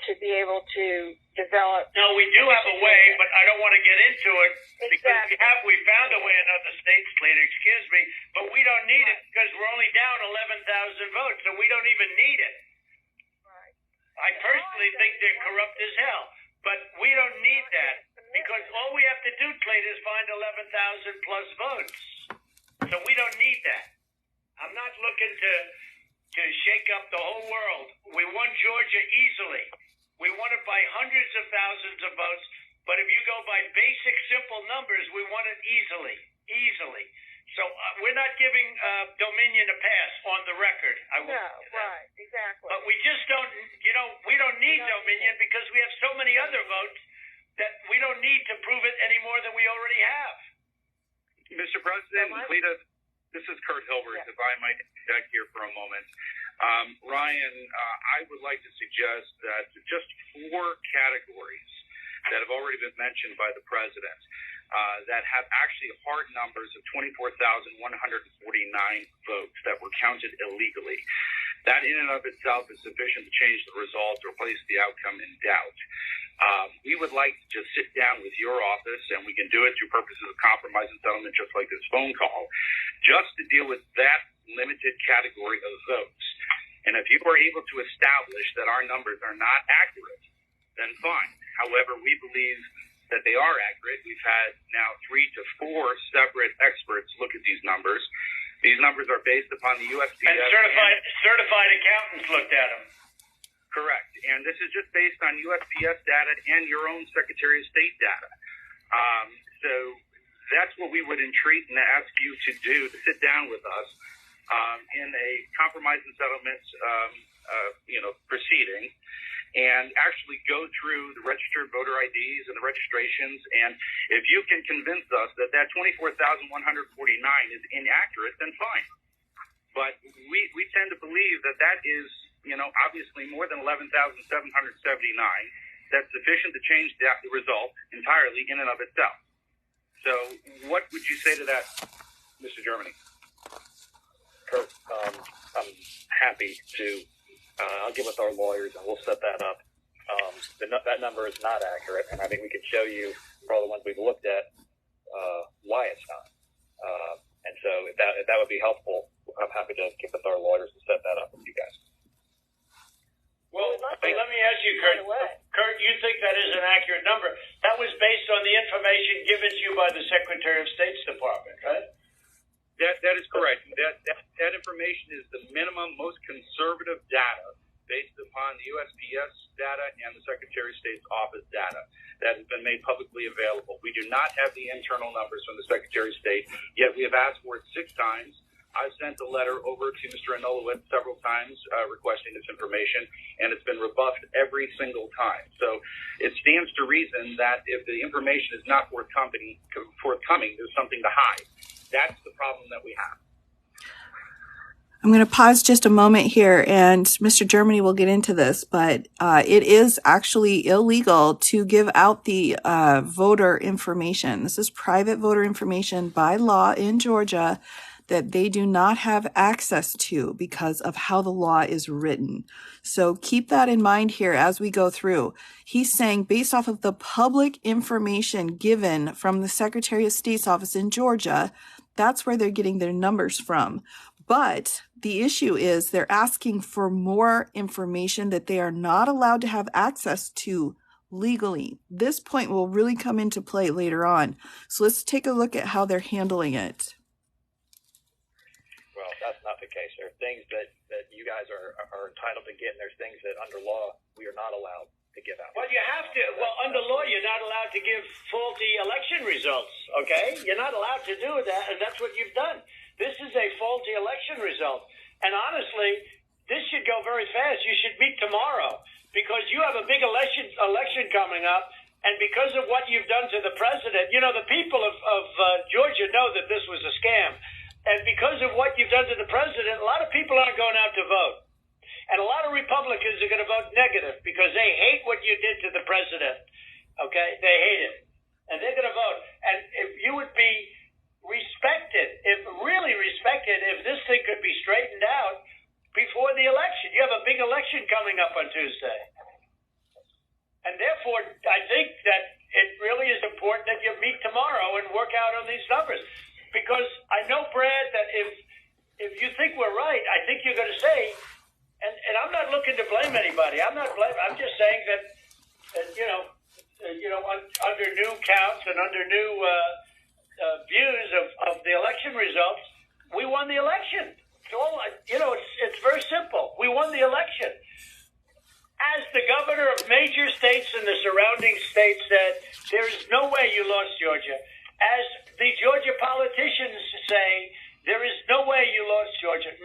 to be able to develop. No, we do have a way, but I don't want to get into it because we found a way in other states, later, excuse me, but we don't need it because we're only down 11,000 votes, so we don't even need it. Right. I personally think they're corrupt as hell, But we don't need that because all we have to do, Clayton, is find 11,000 plus votes. So we don't need that. I'm not looking to shake up the whole world. We won Georgia easily. We won it by hundreds of thousands of votes. But if you go by basic, simple numbers, we won it easily. So we're not giving Dominion a pass on the record. Right, exactly. But we just don't, we don't need Dominion because we have so many other votes that we don't need to prove it any more than we already have. Mr. President, Lita, this is Kurt Hilbert, if I might interject here for a moment. Ryan, I would like to suggest that just 4 categories that have already been mentioned by the president that have actually hard numbers of 24,149 votes that were counted illegally. That in and of itself is sufficient to change the results or place the outcome in doubt. We would like to just sit down with your office, and we can do it through purposes of compromise and settlement, just like this phone call, just to deal with that limited category of votes. And if you are able to establish that our numbers are not accurate, then fine. However, we believe that they are accurate. We've had now 3 to 4 separate experts look at these numbers. These numbers are based upon the USPS. And certified accountants looked at them. Correct. And this is just based on USPS data and your own Secretary of State data. So that's what we would entreat and ask you to do, to sit down with us in a compromise and settlement proceeding, and actually go through the registered voter IDs and the registrations. And if you can convince us that 24,149 is inaccurate, then fine. But we tend to believe that is, obviously more than 11,779. That's sufficient to change the result entirely in and of itself. So what would you say to that, Mr. Germany? Kurt, I'm happy to, I'll get with our lawyers and we'll set that up. That number is not accurate, and I think we can show you, for all the ones we've looked at, why it's not. And so if that would be helpful, I'm happy to get with our lawyers and set that up with you guys. Well, let me ask you, Kurt. Kurt, you think that is an accurate number? That was based on the information given to you by the Secretary of State's Department, right? That is correct. That information is the minimum, most conservative data based upon the USPS data and the Secretary of State's office data that has been made publicly available. We do not have the internal numbers from the Secretary of State, yet we have asked for it 6 times. I've sent a letter over to Mr. Anulowitz several times requesting this information, and it's been rebuffed every single time. So it stands to reason that if the information is not forthcoming, there's something to hide. That's the problem that we have. I'm going to pause just a moment here, and Mr. Germany will get into this, but it is actually illegal to give out the voter information. This is private voter information by law in Georgia that they do not have access to because of how the law is written. So keep that in mind here as we go through. He's saying based off of the public information given from the Secretary of State's office in Georgia, that's where they're getting their numbers from. But the issue is they're asking for more information that they are not allowed to have access to legally. This point will really come into play later on. So let's take a look at how they're handling it. Well, that's not the case. There are things that you guys are entitled to get, and there's things that under law we are not allowed to give out. Well, you have to. Well, under law, you're not allowed to give faulty election results, okay? You're not allowed to do that, and that's what you've done. This is a faulty election result. And honestly, this should go very fast. You should meet tomorrow because you have a big election coming up, and because of what you've done to the president, the people of Georgia know that this was a scam. And because of what you've done to the president, a lot of people aren't going out to vote. And a lot of Republicans are going to vote negative because they hate what you did to the president. Okay? They hate it. And they're going to vote. And if you would be really respected, if this thing could be straightened out before the election. You have a big election coming up on Tuesday. And therefore, I think that it really is important that you meet tomorrow and work out on these numbers. Because I know, Brad, that if you think we're right, I think you're going to say, and I'm not looking to blame anybody. I'm just saying that under new counts and under new views of the election results, we won the election. It's very simple. We won the election. As the governor of major states and the surrounding states said, there is no way you lost Georgia. As the Georgia politicians say, there is no way you lost Georgia.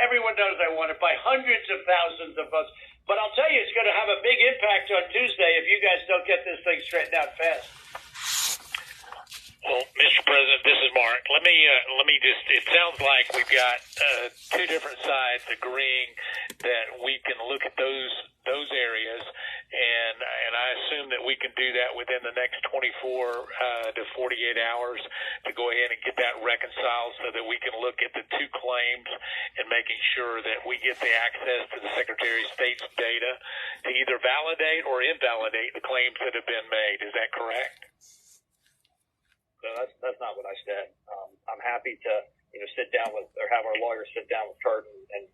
Everyone knows I won it by hundreds of thousands of votes. But I'll tell you, it's going to have a big impact on Tuesday if you guys don't get this thing straightened out fast. Well, Mr. President, this is Mark. Let me just, it sounds like we've got two different sides agreeing that we can look at those areas, and I assume that we can do that within the next 24 to 48 hours to go ahead and get that reconciled so that we can look at the two claims and making sure that we get the access to the Secretary of State's data to either validate or invalidate the claims that have been made. Is that correct? No, that's not what I said. I'm happy to sit down with, or have our lawyers sit down with Kurt and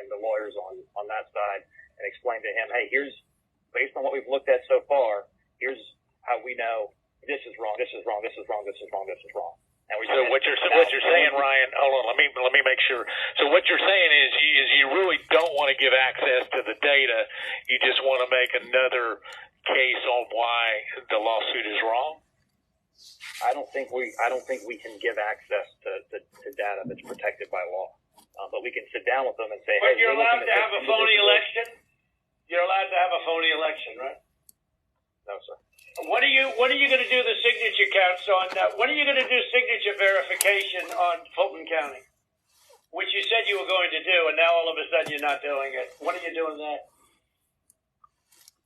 the lawyers on that side and explain to him, hey, here's, based on what we've looked at so far, here's how we know this is wrong, this is wrong, this is wrong, this is wrong, this is wrong. And so what you're saying, Ryan, hold on, let me make sure. So what you're saying is you really don't want to give access to the data. You just want to make another case on why the lawsuit is wrong? I don't think we can give access to data that's protected by law. But we can sit down with them and say, but hey, you're allowed to have a phony election? You're allowed to have a phony election, right? No, sir. When are you going to do the signature counts on, when are you going to do signature verification on Fulton County? Which you said you were going to do, and now all of a sudden you're not doing it. When are you doing that?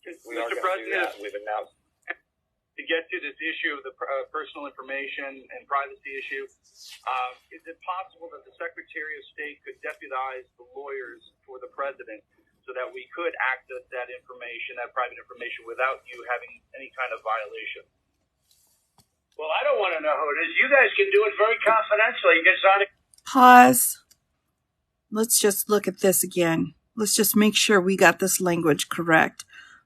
Mr. President, we've announced. To get to this issue of the personal information and privacy issue, is it possible that the Secretary of State could deputize the lawyers for the president so that we could access that information, that private information, without you having any kind of violation? Well, I don't want to know who it is. You guys can do it very confidentially. You can sign it. Pause. Let's just look at this again. Let's just make sure we got this language correct.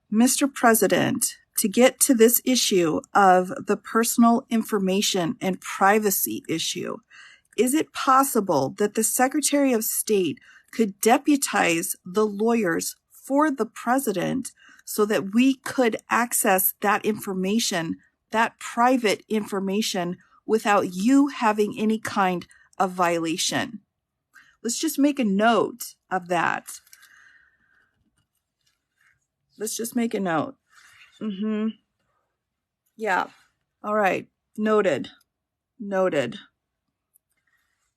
Mr. President, to get to this issue of the personal information and privacy issue, is it possible that the Secretary of State could deputize the lawyers for the president so that we could access that information, that private information, without you having any kind of violation? Let's just make a note of that. Let's just make a note. Yeah. All right. Noted.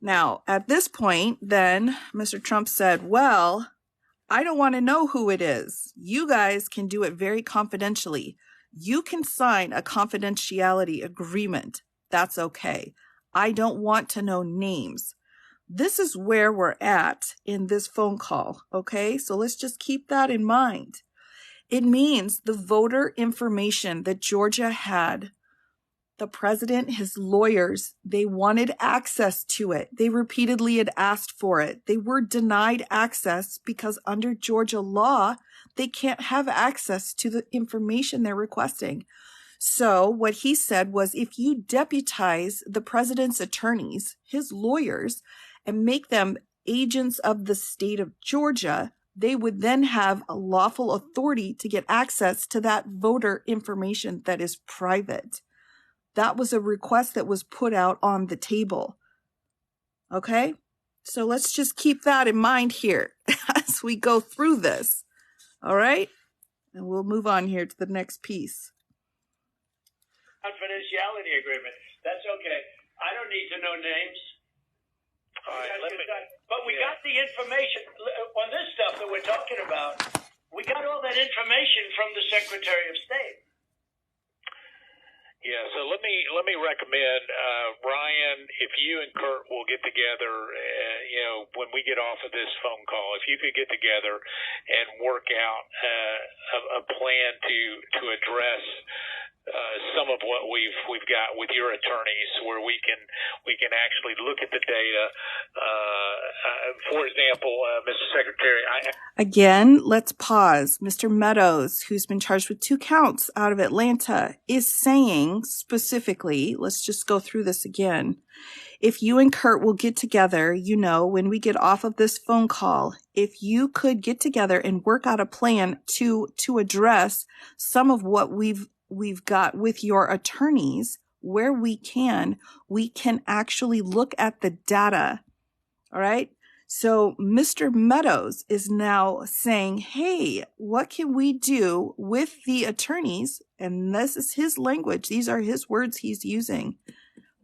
Now, at this point, then, Mr. Trump said, well, I don't want to know who it is. You guys can do it very confidentially. You can sign a confidentiality agreement. That's okay. I don't want to know names. This is where we're at in this phone call, okay? So let's just keep that in mind. It means the voter information that Georgia had, the president, his lawyers, they wanted access to it. They repeatedly had asked for it. They were denied access because under Georgia law, they can't have access to the information they're requesting. So what he said was, if you deputize the president's attorneys, his lawyers, and make them agents of the state of Georgia, they would then have a lawful authority to get access to that voter information that is private. That was a request that was put out on the table. Okay? So let's just keep that in mind here as we go through this. All right? And we'll move on here to the next piece. Confidentiality agreement. That's okay. I don't need to know names. All right, but we got the information on this stuff that we're talking about. We got all that information from the Secretary of State. Yeah, so let me recommend, Ryan, if you and Kurt will get together, when we get off of this phone call, if you could get together and work out a plan to address some of what we've got with your attorneys, where we can actually look at the data. For example, Mr. Secretary, Again, let's pause. Mr. Meadows, who's been charged with 2 counts out of Atlanta, is saying specifically, let's just go through this again. If you and Kurt will get together, when we get off of this phone call, if you could get together and work out a plan to address some of what we've got with your attorneys, where we can actually look at the data. All right. So Mr. Meadows is now saying, hey, what can we do with the attorneys? And this is his language. These are his words he's using.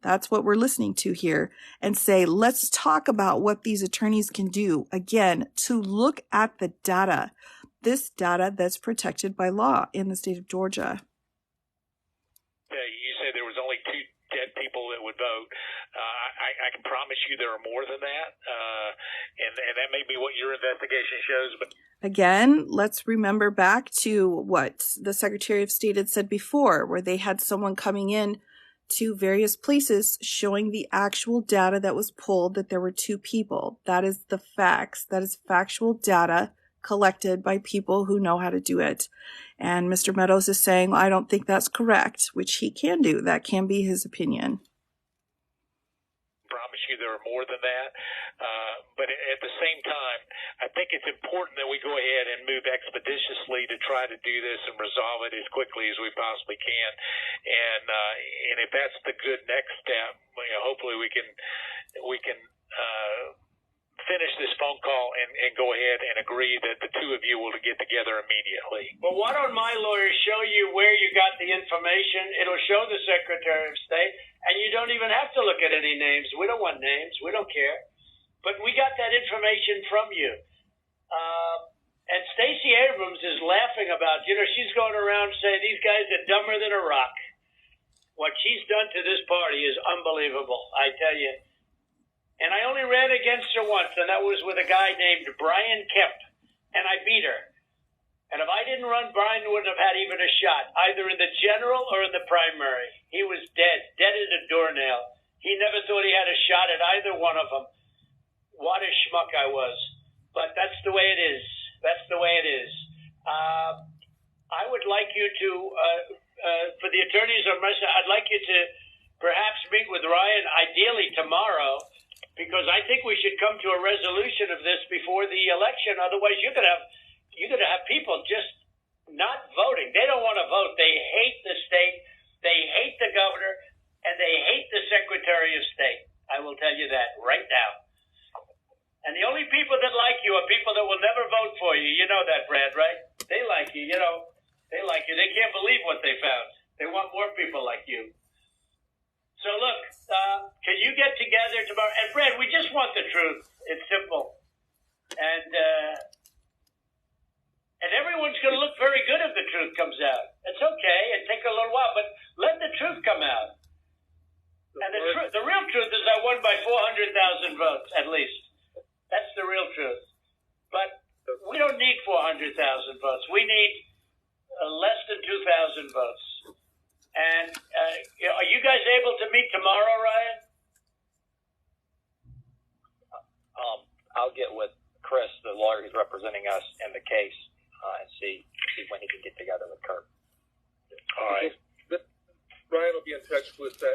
That's what we're listening to here, and say, let's talk about what these attorneys can do, again, to look at the data, this data that's protected by law in the state of Georgia. You said there was only 2 dead people that would vote. I can promise you there are more than that, and that may be what your investigation shows. But again, let's remember back to what the Secretary of State had said before, where they had someone coming in to various places showing the actual data that was pulled, that there were 2 people. That is the facts. That is factual data collected by people who know how to do it. And Mr. Meadows is saying, I don't think that's correct, which he can do. That can be his opinion. I promise you there are more than that. But at the same time, I think it's important that we go ahead and move expeditiously to try to do this and resolve it as quickly as we possibly can. And if that's the good next step, hopefully we can finish this phone call and go ahead and agree that the 2 of you will get together immediately. Well, why don't my lawyers show you where you got the information? It'll show the Secretary of State, and you don't even have to look at any names. We don't want names. We don't care. But we got that information from you. And Stacey Abrams is laughing about, she's going around saying these guys are dumber than a rock. What she's done to this party is unbelievable, I tell you. And I only ran against her once, and that was with a guy named Brian Kemp, and I beat her. And if I didn't run, Brian wouldn't have had even a shot, either in the general or in the primary. He was dead as a doornail. He never thought he had a shot at either one of them. What a schmuck I was. But that's the way it is. That's the way it is. I would like you to, for the attorneys on my side, I'd like you to perhaps meet with Ryan, ideally tomorrow, because I think we should come to a resolution of this before the election. Otherwise, you're going to have people just not voting. They don't want to vote. They hate the state. They hate the governor, and they hate the Secretary of State. I will tell you that right now. And the only people that like you are people that will never vote for you. You know that, Brad, right? They like you, They like you. They can't believe what they found. They want more people like you. So look, can you get together tomorrow? And Brad, we just want the truth. It's simple. And everyone's going to look very good if the truth comes out. It's okay. It takes a little while, but let the truth come out. And the real truth is I won by 400,000 votes, at least. That's the real truth. But we don't need 400,000 votes. We need less than 2,000 votes. And are you guys able to meet tomorrow, Ryan? I'll get with Chris, the lawyer who's representing us in the case, and see when he can get together with Kurt. All right. Ryan will be in touch with the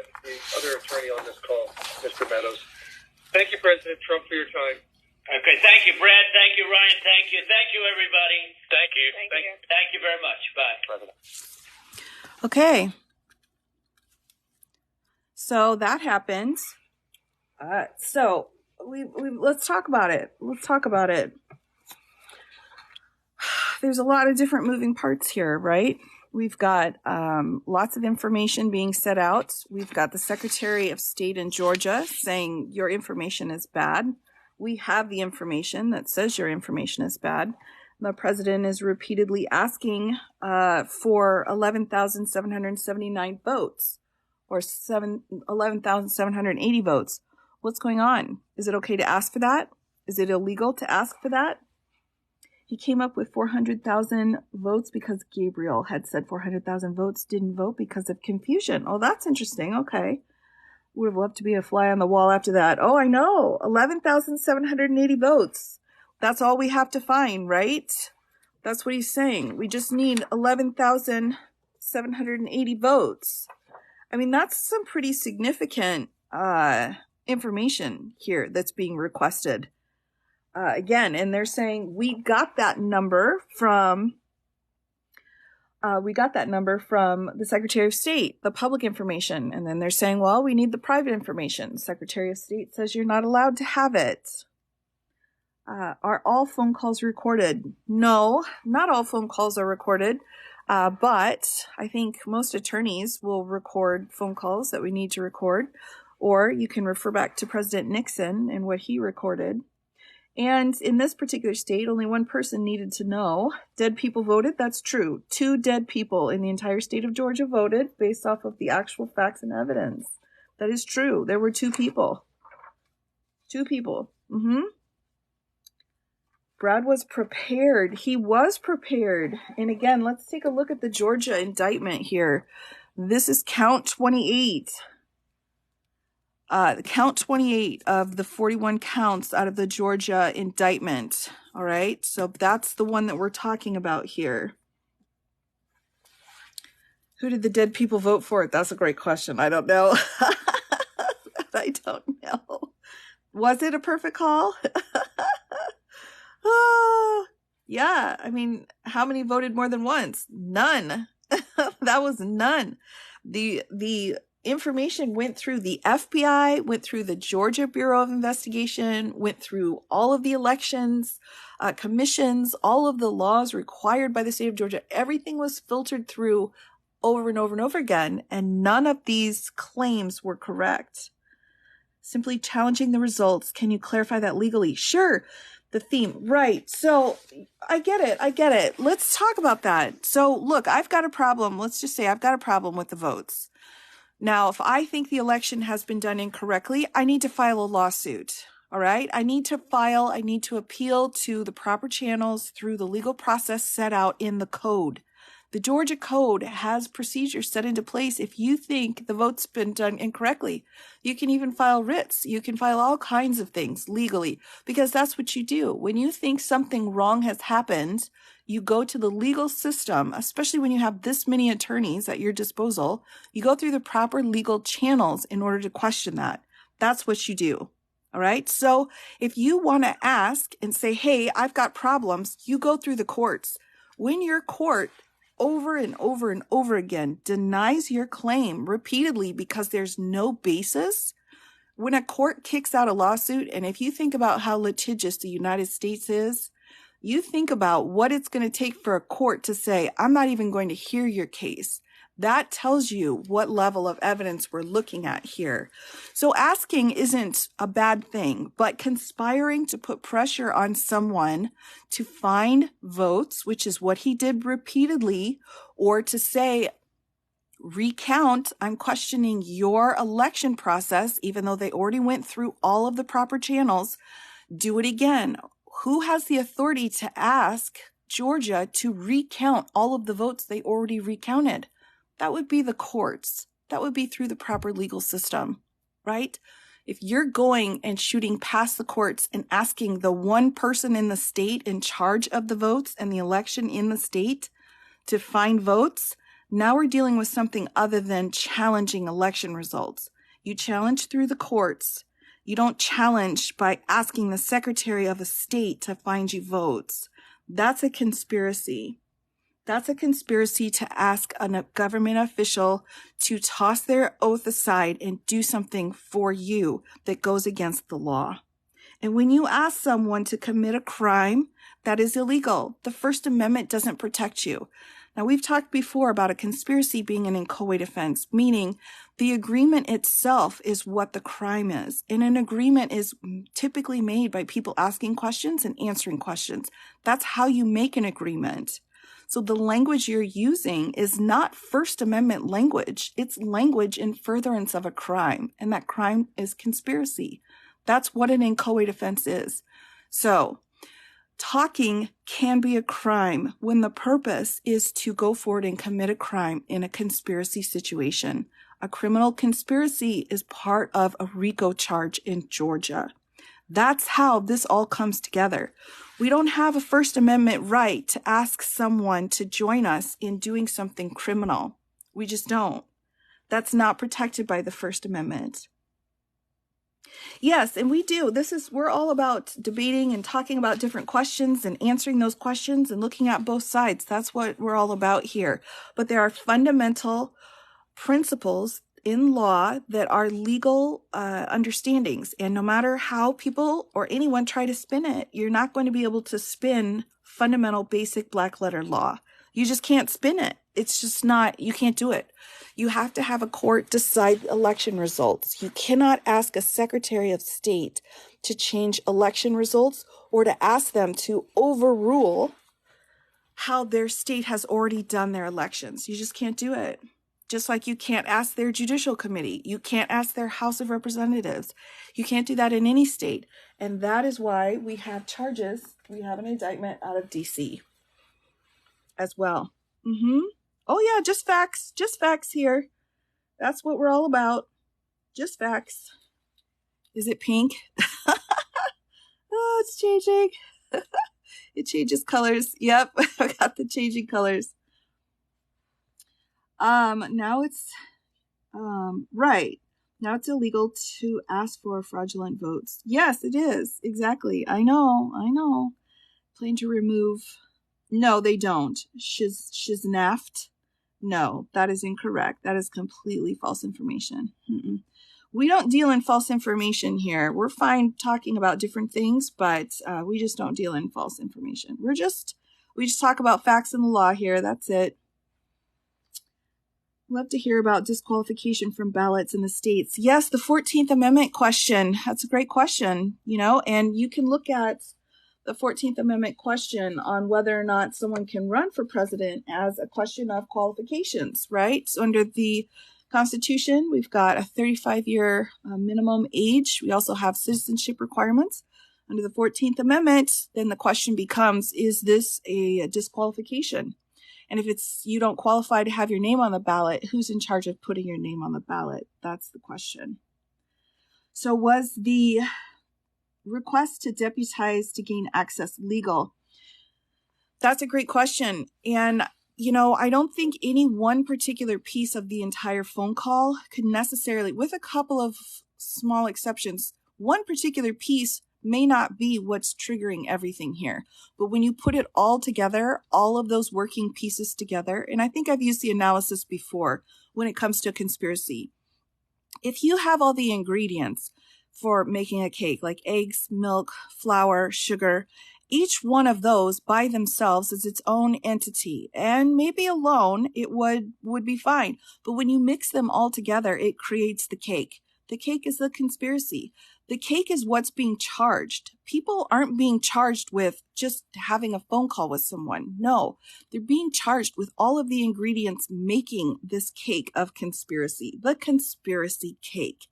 other attorney on this call, Mr. Meadows. Thank you, President Trump, for your time. Okay, thank you, Brad. Thank you, Ryan. Thank you. Thank you, everybody. Thank you. Thank you very much. Bye. President. Okay. So that happened. So we let's talk about it. There's a lot of different moving parts here, right? We've got lots of information being set out. We've got the Secretary of State in Georgia saying your information is bad. We have the information that says your information is bad. The president is repeatedly asking for 11,779 votes or 11,780 votes. What's going on? Is it okay to ask for that? Is it illegal to ask for that? He came up with 400,000 votes because Gabriel had said 400,000 votes, didn't vote because of confusion. Oh, that's interesting. Okay. Would have loved to be a fly on the wall after that. Oh, I know. 11,780 votes. That's all we have to find, right? That's what he's saying. We just need 11,780 votes. I mean, that's some pretty significant information here that's being requested. Again, and they're saying we got that number from the Secretary of State, the public information. And then they're saying, well, we need the private information. Secretary of State says you're not allowed to have it. Are all phone calls recorded? No, not all phone calls are recorded. But I think most attorneys will record phone calls that we need to record. Or you can refer back to President Nixon and what he recorded. And in this particular state, only one person needed to know. Dead people voted. That's true. 2 dead people in the entire state of Georgia voted based off of the actual facts and evidence. That is true. There were 2 people. 2 people. Brad was prepared. He was prepared. And again, let's take a look at the Georgia indictment here. This is count 28. Count 28 of the 41 counts out of the Georgia indictment. All right. So that's the one that we're talking about here. Who did the dead people vote for? That's a great question. I don't know. I don't know. Was it a perfect call? Yeah. I mean, how many voted more than once? None. That was none. The information went through the FBI, went through the Georgia Bureau of Investigation, went through all of the elections, commissions, all of the laws required by the state of Georgia. Everything was filtered through over and over and over again, and none of these claims were correct. Simply challenging the results. Can you clarify that legally? Sure. The theme. Right. So I get it. Let's talk about that. So look, I've got a problem. Let's just say I've got a problem with the votes. Now, if I think the election has been done incorrectly, I need to file a lawsuit. All right. I need to appeal to the proper channels through the legal process set out in the code. The Georgia Code has procedures set into place. If you think the vote's been done incorrectly, you can even file writs. You can file all kinds of things legally, because that's what you do. When you think something wrong has happened, you go to the legal system, especially when you have this many attorneys at your disposal. You go through the proper legal channels in order to question that. That's what you do. All right. So if you want to ask and say, hey, I've got problems, you go through the courts. When your court over and over and over again denies your claim repeatedly because there's no basis, when a court kicks out a lawsuit, and if you think about how litigious the United States is, you think about what it's going to take for a court to say, I'm not even going to hear your case. That tells you what level of evidence we're looking at here. So asking isn't a bad thing, but conspiring to put pressure on someone to find votes, which is what he did repeatedly, or to say, recount, I'm questioning your election process, even though they already went through all of the proper channels, do it again. Who has the authority to ask Georgia to recount all of the votes they already recounted? That would be the courts. That would be through the proper legal system, right? If you're going and shooting past the courts and asking the one person in the state in charge of the votes and the election in the state to find votes, now we're dealing with something other than challenging election results. You challenge through the courts. You don't challenge by asking the Secretary of a state to find you votes. That's a conspiracy. That's a conspiracy to ask a government official to toss their oath aside and do something for you that goes against the law. And when you ask someone to commit a crime, that is illegal. The First Amendment doesn't protect you. Now, we've talked before about a conspiracy being an inchoate offense, meaning the agreement itself is what the crime is. And an agreement is typically made by people asking questions and answering questions. That's how you make an agreement. So the language you're using is not First Amendment language. It's language in furtherance of a crime, and that crime is conspiracy. That's what an inchoate offense is. So Talking can be a crime when the purpose is to go forward and commit a crime in a conspiracy situation. A criminal conspiracy is part of a RICO charge in Georgia. That's how this all comes together. We don't have a First Amendment right to ask someone to join us in doing something criminal. We just don't. That's not protected by the First Amendment. Yes, and we do. We're all about debating and talking about different questions and answering those questions and looking at both sides. That's what we're all about here. But there are fundamental principles in law that are legal understandings. And no matter how people or anyone try to spin it, you're not going to be able to spin fundamental basic black letter law. You just can't spin it. It's just not, you can't do it. You have to have a court decide election results. You cannot ask a Secretary of State to change election results or to ask them to overrule how their state has already done their elections. You just can't do it. Just like you can't ask their judicial committee. You can't ask their House of Representatives. You can't do that in any state. And that is why we have charges. We have an indictment out of DC as well. Oh yeah, just facts here. That's what we're all about. Just facts. Is it pink? Oh, it's changing. It changes colors. Yep, I got the changing colors. Now it's, right. Now it's illegal to ask for fraudulent votes. Yes, it is. Exactly. I know. Plan to remove. No, they don't. Shiznaft. No, that is incorrect. That is completely false information. We don't deal in false information here. We're fine talking about different things, but we just don't deal in false information. We just talk about facts and the law here. That's it. Love to hear about disqualification from ballots in the states. Yes, the 14th Amendment question. That's a great question, and you can look at the 14th Amendment question on whether or not someone can run for president as a question of qualifications, right? So under the Constitution, we've got a 35-year minimum age. We also have citizenship requirements. Under the 14th Amendment, then the question becomes, is this a disqualification? And if you don't qualify to have your name on the ballot, who's in charge of putting your name on the ballot? That's the question. So was the request to deputize to gain access legal? That's a great question. And, I don't think any one particular piece of the entire phone call could necessarily, with a couple of small exceptions, one particular piece may not be what's triggering everything here. But when you put it all together, all of those working pieces together, and I think I've used the analysis before when it comes to conspiracy. If you have all the ingredients for making a cake, like eggs, milk, flour, sugar, each one of those by themselves is its own entity, and maybe alone it would be fine. But when you mix them all together, it creates the cake. The cake is the conspiracy. The cake is what's being charged. People aren't being charged with just having a phone call with someone. No, they're being charged with all of the ingredients making this cake of conspiracy, the conspiracy cake.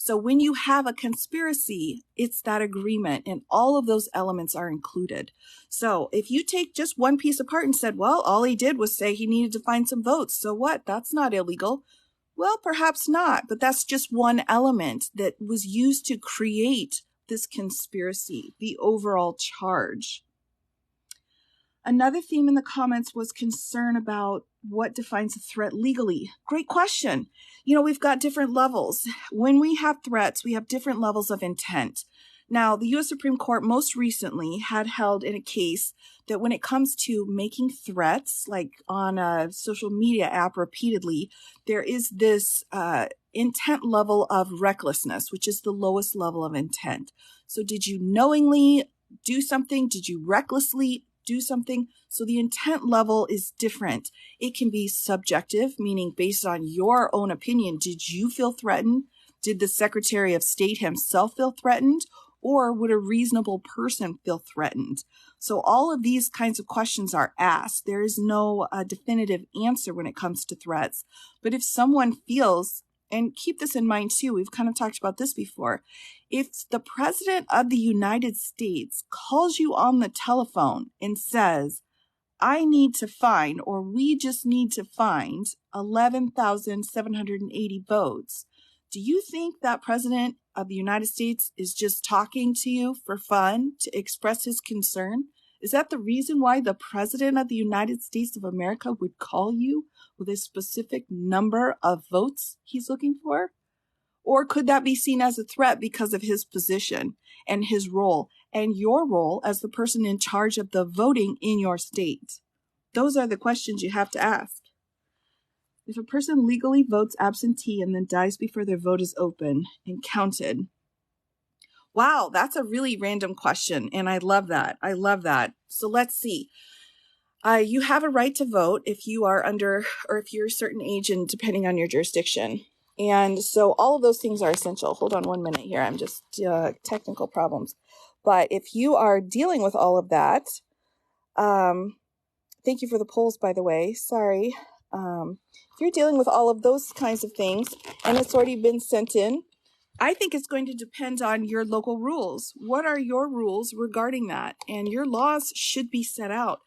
So when you have a conspiracy, it's that agreement, and all of those elements are included. So if you take just one piece apart and said, well, all he did was say he needed to find some votes, so what? That's not illegal. Well, perhaps not, but that's just one element that was used to create this conspiracy, the overall charge. Another theme in the comments was concern about what defines a threat legally. Great question. We've got different levels. When we have threats, we have different levels of intent. Now, the U.S. Supreme Court most recently had held in a case that when it comes to making threats, like on a social media app repeatedly, there is this intent level of recklessness, which is the lowest level of intent. So did you knowingly do something? Did you recklessly do something? So the intent level is different. It can be subjective, meaning based on your own opinion. Did you feel threatened? Did the Secretary of State himself feel threatened? Or would a reasonable person feel threatened? So all of these kinds of questions are asked. There is no definitive answer when it comes to threats. But if someone feels and keep this in mind too, we've kind of talked about this before. If the president of the United States calls you on the telephone and says, I need to find, or we just need to find 11,780 votes, do you think that president of the United States is just talking to you for fun to express his concern? Is that the reason why the president of the United States of America would call you with a specific number of votes he's looking for? Or could that be seen as a threat because of his position and his role and your role as the person in charge of the voting in your state? Those are the questions you have to ask. If a person legally votes absentee and then dies before their vote is open and counted, wow, that's a really random question, and I love that. I love that. So let's see. You have a right to vote if you are under, or if you're a certain age and depending on your jurisdiction. And so all of those things are essential. Hold on 1 minute here. I'm just technical problems. But if you are dealing with all of that, thank you for the polls, by the way. Sorry. If you're dealing with all of those kinds of things and it's already been sent in, I think it's going to depend on your local rules. What are your rules regarding that? And your laws should be set out.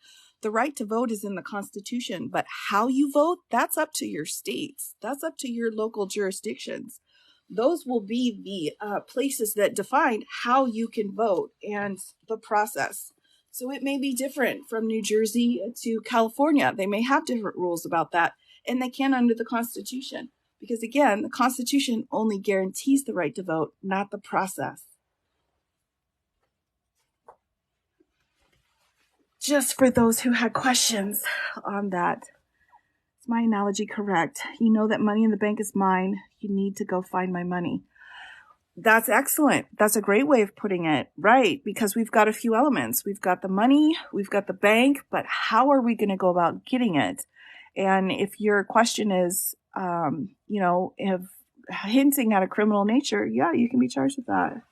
The right to vote is in the Constitution, but how you vote, that's up to your states. That's up to your local jurisdictions. Those will be the places that define how you can vote and the process. So it may be different from New Jersey to California. They may have different rules about that, and they can under the Constitution. Because again, the Constitution only guarantees the right to vote, not the process. Just for those who had questions on that, is my analogy correct? You know that money in the bank is mine. You need to go find my money. That's excellent. That's a great way of putting it. Right, because we've got a few elements. We've got the money, we've got the bank, but how are we going to go about getting it? And if your question is, if hinting at a criminal nature, yeah, you can be charged with that.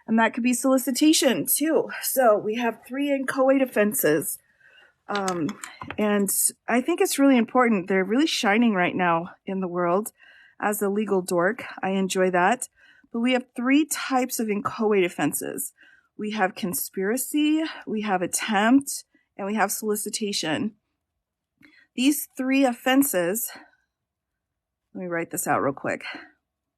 And that could be solicitation too. So we have 3 inchoate offenses. And I think it's really important. They're really shining right now in the world. As a legal dork, I enjoy that. But we have 3 types of inchoate offenses. We have conspiracy, we have attempt, and we have solicitation. These 3 offenses, let me write this out real quick,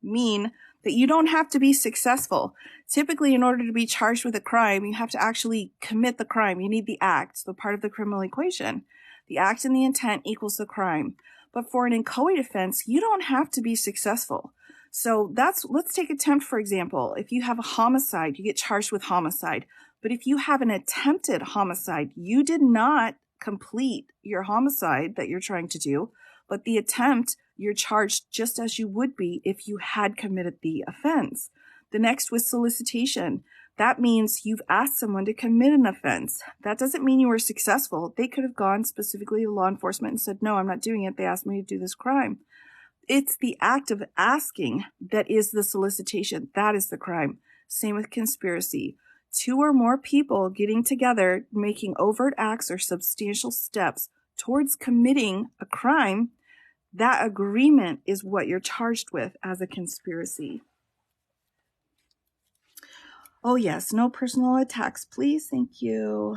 mean that you don't have to be successful. Typically, in order to be charged with a crime, you have to actually commit the crime. You need the act, the part of the criminal equation. The act and the intent equals the crime. But for an inchoate offense, you don't have to be successful. So let's take attempt, for example. If you have a homicide, you get charged with homicide. But if you have an attempted homicide, you did not complete your homicide that you're trying to do, but the attempt, you're charged just as you would be if you had committed the offense. The next was solicitation. That means you've asked someone to commit an offense. That doesn't mean you were successful. They could have gone specifically to law enforcement and said, no, I'm not doing it. They asked me to do this crime. It's the act of asking that is the solicitation. That is the crime. Same with conspiracy. 2 or more people getting together, making overt acts or substantial steps towards committing a crime, that agreement is what you're charged with as a conspiracy. Oh yes, no personal attacks, please. Thank you.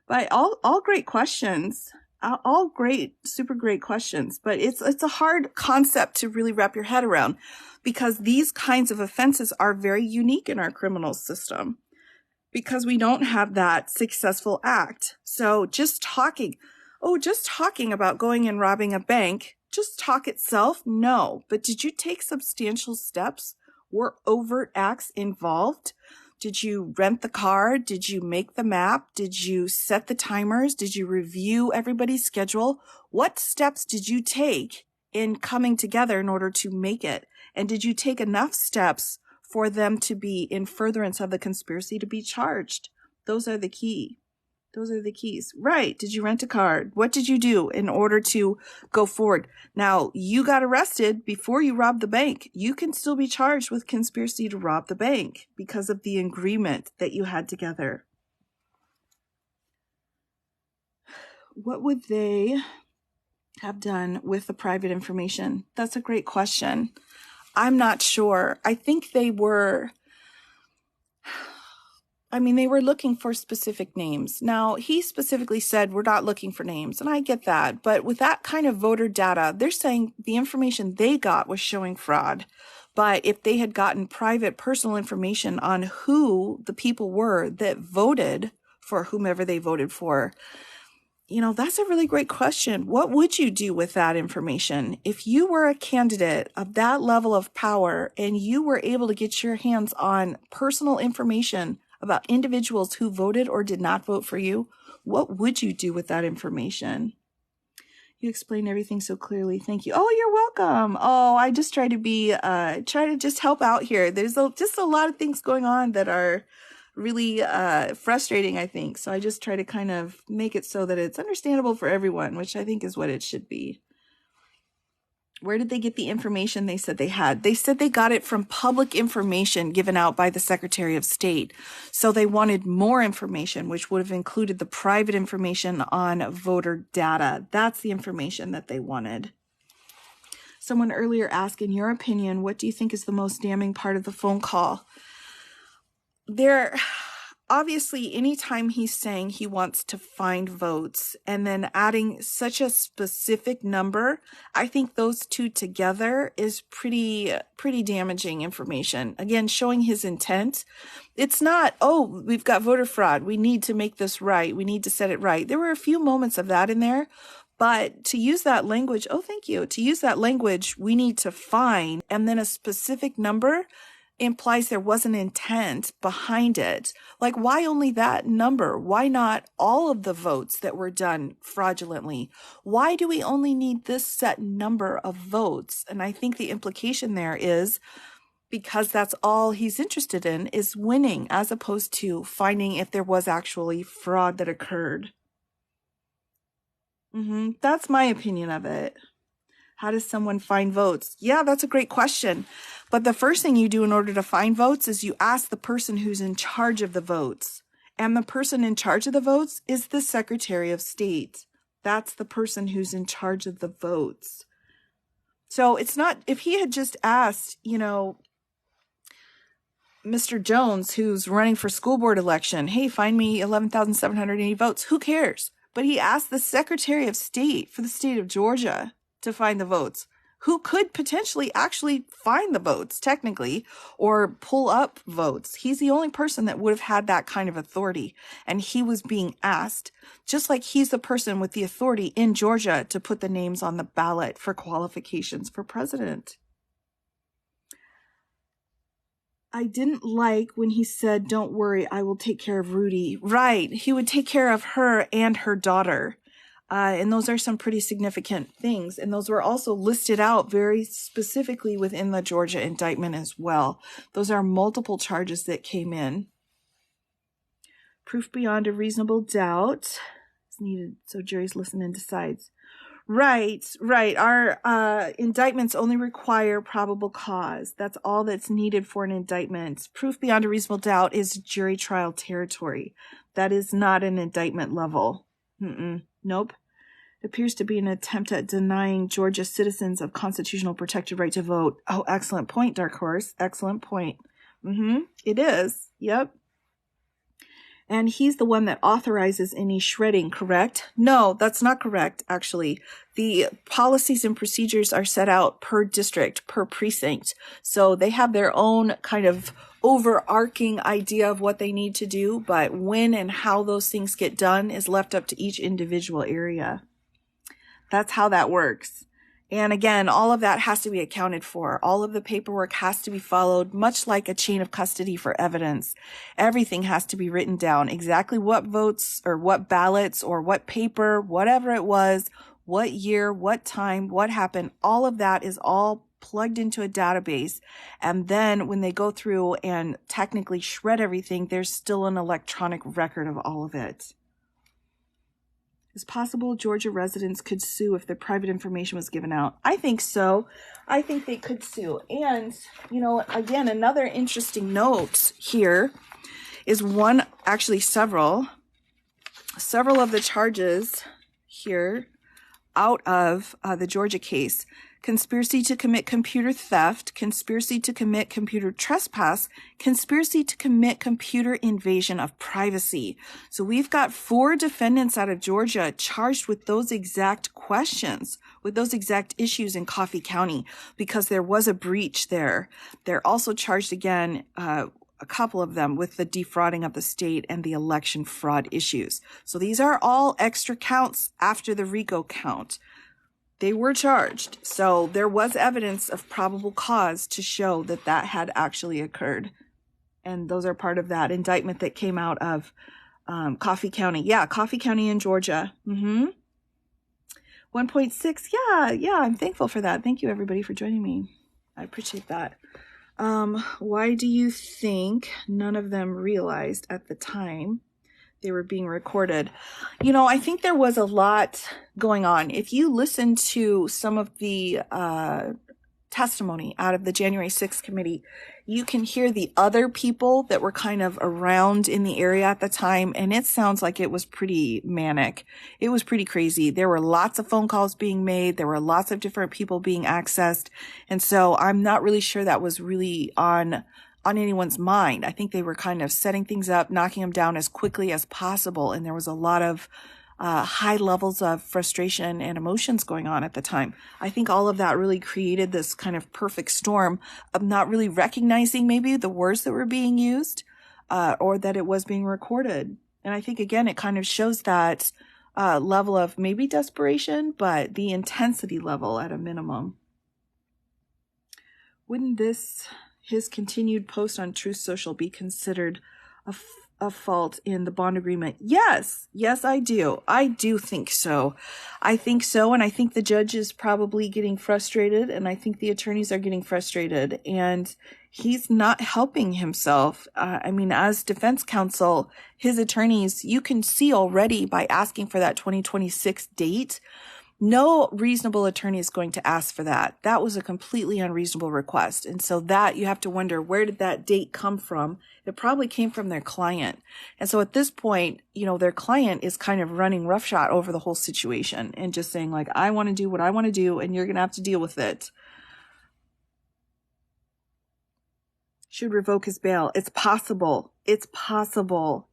But all great questions. All great, super great questions, but it's a hard concept to really wrap your head around because these kinds of offenses are very unique in our criminal system because we don't have that successful act. So just talking about going and robbing a bank, just talk itself? No. But did you take substantial steps? Were overt acts involved? Did you rent the car? Did you make the map? Did you set the timers? Did you review everybody's schedule? What steps did you take in coming together in order to make it? And did you take enough steps for them to be in furtherance of the conspiracy to be charged? Those are the key. Those are the keys. Right. Did you rent a car? What did you do in order to go forward? Now, you got arrested before you robbed the bank. You can still be charged with conspiracy to rob the bank because of the agreement that you had together. What would they have done with the private information? That's a great question. I'm not sure. I think they were looking for specific names. Now, he specifically said, we're not looking for names, and I get that. But with that kind of voter data, they're saying the information they got was showing fraud. But if they had gotten private personal information on who the people were that voted for whomever they voted for, that's a really great question. What would you do with that information? If you were a candidate of that level of power and you were able to get your hands on personal information about individuals who voted or did not vote for you, what would you do with that information? You explained everything so clearly. Thank you. Oh, you're welcome. Oh, I just try to just help out here. There's just a lot of things going on that are really frustrating, I think. So I just try to kind of make it so that it's understandable for everyone, which I think is what it should be. Where did they get the information they said they had? They said they got it from public information given out by the Secretary of State. So they wanted more information, which would have included the private information on voter data. That's the information that they wanted. Someone earlier asked, in your opinion, what do you think is the most damning part of the phone call? Obviously, anytime he's saying he wants to find votes and then adding such a specific number, I think those two together is pretty damaging information. Again, showing his intent. It's not, oh, we've got voter fraud. We need to make this right. We need to set it right. There were a few moments of that in there, but to use that language, oh, thank you. To use that language, we need to find, and then a specific number implies there was an intent behind it. Like, why only that number? Why not all of the votes that were done fraudulently? Why do we only need this set number of votes? And I think the implication there is because that's all he's interested in is winning, as opposed to finding if there was actually fraud that occurred. That's my opinion of it. How does someone find votes? Yeah, that's a great question. But the first thing you do in order to find votes is you ask the person who's in charge of the votes. And the person in charge of the votes is the Secretary of State. That's the person who's in charge of the votes. So it's not, if he had just asked, Mr. Jones, who's running for school board election, hey, find me 11,780 votes, who cares? But he asked the Secretary of State for the state of Georgia to find the votes, who could potentially actually find the votes technically or pull up votes. He's the only person that would have had that kind of authority. And he was being asked, just like he's the person with the authority in Georgia to put the names on the ballot for qualifications for president. I didn't like when he said, don't worry, I will take care of Rudy. Right. He would take care of her and her daughter. And those are some pretty significant things. And those were also listed out very specifically within the Georgia indictment as well. Those are multiple charges that came in. Proof beyond a reasonable doubt is needed, so juries listen and decides. Right. Our indictments only require probable cause. That's all that's needed for an indictment. Proof beyond a reasonable doubt is jury trial territory. That is not an indictment level. Nope. It appears to be an attempt at denying Georgia citizens of constitutional protected right to vote. Oh, excellent point, Dark Horse. Excellent point. It is. Yep. And he's the one that authorizes any shredding, correct? No, that's not correct, actually. The policies and procedures are set out per district, per precinct. So they have their own kind of overarching idea of what they need to do, but when and how those things get done is left up to each individual area. That's how that works. And again, all of that has to be accounted for. All of the paperwork has to be followed, much like a chain of custody for evidence. Everything has to be written down, exactly what votes or what ballots or what paper, whatever it was, what year, what time, what happened. All of that is all plugged into a database. And then when they go through and technically shred everything, there's still an electronic record of all of it. Is possible Georgia residents could sue if their private information was given out? I think so. I think they could sue. And, again, another interesting note here is several of the charges here out of the Georgia case: conspiracy to commit computer theft, conspiracy to commit computer trespass, conspiracy to commit computer invasion of privacy. So we've got 4 defendants out of Georgia charged with those exact questions, with those exact issues in Coffee County, because there was a breach there. They're also charged again, a couple of them, with the defrauding of the state and the election fraud issues. So these are all extra counts after the RICO count. They were charged. So there was evidence of probable cause to show that that had actually occurred. And those are part of that indictment that came out of Coffee County. Yeah, Coffee County in Georgia. 1.6. Yeah, I'm thankful for that. Thank you, everybody, for joining me. I appreciate that. Why do you think none of them realized at the time they were being recorded? I think there was a lot going on. If you listen to some of the testimony out of the January 6th committee, you can hear the other people that were kind of around in the area at the time, and it sounds like it was pretty manic. It was pretty crazy. There were lots of phone calls being made. There were lots of different people being accessed. And so I'm not really sure that was really on anyone's mind. I think they were kind of setting things up, knocking them down as quickly as possible. And there was a lot of high levels of frustration and emotions going on at the time. I think all of that really created this kind of perfect storm of not really recognizing maybe the words that were being used, or that it was being recorded. And I think, again, it kind of shows that level of maybe desperation, but the intensity level at a minimum. Wouldn't his continued post on Truth Social be considered a fault in the bond agreement? Yes, I do. I do think so. I think so. And I think the judge is probably getting frustrated, and I think the attorneys are getting frustrated, and he's not helping himself. As defense counsel, his attorneys, you can see already by asking for that 2026 date, no reasonable attorney is going to ask for that. That was a completely unreasonable request. And so that you have to wonder, where did that date come from? It probably came from their client. And so at this point, their client is kind of running roughshod over the whole situation and just saying, like, I want to do what I want to do, and you're going to have to deal with it. Should revoke his bail. It's possible.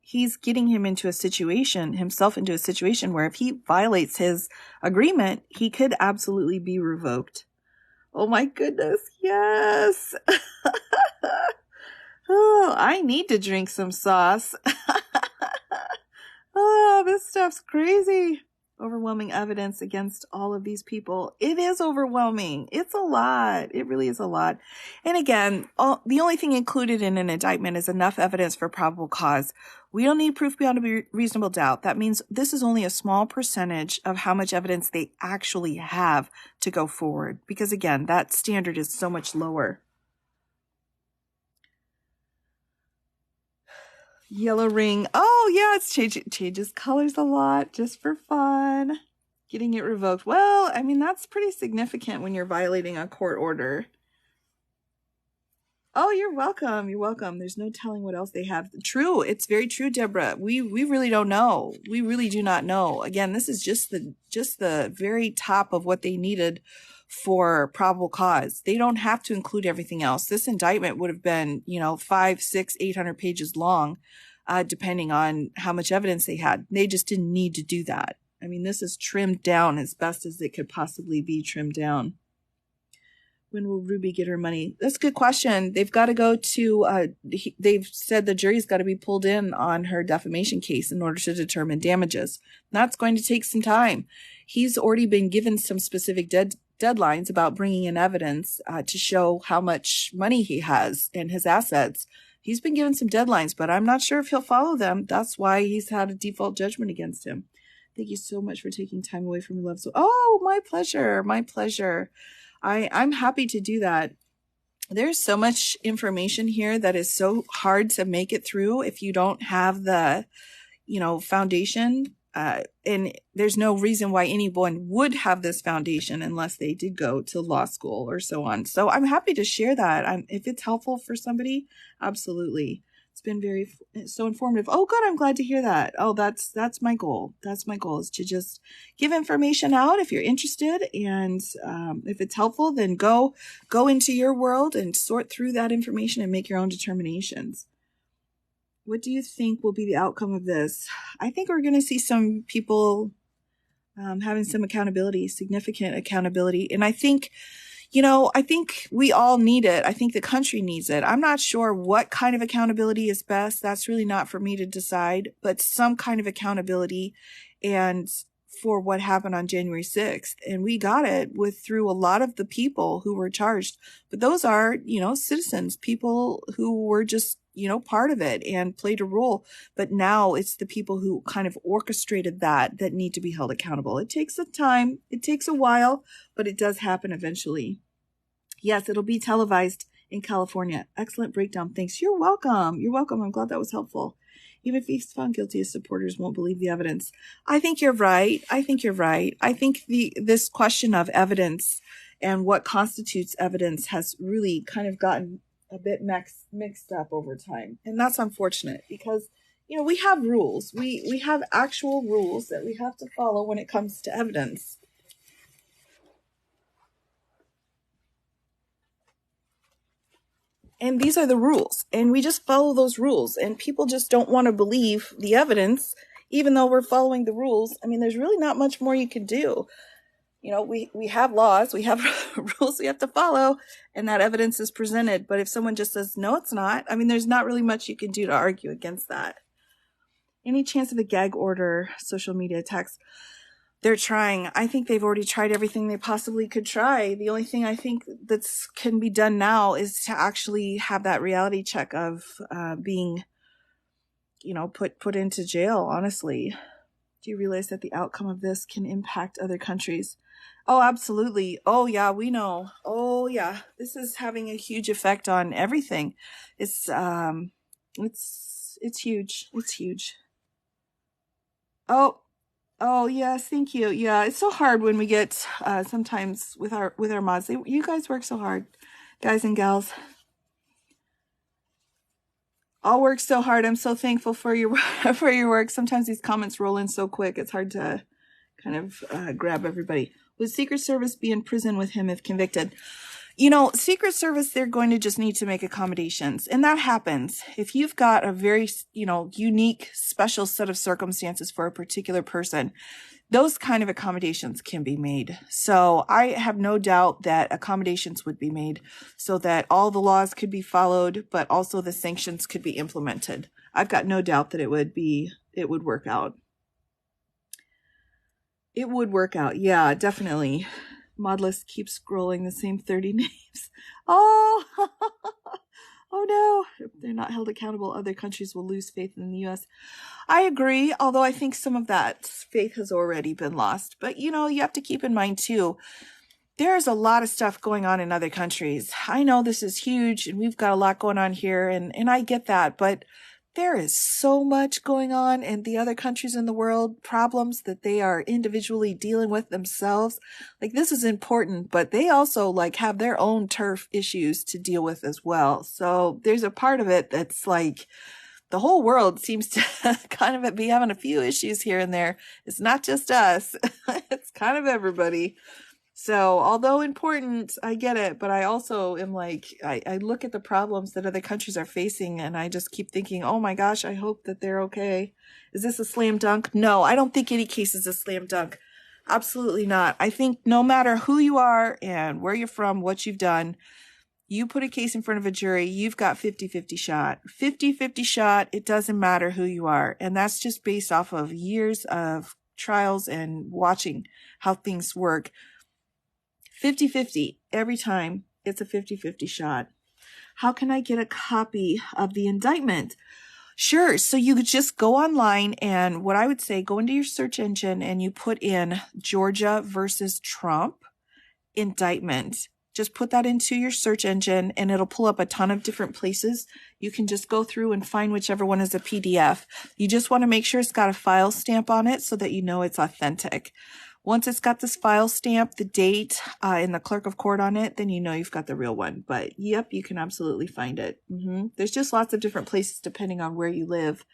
He's getting himself into a situation where if he violates his agreement, he could absolutely be revoked. Oh my goodness. Yes. Oh, I need to drink some sauce. Oh, this stuff's crazy. Overwhelming evidence against all of these people. It is overwhelming. It's a lot. It really is a lot. And again, the only thing included in an indictment is enough evidence for probable cause. We don't need proof beyond a reasonable doubt. That means this is only a small percentage of how much evidence they actually have to go forward. Because again, that standard is so much lower. Yellow ring. Oh, yeah, it changes colors a lot just for fun. Getting it revoked. Well, that's pretty significant when you're violating a court order. Oh, you're welcome. You're welcome. There's no telling what else they have. True. It's very true, Deborah. We really don't know. We really do not know. Again, this is just the very top of what they needed for probable cause. They don't have to include everything else. This indictment would have been, 500, 600, 800 pages long, depending on how much evidence they had. They just didn't need to do that. This is trimmed down as best as it could possibly be trimmed down. When will Ruby get her money? That's a good question. They've got to go to, they've said the jury's got to be pulled in on her defamation case in order to determine damages. That's going to take some time. He's already been given some specific deadlines about bringing in evidence to show how much money he has and his assets. He's been given some deadlines, but I'm not sure if he'll follow them. That's why he's had a default judgment against him. Thank you so much for taking time away from your love. So, my pleasure. My pleasure. I'm happy to do that. There's so much information here that is so hard to make it through if you don't have the, foundation. And there's no reason why anyone would have this foundation unless they did go to law school or so on. So I'm happy to share that. If it's helpful for somebody, absolutely. It's been so informative. Oh, good. I'm glad to hear that. Oh, that's my goal. That's my goal, is to just give information out if you're interested. And if it's helpful, then go into your world and sort through that information and make your own determinations. What do you think will be the outcome of this? I think we're going to see some people having some accountability, significant accountability. And I think we all need it. I think the country needs it. I'm not sure what kind of accountability is best. That's really not for me to decide, but some kind of accountability and for what happened on January 6th. And we got it through a lot of the people who were charged. But those are, citizens, people who were just, part of it and played a role. But now it's the people who kind of orchestrated that need to be held accountable. It takes some time. It takes a while, but it does happen eventually. Yes, it'll be televised in California. Excellent breakdown. Thanks. You're welcome. You're welcome. I'm glad that was helpful. Even if he's found guilty, his supporters won't believe the evidence. I think you're right. I think this question of evidence and what constitutes evidence has really kind of gotten a bit mixed up over time. And that's unfortunate because, we have rules. We have actual rules that we have to follow when it comes to evidence. And these are the rules, and we just follow those rules, and people just don't want to believe the evidence, even though we're following the rules. I mean, there's really not much more you can do. We have laws, we have rules we have to follow, and that evidence is presented. But if someone just says, no, it's not, I mean, there's not really much you can do to argue against that. Any chance of a gag order, social media attacks? They're trying. I think they've already tried everything they possibly could try. The only thing I think can be done now is to actually have that reality check of being, put into jail, honestly. Do you realize that the outcome of this can impact other countries? Oh, absolutely. Oh, yeah, we know. Oh, yeah. This is having a huge effect on everything. It's huge. It's huge. Oh, yes, thank you. Yeah, it's so hard when we get sometimes with our mods. You guys work so hard, guys and gals. All work so hard. I'm so thankful for your work. Sometimes these comments roll in so quick. It's hard to kind of grab everybody. Would Secret Service be in prison with him if convicted? Secret Service, they're going to just need to make accommodations. And that happens. If you've got a very, unique, special set of circumstances for a particular person, those kind of accommodations can be made. So I have no doubt that accommodations would be made so that all the laws could be followed, but also the sanctions could be implemented. I've got no doubt that it would work out. It would work out. Yeah, definitely. Modlist keeps scrolling the same 30 names. Oh, oh no. If they're not held accountable, other countries will lose faith in the U.S. I agree, although I think some of that faith has already been lost. But, you have to keep in mind, too, there's a lot of stuff going on in other countries. I know this is huge, and we've got a lot going on here, and I get that, but there is so much going on in the other countries in the world, problems that they are individually dealing with themselves. Like, this is important, but they also have their own turf issues to deal with as well. So there's a part of it that's like the whole world seems to kind of be having a few issues here and there. It's not just us. It's kind of everybody. So although important, I get it, but I also am I look at the problems that other countries are facing and I just keep thinking, oh my gosh, I hope that they're okay. Is this a slam dunk? No, I don't think any case is a slam dunk. Absolutely not. I think no matter who you are and where you're from, what you've done, you put a case in front of a jury, you've got 50-50 shot. 50-50 shot, it doesn't matter who you are. And that's just based off of years of trials and watching how things work. 50-50 every time. It's a 50-50 shot. How can I get a copy of the indictment? Sure. So you could just go online and what I would say, go into your search engine and you put in Georgia versus Trump indictment. Just put that into your search engine and it'll pull up a ton of different places. You can just go through and find whichever one is a PDF. You just want to make sure it's got a file stamp on it so that you know it's authentic. Once it's got this file stamp, the date, and the clerk of court on it, then you know you've got the real one. But yep, you can absolutely find it. There's just lots of different places depending on where you live.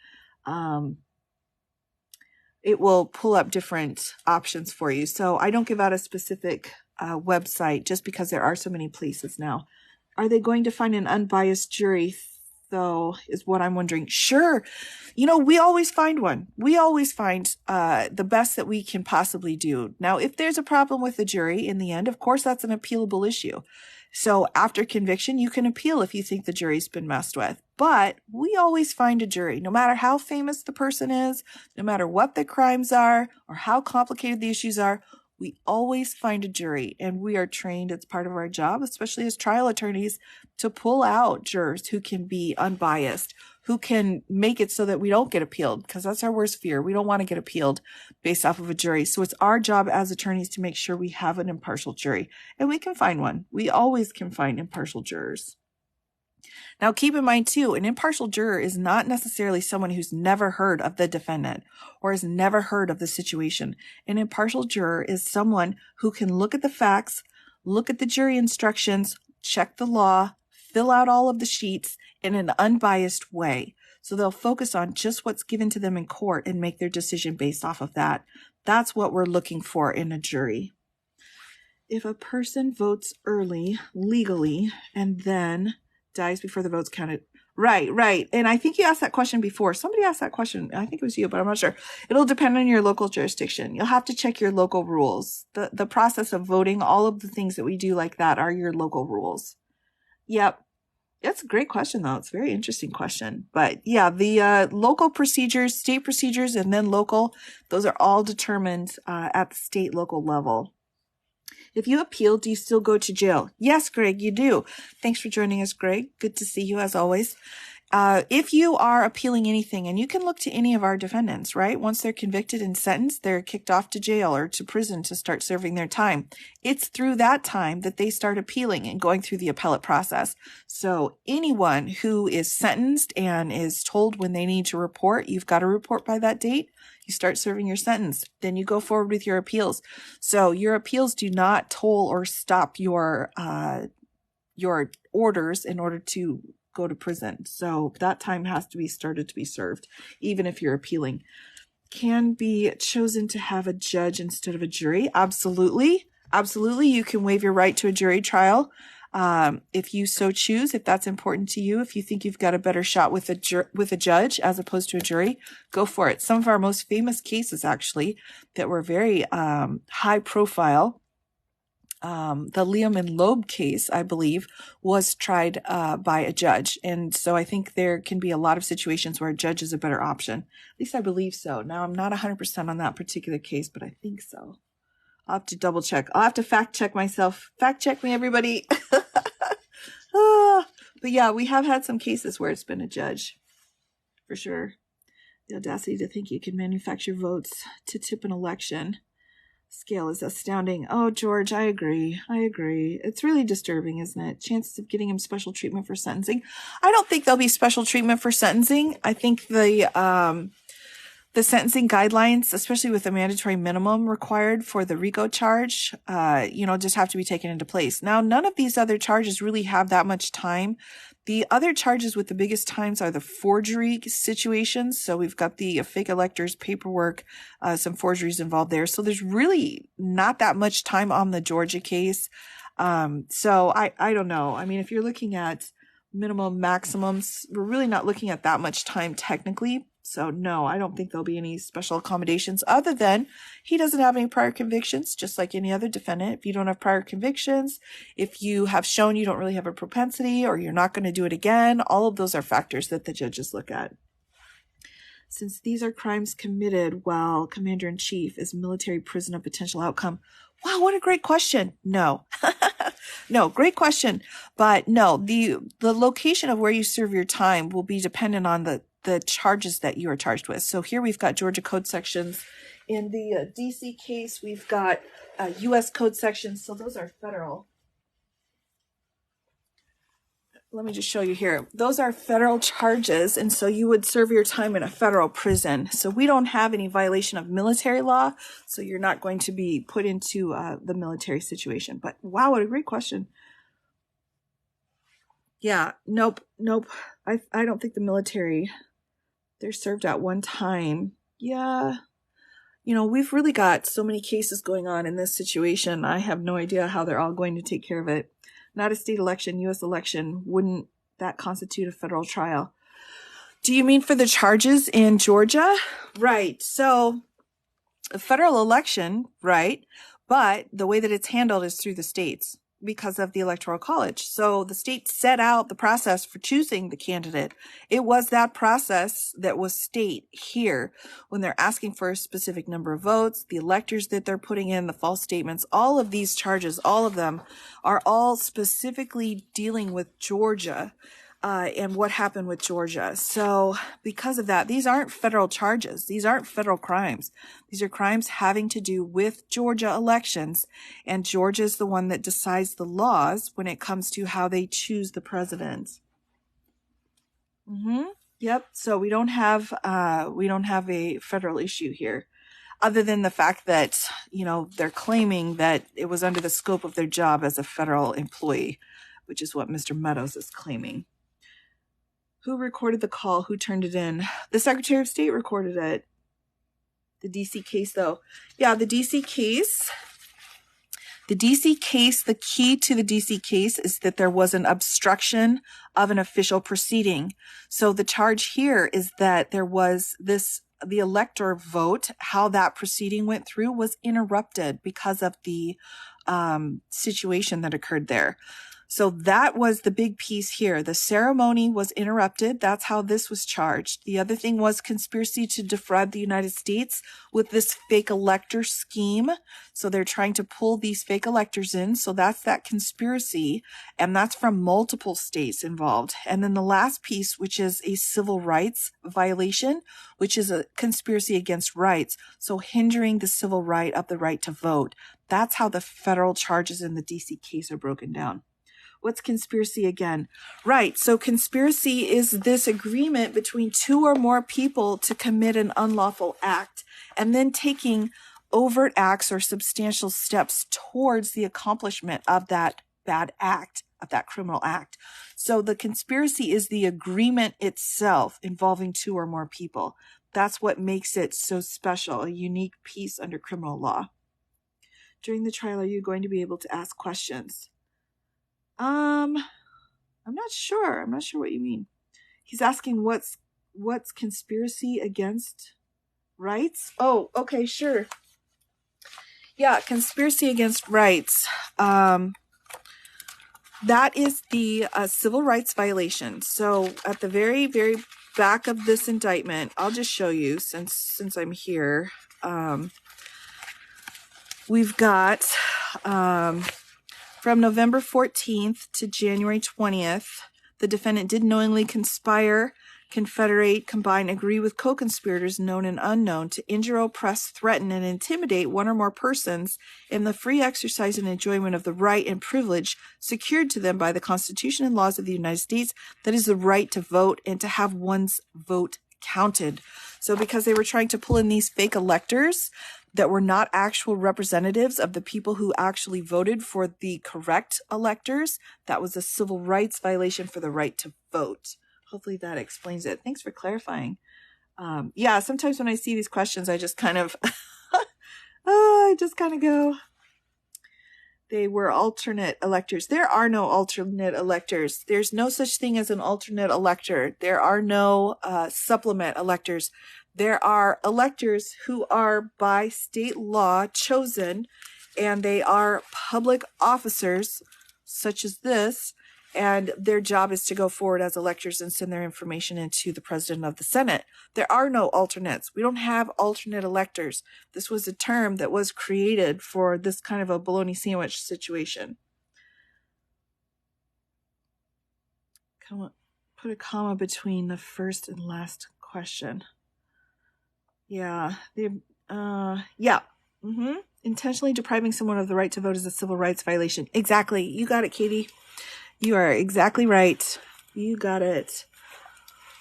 It will pull up different options for you. So I don't give out a specific website just because there are so many places now. Are they going to find an unbiased jury, though, is what I'm wondering. Sure. We always find one. We always find the best that we can possibly do. Now, if there's a problem with the jury in the end, of course, that's an appealable issue. So after conviction, you can appeal if you think the jury's been messed with. But we always find a jury, no matter how famous the person is, no matter what the crimes are, or how complicated the issues are. We always find a jury, and we are trained, it's part of our job, especially as trial attorneys, to pull out jurors who can be unbiased, who can make it so that we don't get appealed, because that's our worst fear. We don't want to get appealed based off of a jury. So it's our job as attorneys to make sure we have an impartial jury, and we can find one. We always can find impartial jurors. Now, keep in mind, too, an impartial juror is not necessarily someone who's never heard of the defendant or has never heard of the situation. An impartial juror is someone who can look at the facts, look at the jury instructions, check the law, fill out all of the sheets in an unbiased way. So they'll focus on just what's given to them in court and make their decision based off of that. That's what we're looking for in a jury. If a person votes early, legally, and then dies before the vote's counted. Right. And I think you asked that question before. Somebody asked that question. I think it was you, but I'm not sure. It'll depend on your local jurisdiction. You'll have to check your local rules. The process of voting, all of the things that we do like that are your local rules. Yep. That's a great question, though. It's a very interesting question. But yeah, the local procedures, state procedures, and then local, those are all determined at the state local level. If you appeal, do you still go to jail? Yes, Greg, you do. Thanks for joining us, Greg. Good to see you as always. If you are appealing anything, and you can look to any of our defendants, right? Once they're convicted and sentenced, they're kicked off to jail or to prison to start serving their time. It's through that time that they start appealing and going through the appellate process. So anyone who is sentenced and is told when they need to report, you've got to report by that date. You start serving your sentence. Then you go forward with your appeals. So your appeals do not toll or stop your orders in order to go to prison. So that time has to be started to be served, even if you're appealing. Can be chosen to have a judge instead of a jury. Absolutely. You can waive your right to a jury trial. If you so choose, if that's important to you, if you think you've got a better shot with a judge as opposed to a jury, go for it. Some of our most famous cases, actually, that were very high profile, the Liam and Loeb case, I believe, was tried by a judge. And so I think there can be a lot of situations where a judge is a better option. At least I believe so. Now, I'm not 100% on that particular case, but I think so. I'll have to double check. I'll have to fact check myself. Fact check me, everybody. But yeah, we have had some cases where it's been a judge, for sure. The audacity to think you can manufacture votes to tip an election scale is astounding. Oh, George, I agree. It's really disturbing, isn't it? Chances of getting him special treatment for sentencing. I don't think there'll be special treatment for sentencing. I think the sentencing guidelines, especially with the mandatory minimum required for the RICO charge, just have to be taken into place. Now, none of these other charges really have that much time. The other charges with the biggest times are the forgery situations. So we've got the fake electors paperwork, some forgeries involved there. So there's really not that much time on the Georgia case. So I don't know. I mean, if you're looking at minimum maximums, we're really not looking at that much time technically. So no, I don't think there'll be any special accommodations other than he doesn't have any prior convictions, just like any other defendant. If you don't have prior convictions, if you have shown you don't really have a propensity or you're not going to do it again, all of those are factors that the judges look at. Since these are crimes committed while Commander-in-Chief is military prison a potential outcome. Wow, what a great question. No. No, great question. But no, the location of where you serve your time will be dependent on the charges that you are charged with. So here we've got Georgia code sections. In the DC case, we've got U.S. code sections. So those are federal. let me just show you here. Those are federal charges, and so you would serve your time in a federal prison. So we don't have any violation of military law, so you're not going to be put into the military situation. But wow, what a great question. Yeah, nope. I don't think the military, they're served at one time. Yeah. You know, we've really got so many cases going on in this situation. I have no idea how they're all going to take care of it. Not a state election, U.S. election. Wouldn't that constitute a federal trial? Do you mean for the charges in Georgia? Right. So a federal election, right? But the way that it's handled is through the states because of the Electoral College. So the state set out the process for choosing the candidate. It was that process that was state here when they're asking for a specific number of votes, the electors that they're putting in, the false statements, all of these charges, all of them are all specifically dealing with Georgia. And what happened with Georgia. So because of that, these aren't federal charges. These aren't federal crimes. These are crimes having to do with Georgia elections. And Georgia is the one that decides the laws when it comes to how they choose the president. Yep. So we don't have a federal issue here, other than the fact that, you know, they're claiming that it was under the scope of their job as a federal employee, which is what Mr. Meadows is claiming. Who recorded the call? Who turned it in? The Secretary of State recorded it. The DC case, though. Yeah, the DC case. The DC case, the key to the DC case is that there was an obstruction of an official proceeding. So the charge here is that there was the elector vote, how that proceeding went through was interrupted because of the situation that occurred there. So that was the big piece here. The ceremony was interrupted. That's how this was charged. The other thing was conspiracy to defraud the United States with this fake elector scheme. So they're trying to pull these fake electors in. So that's that conspiracy. And that's from multiple states involved. And then the last piece, which is a civil rights violation, which is a conspiracy against rights. So hindering the civil right of the right to vote. That's how the federal charges in the DC case are broken down. What's conspiracy again? Right. So conspiracy is this agreement between two or more people to commit an unlawful act and then taking overt acts or substantial steps towards the accomplishment of that bad act, of that criminal act. So the conspiracy is the agreement itself involving two or more people. That's what makes it so special, a unique piece under criminal law. During the trial, are you going to be able to ask questions? I'm not sure. I'm not sure what you mean. He's asking what's conspiracy against rights? Oh, okay, sure. Yeah, conspiracy against rights. That is the civil rights violation. So at the very, very back of this indictment, I'll just show you since I'm here. We've got from November 14th to January 20th, the defendant did knowingly conspire, confederate, combine, agree with co-conspirators known and unknown to injure, oppress, threaten, and intimidate one or more persons in the free exercise and enjoyment of the right and privilege secured to them by the Constitution and laws of the United States, that is the right to vote and to have one's vote counted. So because they were trying to pull in these fake electors that were not actual representatives of the people who actually voted for the correct electors, that was a civil rights violation for the right to vote. Hopefully that explains it. Thanks for clarifying. Yeah, sometimes when I see these questions, I just kind of, go, they were alternate electors. There are no alternate electors. There's no such thing as an alternate elector. There are no supplement electors. There are electors who are by state law chosen, and they are public officers such as this, and their job is to go forward as electors and send their information into the president of the Senate. There are no alternates. We don't have alternate electors. This was a term that was created for this kind of a bologna sandwich situation. Put a comma between the first and last question. Yeah. Intentionally depriving someone of the right to vote is a civil rights violation. Exactly. You got it, Katie. You are exactly right. You got it.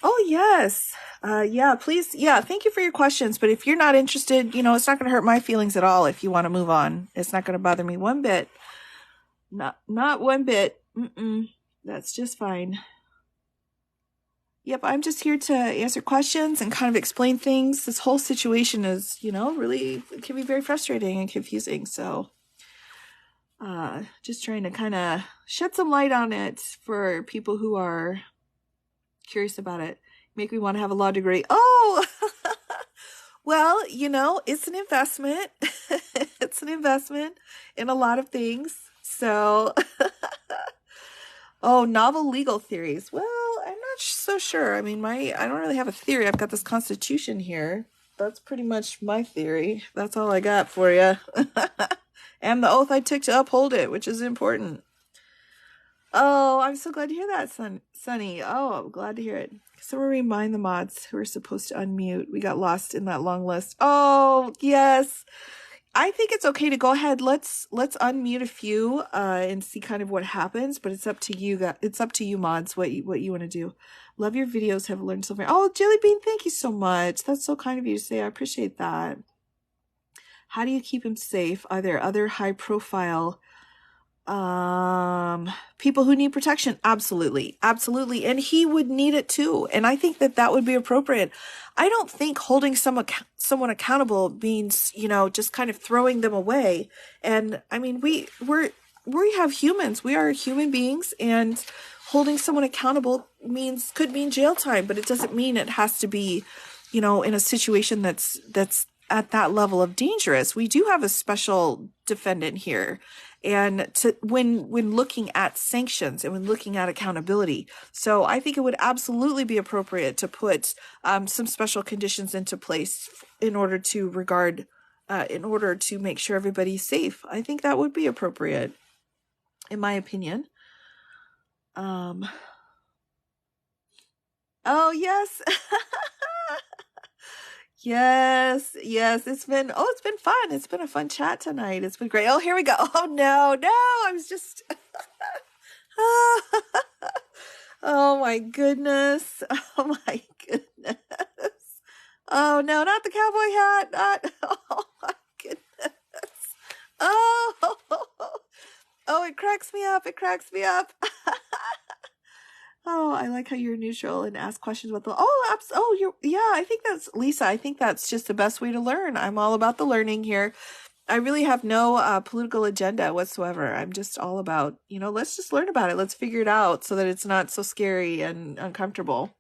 Oh, yes. Yeah, please. Yeah, thank you for your questions. But if you're not interested, it's not going to hurt my feelings at all if you want to move on. It's not going to bother me one bit. Not one bit. That's just fine. Yep, I'm just here to answer questions and kind of explain things. This whole situation is, really, it can be very frustrating and confusing. So, just trying to kind of shed some light on it for people who are curious about it. Make me want to have a law degree. Oh, well, it's an investment. It's an investment in a lot of things. So, novel legal theories. Well, I'm not so sure. I mean, I don't really have a theory. I've got this Constitution here. That's pretty much my theory. That's all I got for you. And the oath I took to uphold it, which is important. Oh, I'm so glad to hear that, Sunny. Oh, I'm glad to hear it. So we'll remind the mods who are supposed to unmute. We got lost in that long list. Oh, yes. I think it's okay to go ahead. Let's unmute a few and see kind of what happens, but it's up to you. It's up to you, mods, what you want to do. Love your videos. Have learned so much. Oh, Jelly Bean, thank you so much. That's so kind of you to say. I appreciate that. How do you keep him safe? Are there other high profile people who need protection? Absolutely. And he would need it too. And I think that would be appropriate. I don't think holding someone accountable means, just kind of throwing them away. And I mean, we have humans, we are human beings, and holding someone accountable could mean jail time, but it doesn't mean it has to be, in a situation that's at that level of dangerous. We do have a special defendant here. And when looking at sanctions and when looking at accountability. So I think it would absolutely be appropriate to put some special conditions into place in order to make sure everybody's safe. I think that would be appropriate, in my opinion. Oh, yes. Yes, it's been fun. It's been a fun chat tonight. It's been great. Oh, here we go. Oh, no, I was just, oh my goodness. Oh my goodness. Oh no, not the cowboy hat. Oh my goodness. Oh, it cracks me up. Oh, I like how you're neutral and ask questions about I think that's Lisa. I think that's just the best way to learn. I'm all about the learning here. I really have no political agenda whatsoever. I'm just all about, let's just learn about it. Let's figure it out so that it's not so scary and uncomfortable.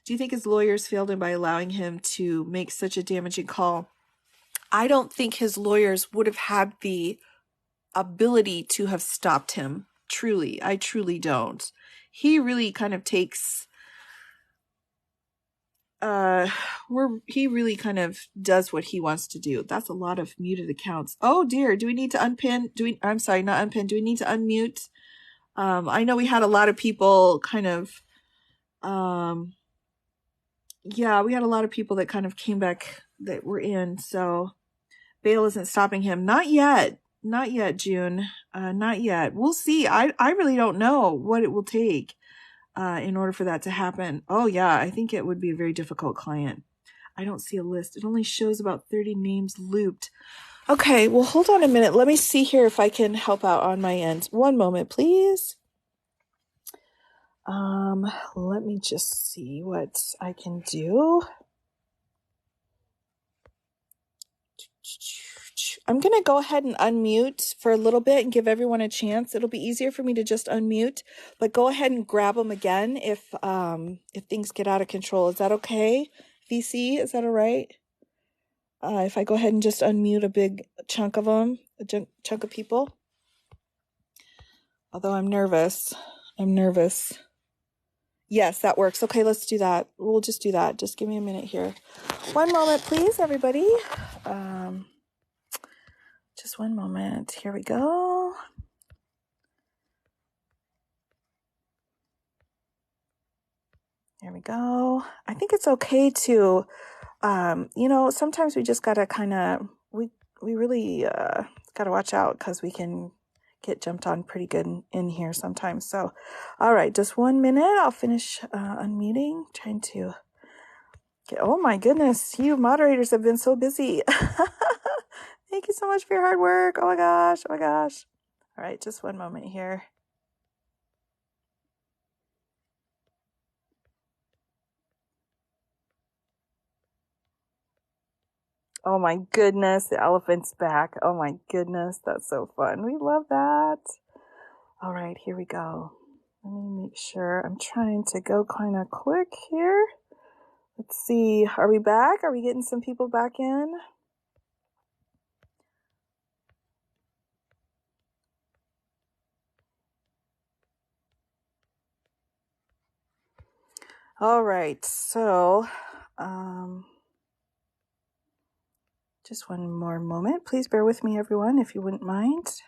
Do you think his lawyers failed him by allowing him to make such a damaging call? I don't think his lawyers would have had the ability to have stopped him. Truly. I truly don't. He really kind of takes, he really kind of does what he wants to do. That's a lot of muted accounts. Oh dear. Do we need to unpin? I'm sorry, not unpin. Do we need to unmute? I know we had a lot of people kind of, we had a lot of people that kind of came back that were in. So bail isn't stopping him. Not yet, June. Not yet. We'll see. I really don't know what it will take in order for that to happen. Oh yeah, I think it would be a very difficult client. I don't see a list. It only shows about 30 names looped. Okay, well, hold on a minute. Let me see here if I can help out on my end. One moment, please. Let me just see what I can do. I'm going to go ahead and unmute for a little bit and give everyone a chance. It'll be easier for me to just unmute, but go ahead and grab them again if things get out of control. Is that okay? VC, is that all right? If I go ahead and just unmute a big chunk of them, chunk of people. Although I'm nervous. Yes, that works. Okay, let's do that. We'll just do that. Just give me a minute here. One moment, please, everybody. Just one moment. Here we go. There we go. I think it's okay to, sometimes we just gotta kind of, we really gotta watch out because we can get jumped on pretty good in here sometimes. So, all right, just 1 minute. I'll finish unmuting, trying to get, oh my goodness, you moderators have been so busy. Thank you so much for your hard work. Oh my gosh, oh my gosh. All right, just 1 moment here. Oh my goodness, the elephant's back. Oh my goodness, that's so fun. We love that. All right, here we go. Let me make sure. I'm trying to go kind of quick here. Let's see. Are we back? Are we getting some people back in? All right, so just 1 more moment. Please bear with me, everyone, if you wouldn't mind.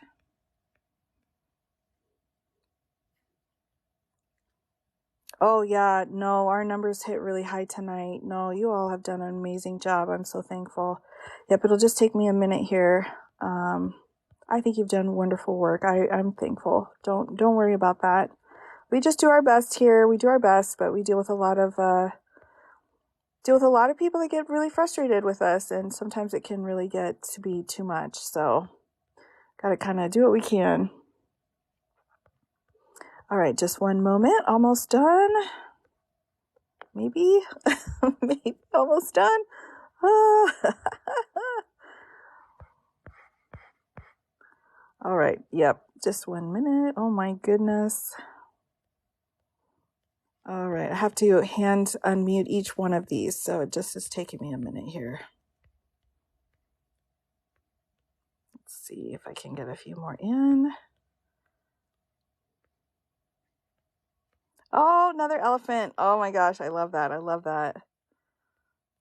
Oh, yeah, no, our numbers hit really high tonight. No, you all have done an amazing job. I'm so thankful. Yep, it'll just take me a minute here. I think you've done wonderful work. I'm thankful. Don't worry about that. We just do our best here. We do our best, but we deal with a lot of people that get really frustrated with us, and sometimes it can really get to be too much. So, gotta kind of do what we can. All right, just 1 moment. Almost done. Maybe, maybe almost done. All right. Yep. Just 1 minute. Oh my goodness. All right. I have to hand unmute each one of these. So it just is taking me a minute here. Let's see if I can get a few more in. Oh, another elephant. Oh my gosh. I love that. I love that.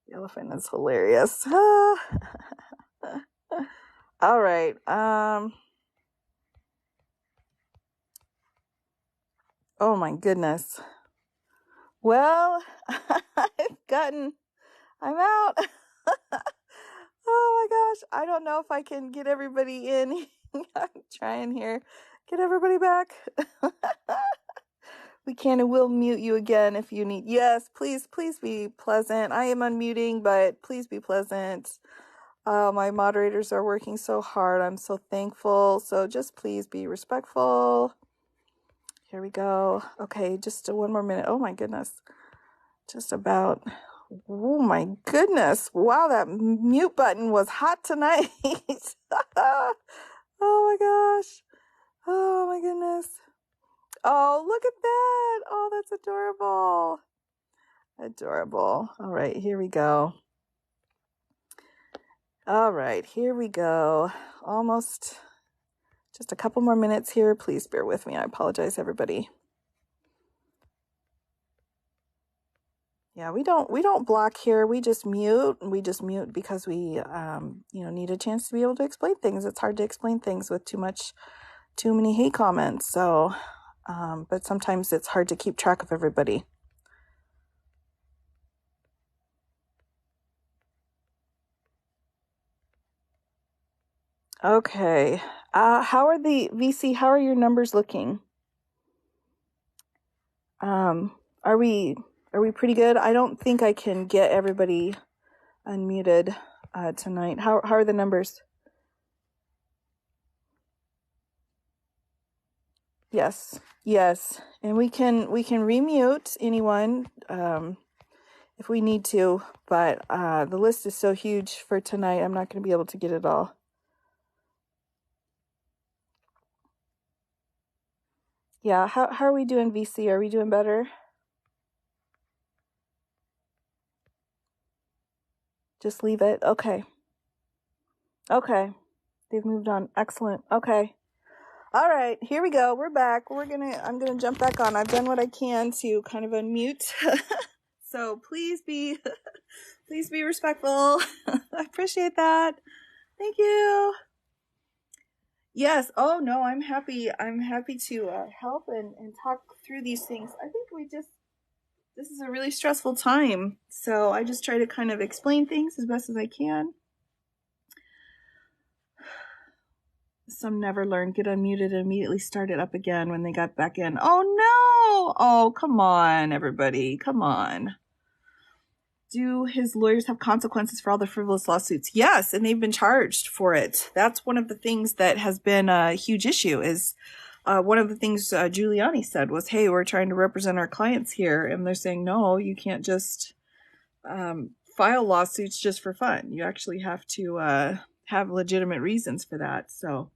The elephant is hilarious. All right. Oh my goodness. Well, I'm out. Oh my gosh. I don't know if I can get everybody in. I'm trying here. Get everybody back. We can and will mute you again if you need. Yes, please be pleasant. I am unmuting, but please be pleasant. My moderators are working so hard. I'm so thankful. So just please be respectful. Here we go. Okay, just 1 more minute. Oh my goodness. Just about. Oh my goodness. Wow, that mute button was hot tonight. Oh my gosh. Oh my goodness. Oh, look at that. Oh, that's adorable. Adorable. All right, here we go. All right, here we go. Almost just a couple more minutes here. Please bear with me. I apologize, everybody. Yeah, we don't block here. We just mute. We just mute because we need a chance to be able to explain things. It's hard to explain things with too many hate comments. So, but sometimes it's hard to keep track of everybody. Okay. How are your numbers looking? Are we pretty good? I don't think I can get everybody unmuted tonight. How are the numbers? Yes. And we can remute anyone if we need to, but the list is so huge for tonight. I'm not going to be able to get it all. Yeah, how are we doing, VC? Are we doing better? Just leave it. Okay. They've moved on. Excellent. Okay. All right, here we go. We're back. I'm gonna jump back on. I've done what I can to kind of unmute. So please be respectful. I appreciate that. Thank you. Yes. Oh no, I'm happy to help and talk through these things. I think this is a really stressful time. So I just try to kind of explain things as best as I can. Some never learned. Get unmuted and immediately start it up again when they got back in. Oh no! Oh, come on, everybody. Come on. Do his lawyers have consequences for all the frivolous lawsuits? Yes, and they've been charged for it. That's one of the things that has been a huge issue is one of the things Giuliani said was, hey, we're trying to represent our clients here. And they're saying, no, you can't just file lawsuits just for fun. You actually have to have legitimate reasons for that. So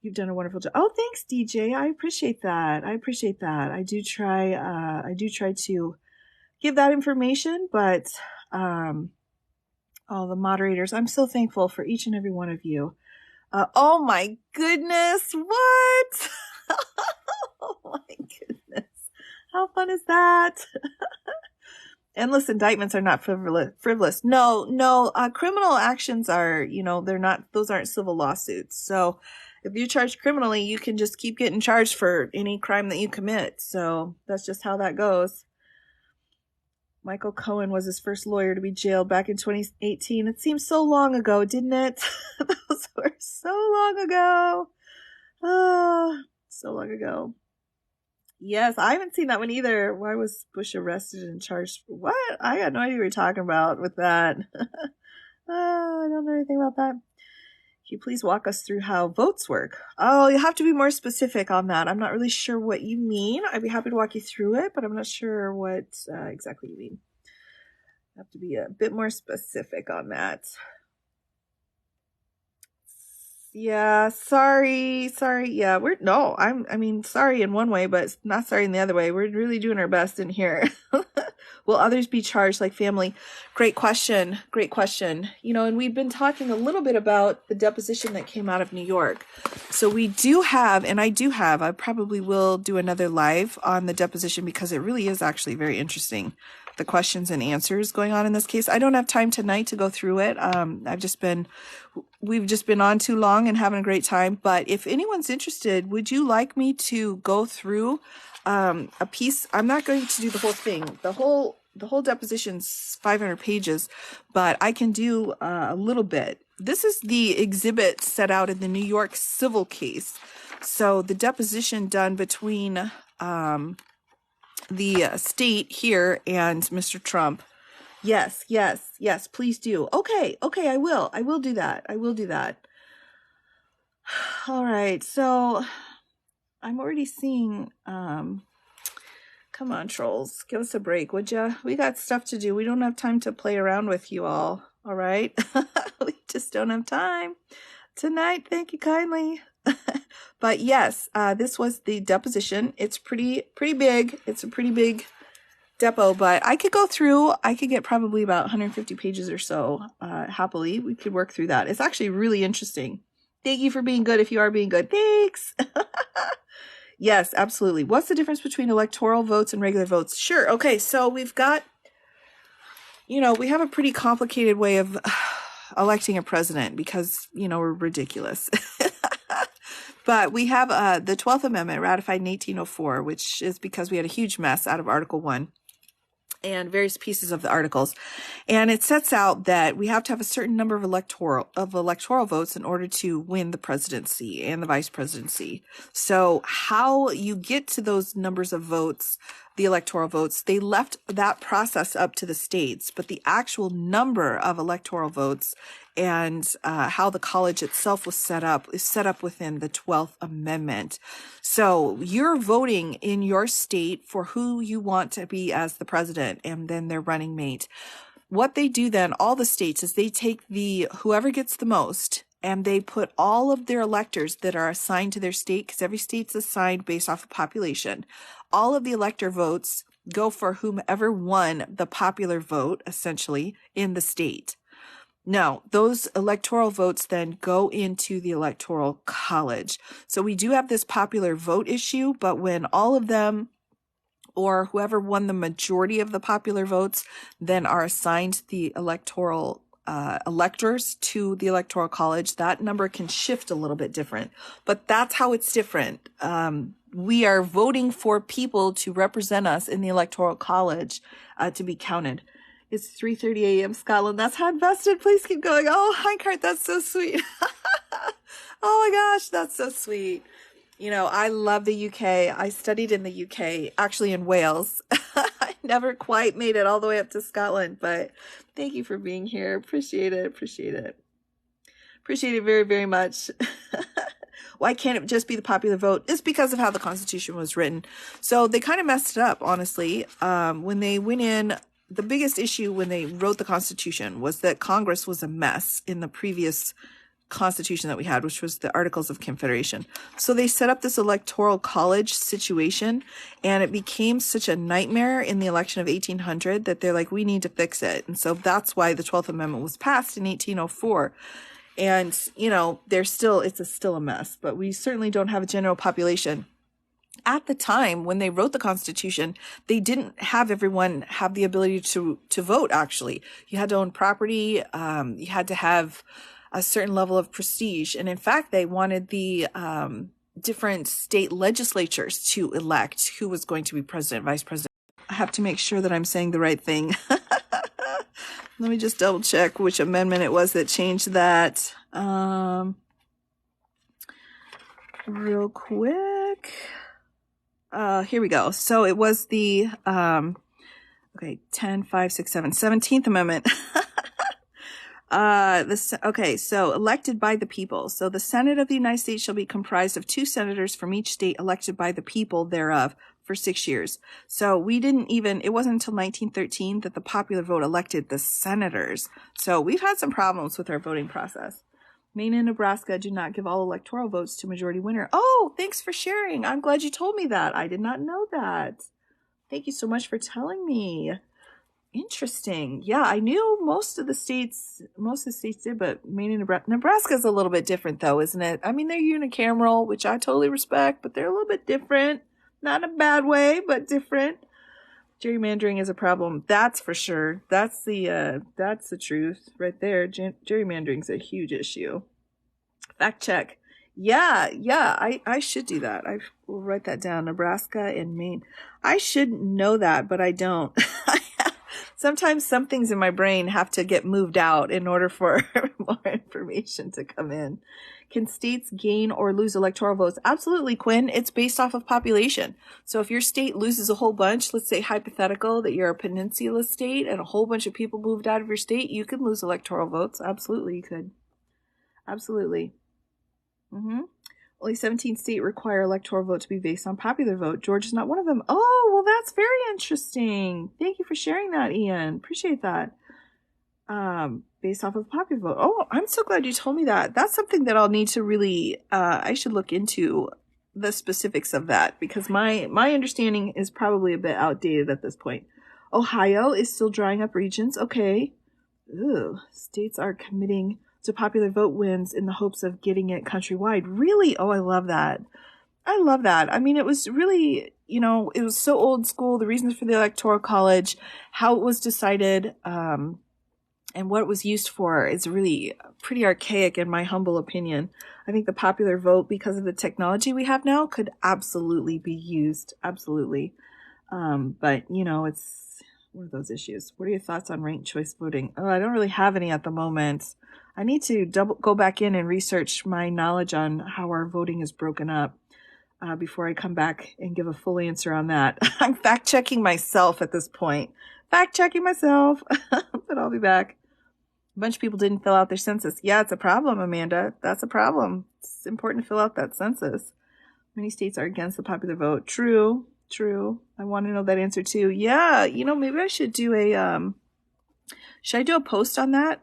you've done a wonderful job. Oh, thanks, DJ. I appreciate that. I do try to give that information, but all the moderators, I'm so thankful for each and every one of you. Oh my goodness, what? Oh my goodness. How fun is that? Endless indictments are not frivolous. No, criminal actions are, those aren't civil lawsuits. So if you're charged criminally, you can just keep getting charged for any crime that you commit. So that's just how that goes. Michael Cohen was his first lawyer to be jailed back in 2018. It seems so long ago, didn't it? Those were so long ago. So long ago. Yes, I haven't seen that one either. Why was Bush arrested and charged? What? I got no idea what you're talking about with that. I don't know anything about that. Can you please walk us through how votes work? Oh, you have to be more specific on that. I'm not really sure what you mean. I'd be happy to walk you through it, but I'm not sure what exactly you mean. I have to be a bit more specific on that. Yeah, sorry. Yeah, sorry in one way, but not sorry in the other way. We're really doing our best in here. Will others be charged like family? Great question. And we've been talking a little bit about the deposition that came out of New York. So we do have, and I probably will do another live on the deposition because it really is actually very interesting. The questions and answers going on in this case. I don't have time tonight to go through it. We've just been on too long and having a great time. But if anyone's interested, would you like me to go through a piece? I'm not going to do the whole thing. The whole deposition's 500 pages, but I can do a little bit. This is the exhibit set out in the New York civil case. So the deposition done between the state here and Mr. Trump. Yes, please do. Okay, I will do that. All right, so I'm already seeing, come on, trolls, give us a break, would ya? We got stuff to do. We don't have time to play around with you all right? We just don't have time tonight. Thank you kindly. But yes, this was the deposition. It's pretty big. It's a pretty big depo, but I could go through. I could get probably about 150 pages or so. Happily, we could work through that. It's actually really interesting. Thank you for being good. If you are being good, thanks. Yes, absolutely. What's the difference between electoral votes and regular votes? Sure. Okay, so we've got, we have a pretty complicated way of electing a president because, we're ridiculous. But we have the 12th Amendment ratified in 1804, which is because we had a huge mess out of Article 1 and various pieces of the articles. And it sets out that we have to have a certain number of electoral votes in order to win the presidency and the vice presidency. So how you get to those numbers of votes, the electoral votes, they left that process up to the states, but the actual number of electoral votes and how the college itself was set up is set up within the 12th Amendment. So you're voting in your state for who you want to be as the president and then their running mate. What they do then, all the states, is they take whoever gets the most and they put all of their electors that are assigned to their state, because every state's assigned based off of population. All of the elector votes go for whomever won the popular vote, essentially, in the state. Now, those electoral votes then go into the Electoral College. So we do have this popular vote issue, but when all of them or whoever won the majority of the popular votes then are assigned the electoral electors to the Electoral College, that number can shift a little bit different. But that's how it's different. We are voting for people to represent us in the Electoral College to be counted. It's 3:30 a.m. Scotland. That's how invested. Please keep going. Oh, hi, Kurt. That's so sweet. Oh my gosh, that's so sweet. You know, I love the UK. I studied in the UK, actually in Wales. I never quite made it all the way up to Scotland, but thank you for being here. Appreciate it. Appreciate it. Appreciate it very, very much. Why can't it just be the popular vote? It's because of how the Constitution was written. So they kind of messed it up, honestly. When they went in, the biggest issue when they wrote the Constitution was that Congress was a mess in the previous Constitution that we had, which was the Articles of Confederation. So they set up this electoral college situation, and it became such a nightmare in the election of 1800 that they're like, we need to fix it. And so that's why the 12th Amendment was passed in 1804. And, you know, it's still a mess, but we certainly don't have a general population. At the time when they wrote the Constitution, they didn't have everyone have the ability to vote, actually. You had to own property. You had to have a certain level of prestige. And in fact, they wanted the different state legislatures to elect who was going to be president, vice president. I have to make sure that I'm saying the right thing. Let me just double check which amendment it was that changed that. Real quick. Here we go. So it was the 17th Amendment. So elected by the people. So the Senate of the United States shall be comprised of 2 senators from each state elected by the people thereof for 6 years. So it wasn't until 1913 that the popular vote elected the senators. So we've had some problems with our voting process. Maine and Nebraska do not give all electoral votes to majority winner. Oh, thanks for sharing. I'm glad you told me that. I did not know that. Thank you so much for telling me. Interesting. Yeah, I knew most of the states did, but Maine and Nebraska is a little bit different though, isn't it? I mean, they're unicameral, which I totally respect, but they're a little bit different. Not in a bad way, but different. Gerrymandering is a problem. That's for sure. That's the truth right there. Gerrymandering is a huge issue. Fact check. Yeah, I should do that. I will write that down. Nebraska and Maine. I should know that, but I don't. Sometimes some things in my brain have to get moved out in order for more information to come in. Can states gain or lose electoral votes? Absolutely, Quinn. It's based off of population. So if your state loses a whole bunch, let's say hypothetical that you're a peninsula state and a whole bunch of people moved out of your state, you can lose electoral votes. Absolutely, you could. Absolutely. Only 17 states require electoral vote to be based on popular vote. Georgia's not one of them. Oh, well, that's very interesting. Thank you for sharing that, Ian. Appreciate that. Based off of popular vote. Oh, I'm so glad you told me that. That's something that I'll need to really, I should look into the specifics of that, because my understanding is probably a bit outdated at this point. Ohio is still drawing up regions. Okay. Ooh, states are committing to popular vote wins in the hopes of getting it countrywide. Really? Oh, I love that. I love that. I mean, it was really, it was so old school. The reasons for the Electoral College, how it was decided, and what it was used for is really pretty archaic in my humble opinion. I think the popular vote, because of the technology we have now, could absolutely be used. Absolutely. But, it's one of those issues. What are your thoughts on ranked choice voting? Oh, I don't really have any at the moment. I need to go back in and research my knowledge on how our voting is broken up before I come back and give a full answer on that. I'm fact-checking myself at this point. Fact-checking myself. But I'll be back. A bunch of people didn't fill out their census. Yeah, it's a problem, Amanda. That's a problem. It's important to fill out that census. Many states are against the popular vote. True. I want to know that answer too. Yeah, maybe I should do should I do a post on that?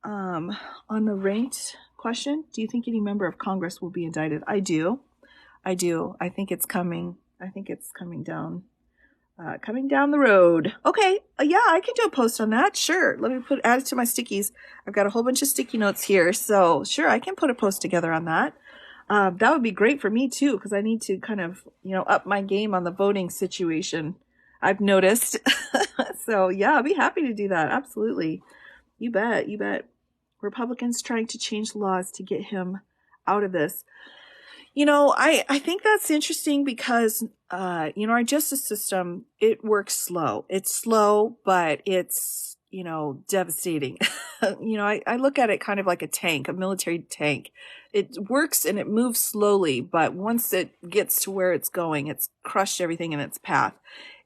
On the ranked question. Do you think any member of Congress will be indicted? I do. I think it's coming. I think it's coming down the road. Okay. Yeah, I can do a post on that. Sure. Let me add it to my stickies. I've got a whole bunch of sticky notes here. So sure, I can put a post together on that. That would be great for me too, because I need to kind of, up my game on the voting situation. I've noticed. So yeah, I'll be happy to do that. Absolutely. You bet. Republicans trying to change laws to get him out of this. I think that's interesting because, our justice system, it works slow. It's slow, but it's, devastating. I look at it kind of like a tank, a military tank. It works and it moves slowly, but once it gets to where it's going, it's crushed everything in its path.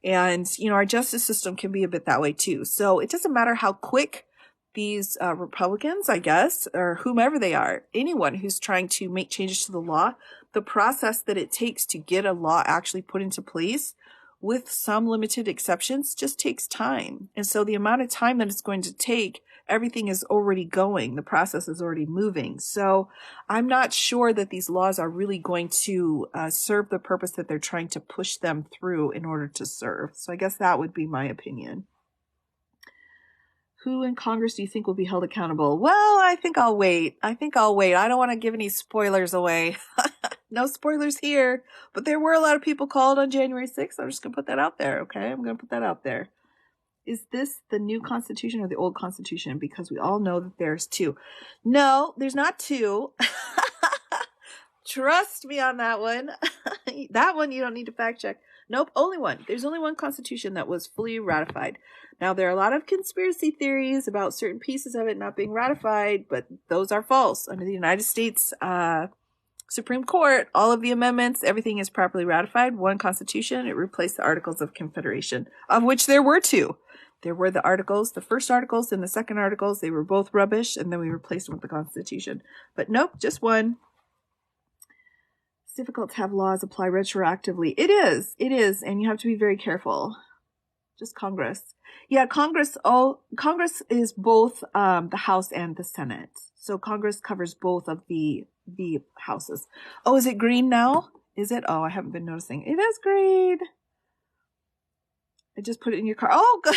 And, our justice system can be a bit that way too. So it doesn't matter how quick these Republicans, I guess, or whomever they are, anyone who's trying to make changes to the law, the process that it takes to get a law actually put into place, with some limited exceptions, just takes time. And so the amount of time that it's going to take, everything is already going. The process is already moving. So I'm not sure that these laws are really going to serve the purpose that they're trying to push them through in order to serve. So I guess that would be my opinion. Who in Congress do you think will be held accountable? Well, I think I'll wait. I don't want to give any spoilers away. No spoilers here. But there were a lot of people called on January 6th. I'm just going to put that out there, okay? I'm going to put that out there. Is this the new Constitution or the old Constitution? Because we all know that there's two. No, there's not two. Trust me on that one. That one you don't need to fact check. Nope, only one. There's only one Constitution that was fully ratified. Now, there are a lot of conspiracy theories about certain pieces of it not being ratified, but those are false. Under the United States Supreme Court, all of the amendments, everything is properly ratified. One Constitution, it replaced the Articles of Confederation, of which there were two. There were the articles, the first articles and the second articles. They were both rubbish, and then we replaced them with the Constitution. But nope, just one. It's difficult to have laws apply retroactively. It is, and you have to be very careful. Just Congress. Yeah, Congress is both the House and the Senate. So Congress covers both of the houses. Oh, is it green now? Is it? Oh, I haven't been noticing. It is green. I just put it in your car. Oh, good.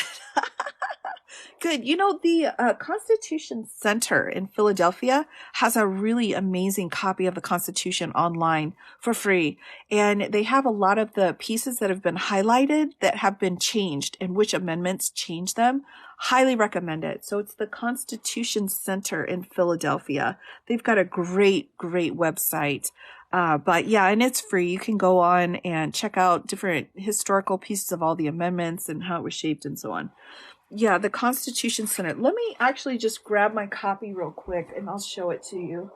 Good. The Constitution Center in Philadelphia has a really amazing copy of the Constitution online for free. And they have a lot of the pieces that have been highlighted that have been changed and which amendments change them. Highly recommend it. So it's the Constitution Center in Philadelphia. They've got a great website. But yeah, and it's free. You can go on and check out different historical pieces of all the amendments and how it was shaped and so on. Yeah, the Constitution Center. Let me actually just grab my copy real quick and I'll show it to you.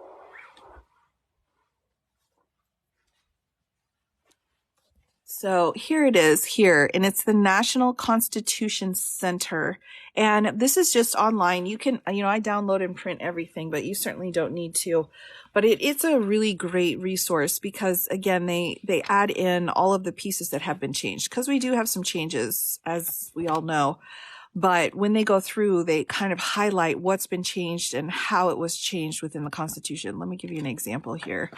So here it is here, and it's the National Constitution Center. And this is just online. You can, I download and print everything, but you certainly don't need to. But it's a really great resource because, again, they add in all of the pieces that have been changed, because we do have some changes, as we all know. But when they go through, they kind of highlight what's been changed and how it was changed within the Constitution. Let me give you an example here.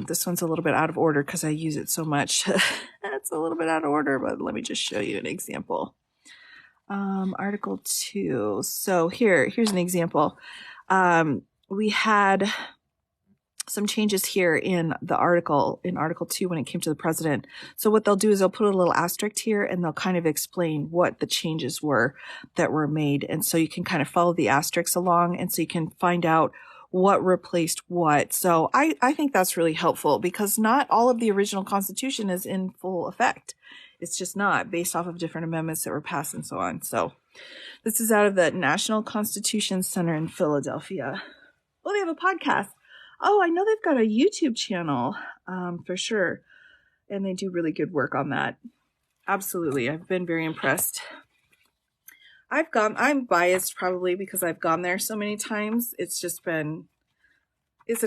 This one's a little bit out of order because I use it so much. It's a little bit out of order, but let me just show you an example. Article 2. So here's an example. We had some changes here in Article 2 when it came to the president. So what they'll do is they'll put a little asterisk here and they'll kind of explain what the changes were that were made. And so you can kind of follow the asterisks along, and so you can find out what replaced what. So I think that's really helpful because not all of the original Constitution is in full effect. It's just not, based off of different amendments that were passed and so on. So this is out of the National Constitution Center in Philadelphia. Oh, they have a podcast. Oh, I know they've got a YouTube channel, for sure. And they do really good work on that. Absolutely. I've been very impressed. I'm biased probably because I've gone there so many times. It's an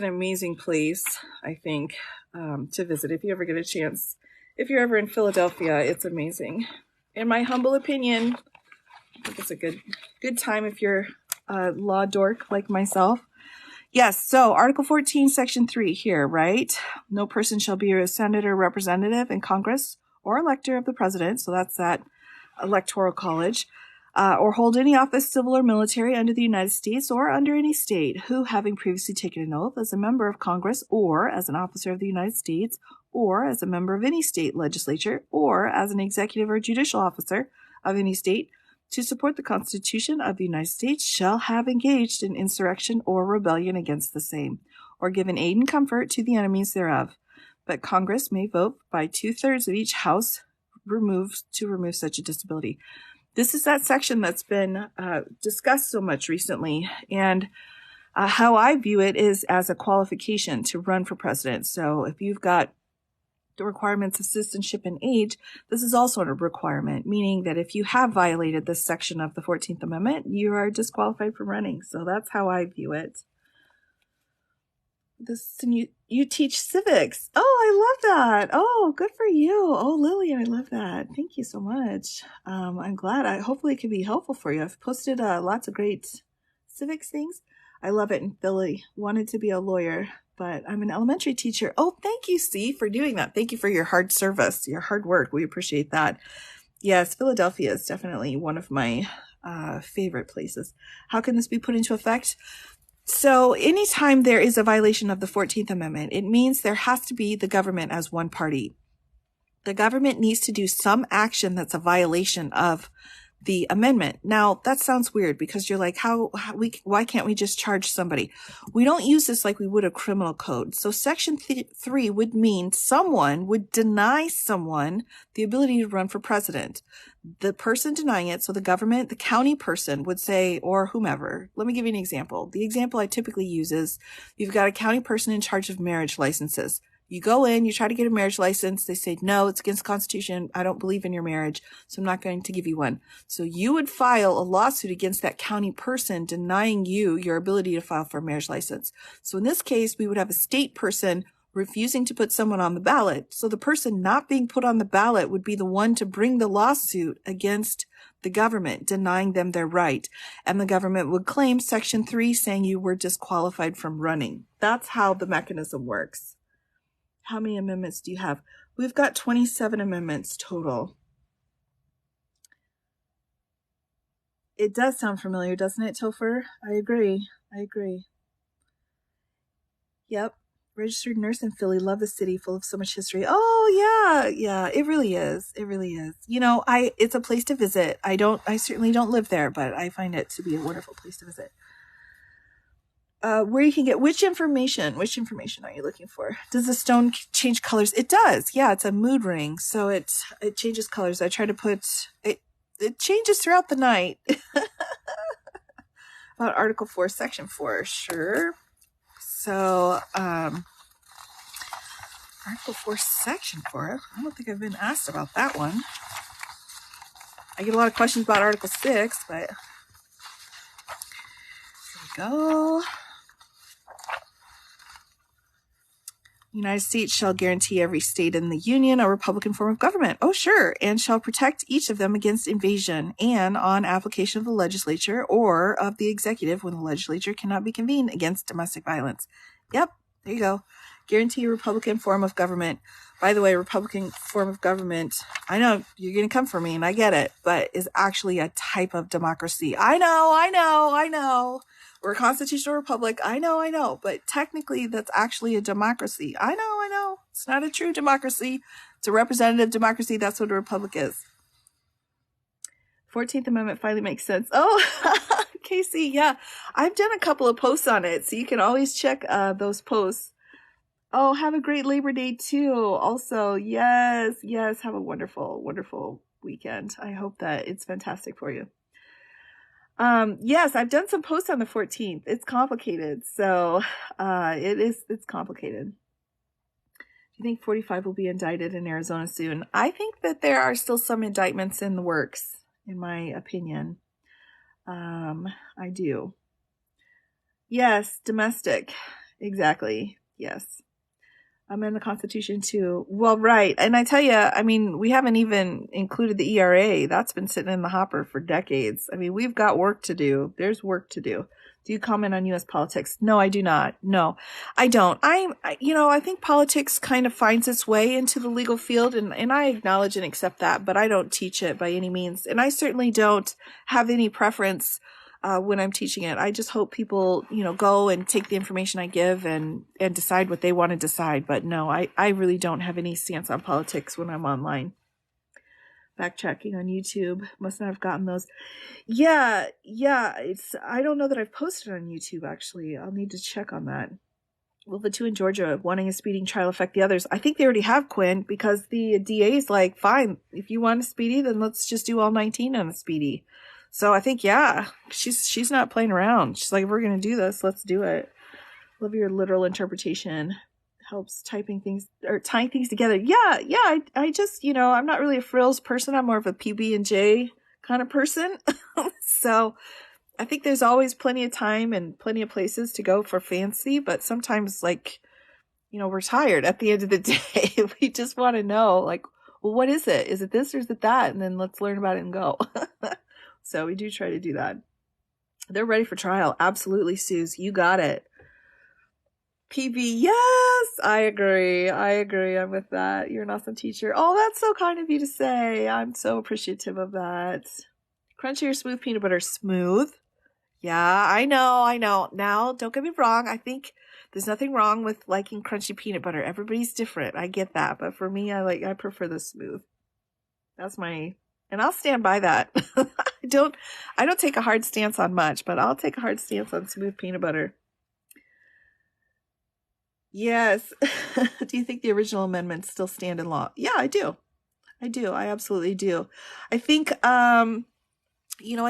amazing place, I think, to visit if you ever get a chance. If you're ever in Philadelphia, it's amazing. In my humble opinion, I think it's a good time if you're a law dork like myself. Yes, so Article 14, Section 3 here, right? No person shall be a senator, representative in Congress, or elector of the president, so that's that electoral college, or hold any office, civil or military, under the United States or under any state, who, having previously taken an oath as a member of Congress or as an officer of the United States or as a member of any state legislature or as an executive or judicial officer of any state, to support the Constitution of the United States, shall have engaged in insurrection or rebellion against the same, or given aid and comfort to the enemies thereof. But Congress may vote by 2/3 of each house to remove such a disability. This is that section that's been discussed so much recently. And how I view it is as a qualification to run for president. So if you've got the requirements of citizenship and age, this is also a requirement, meaning that if you have violated this section of the 14th Amendment, you are disqualified from running. So that's how I view it. You teach civics. Oh, I love that. Oh, good for you. Oh, Lillian, I love that. Thank you so much. I'm glad. Hopefully it can be helpful for you. I've posted lots of great civics things. I love it in Philly. Wanted to be a lawyer, but I'm an elementary teacher. Oh, thank you, Steve, for doing that. Thank you for your hard service, your hard work. We appreciate that. Yes, Philadelphia is definitely one of my favorite places. How can this be put into effect? So anytime there is a violation of the 14th Amendment, it means there has to be the government as one party. The government needs to do some action that's a violation of the amendment. Now, that sounds weird because you're like, why can't we just charge somebody? We don't use this like we would a criminal code. So Section 3 would mean someone would deny someone the ability to run for president. The person denying it, so the government, the county person would say, or whomever. Let me give you an example. The example I typically use is you've got a county person in charge of marriage licenses. You go in, you try to get a marriage license. They say, no, it's against the Constitution. I don't believe in your marriage, so I'm not going to give you one. So you would file a lawsuit against that county person denying you your ability to file for a marriage license. So in this case, we would have a state person refusing to put someone on the ballot. So the person not being put on the ballot would be the one to bring the lawsuit against the government, denying them their right. And the government would claim Section 3 saying you were disqualified from running. That's how the mechanism works. How many amendments do you have? We've got 27 amendments total. It does sound familiar, doesn't it, Topher? I agree. Yep. Registered nurse in Philly. Love the city, full of so much history. Oh, yeah. It really is. You know, it's a place to visit. I certainly don't live there, but I find it to be a wonderful place to visit. Where you can get which information are you looking for? Does the stone change colors? It does. Yeah, it's a mood ring. So it changes colors. I try to put it changes throughout the night. About Article 4, Section 4, sure. So, Article 4, Section 4. I don't think I've been asked about that one. I get a lot of questions about Article 6, but here we go. The United States shall guarantee every state in the Union a Republican form of government. Oh, sure. And shall protect each of them against invasion and on application of the legislature or of the executive when the legislature cannot be convened against domestic violence. Yep. There you go. Guarantee a Republican form of government. By the way, Republican form of government, I know you're going to come for me and I get it, but is actually a type of democracy. I know. We're a constitutional republic. I know. But technically, that's actually a democracy. I know. It's not a true democracy. It's a representative democracy. That's what a republic is. 14th Amendment finally makes sense. Oh, Casey, yeah. I've done a couple of posts on it, so you can always check those posts. Oh, have a great Labor Day, too. Also, yes. Have a wonderful, wonderful weekend. I hope that it's fantastic for you. Yes, I've done some posts on the 14th. It's complicated. So, it's complicated. Do you think 45 will be indicted in Arizona soon? I think that there are still some indictments in the works, in my opinion. I do. Yes, domestic. Exactly. Yes. Amend the Constitution too. Well, right. And I tell you, I mean, we haven't even included the ERA. That's been sitting in the hopper for decades. I mean, we've got work to do. There's work to do. Do you comment on U.S. politics? No, I do not. No, I don't. I think politics kind of finds its way into the legal field, and I acknowledge and accept that, but I don't teach it by any means. And I certainly don't have any preference when I'm teaching it. I just hope people, go and take the information I give and decide what they want to decide. But no, I really don't have any stance on politics when I'm online. Fact checking on YouTube. Must not have gotten those. Yeah. I don't know that I've posted on YouTube, actually. I'll need to check on that. will the two in Georgia wanting a speeding trial affect the others? I think they already have, Quinn, because the DA is like, fine, if you want a speedy, then let's just do all 19 on a speedy. So I think, yeah, she's not playing around. She's like, if we're going to do this, let's do it. Love your literal interpretation. Helps tying things together. Yeah. I just, I'm not really a frills person. I'm more of a PB&J kind of person. So I think there's always plenty of time and plenty of places to go for fancy, but sometimes we're tired at the end of the day. We just want to know well, what is it? Is it this or is it that? And then let's learn about it and go. So we do try to do that. They're ready for trial. Absolutely, Suze. You got it. PB, yes, I agree. I'm with that. You're an awesome teacher. Oh, that's so kind of you to say. I'm so appreciative of that. Crunchy or smooth peanut butter? Smooth. Yeah, I know. Now, don't get me wrong. I think there's nothing wrong with liking crunchy peanut butter. Everybody's different. I get that. But for me, I prefer the smooth. That's and I'll stand by that. I don't take a hard stance on much, but I'll take a hard stance on smooth peanut butter. Yes. Do you think the original amendments still stand in law? Yeah, I do. I absolutely do. I think, I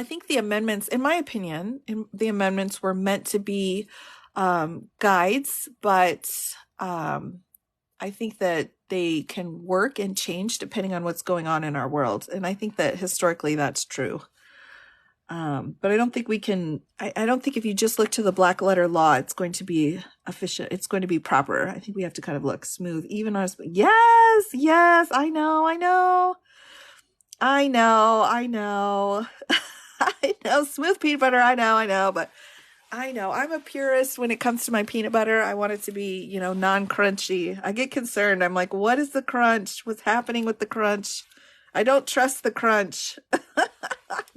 think the amendments, in my opinion, the amendments were meant to be guides, but I think that they can work and change depending on what's going on in our world. And I think that historically that's true. But I don't think we can, I don't think if you just look to the black letter law, it's going to be efficient. It's going to be proper. I think we have to kind of look smooth, even on, yes, I know. I know, smooth peanut butter. I know, but I'm a purist when it comes to my peanut butter. I want it to be, non-crunchy. I get concerned. I'm like, what is the crunch? What's happening with the crunch? I don't trust the crunch. I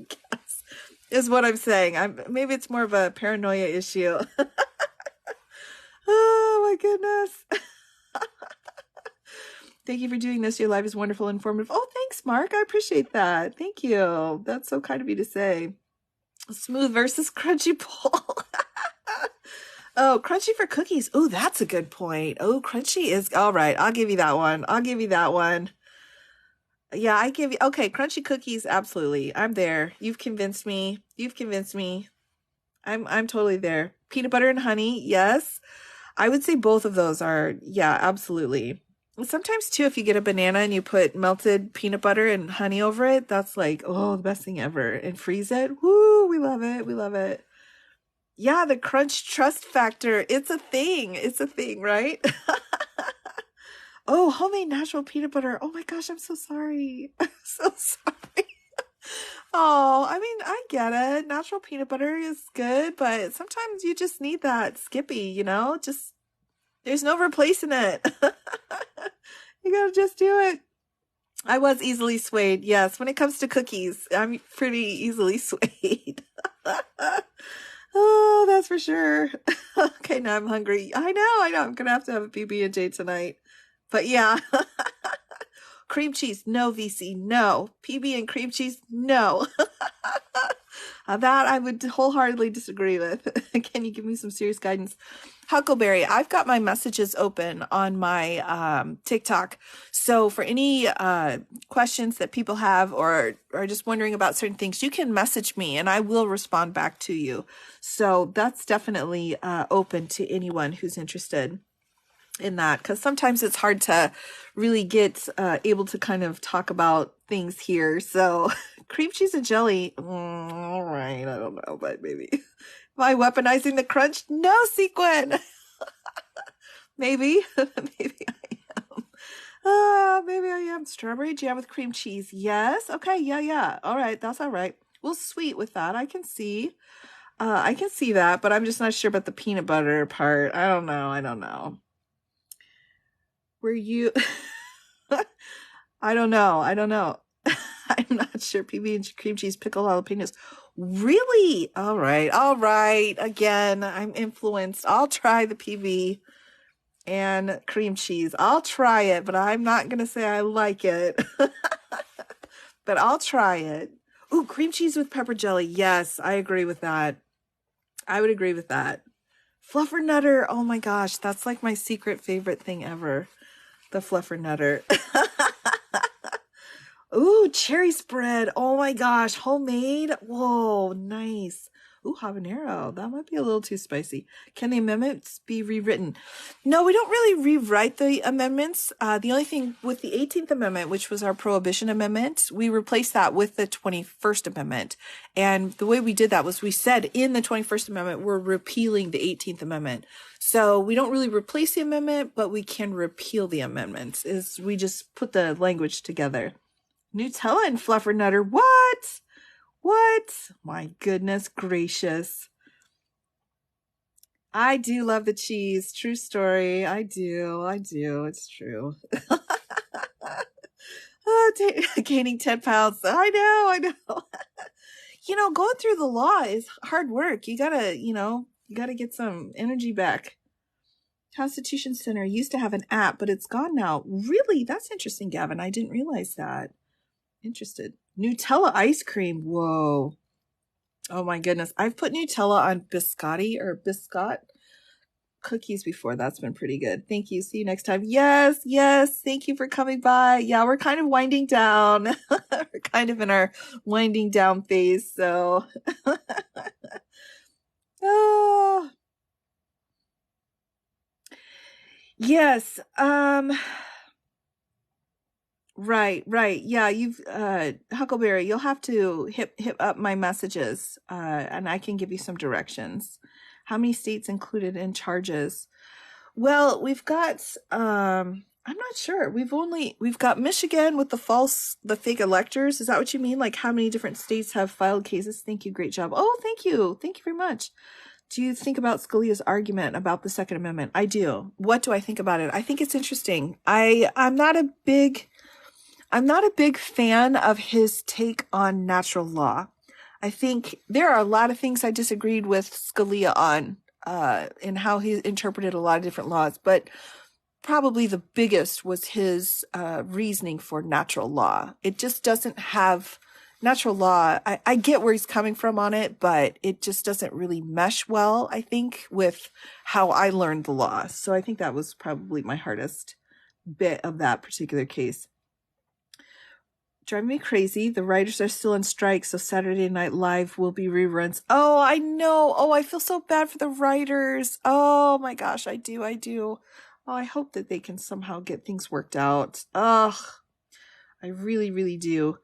guess is what I'm saying. Maybe it's more of a paranoia issue. Oh my goodness. Thank you for doing this. Your live is wonderful and informative. Oh, thanks, Mark. I appreciate that. Thank you. That's so kind of you to say. Smooth versus crunchy poll. Oh, crunchy for cookies. Oh, that's a good point. Oh, crunchy is all right. I'll give you that one. Yeah, okay, crunchy cookies, absolutely. I'm there. You've convinced me. I'm totally there. Peanut butter and honey, yes. I would say both of those are, yeah, absolutely. Sometimes too, if you get a banana and you put melted peanut butter and honey over it, that's the best thing ever. And freeze it. Woo, we love it. Yeah, the crunch trust factor. It's a thing, right? Oh, homemade natural peanut butter. Oh my gosh, I'm so sorry. So sorry. Oh, I get it. Natural peanut butter is good, but sometimes you just need that Skippy, just, there's no replacing it. You gotta just do it. I was easily swayed. Yes, when it comes to cookies, I'm pretty easily swayed. Oh, that's for sure. Okay, now I'm hungry. I know. I'm gonna have to have a PB&J tonight. But yeah, cream cheese, no, VC, no. PB and cream cheese, no. That I would wholeheartedly disagree with. Can you give me some serious guidance? Huckleberry, I've got my messages open on my TikTok. So for any questions that people have or are just wondering about certain things, you can message me and I will respond back to you. So that's definitely open to anyone who's interested in that, because sometimes it's hard to really get able to kind of talk about things here. So cream cheese and jelly, all right, I don't know, but maybe. Am I weaponizing the crunch? No, Sequin. Maybe I am. Maybe I am. Strawberry jam with cream cheese. Yes. Okay. Yeah. All right. That's all right. Well, sweet with that. I can see that, but I'm just not sure about the peanut butter part. I don't know. Were you, I don't know. I'm not sure. PB and cream cheese, pickled jalapenos. Really? All right. Again, I'm influenced. I'll try the PB and cream cheese. I'll try it, but I'm not going to say I like it. But I'll try it. Ooh, cream cheese with pepper jelly. Yes, I agree with that. I would agree with that. Fluffernutter. Oh my gosh, that's like my secret favorite thing ever. The Fluffernutter. Ooh, cherry spread. Oh my gosh, homemade. Whoa, nice. Ooh, habanero. That might be a little too spicy. Can the amendments be rewritten? No, we don't really rewrite the amendments. The only thing with the 18th Amendment, which was our Prohibition Amendment, we replaced that with the 21st Amendment. And the way we did that was we said in the 21st Amendment, we're repealing the 18th Amendment. So we don't really replace the amendment, but we can repeal the amendments. We just put the language together. Nutella and Fluffernutter. What? My goodness gracious. I do love the cheese. True story. I do. It's true. Gaining 10 pounds. I know. Going through the law is hard work. You gotta get some energy back. Constitution Center used to have an app, but it's gone now. Really? That's interesting, Gavin. I didn't realize that. Interested. Nutella ice cream. Whoa. Oh my goodness. I've put Nutella on biscotti cookies before. That's been pretty good. Thank you. See you next time. Yes. Thank you for coming by. Yeah, we're kind of winding down. We're kind of in our winding down phase. So, oh. Yes. Right. Yeah, you've Huckleberry, you'll have to hit up my messages, and I can give you some directions. How many states included in charges? Well, we've got I'm not sure. We've got Michigan with the fake electors. Is that what you mean? Like how many different states have filed cases? Thank you. Great job. Oh, thank you. Thank you very much. Do you think about Scalia's argument about the Second Amendment? I do. What do I think about it? I think it's interesting. I'm not a big fan of his take on natural law. I think there are a lot of things I disagreed with Scalia on, in how he interpreted a lot of different laws, but probably the biggest was his reasoning for natural law. It just doesn't have natural law. I get where he's coming from on it, but it just doesn't really mesh well, I think, with how I learned the law. So I think that was probably my hardest bit of that particular case. Driving me crazy. The writers are still on strike, so Saturday Night Live will be reruns. Oh, I know. Oh, I feel so bad for the writers. Oh my gosh, I do. Oh, I hope that they can somehow get things worked out. Ugh, I really, really do.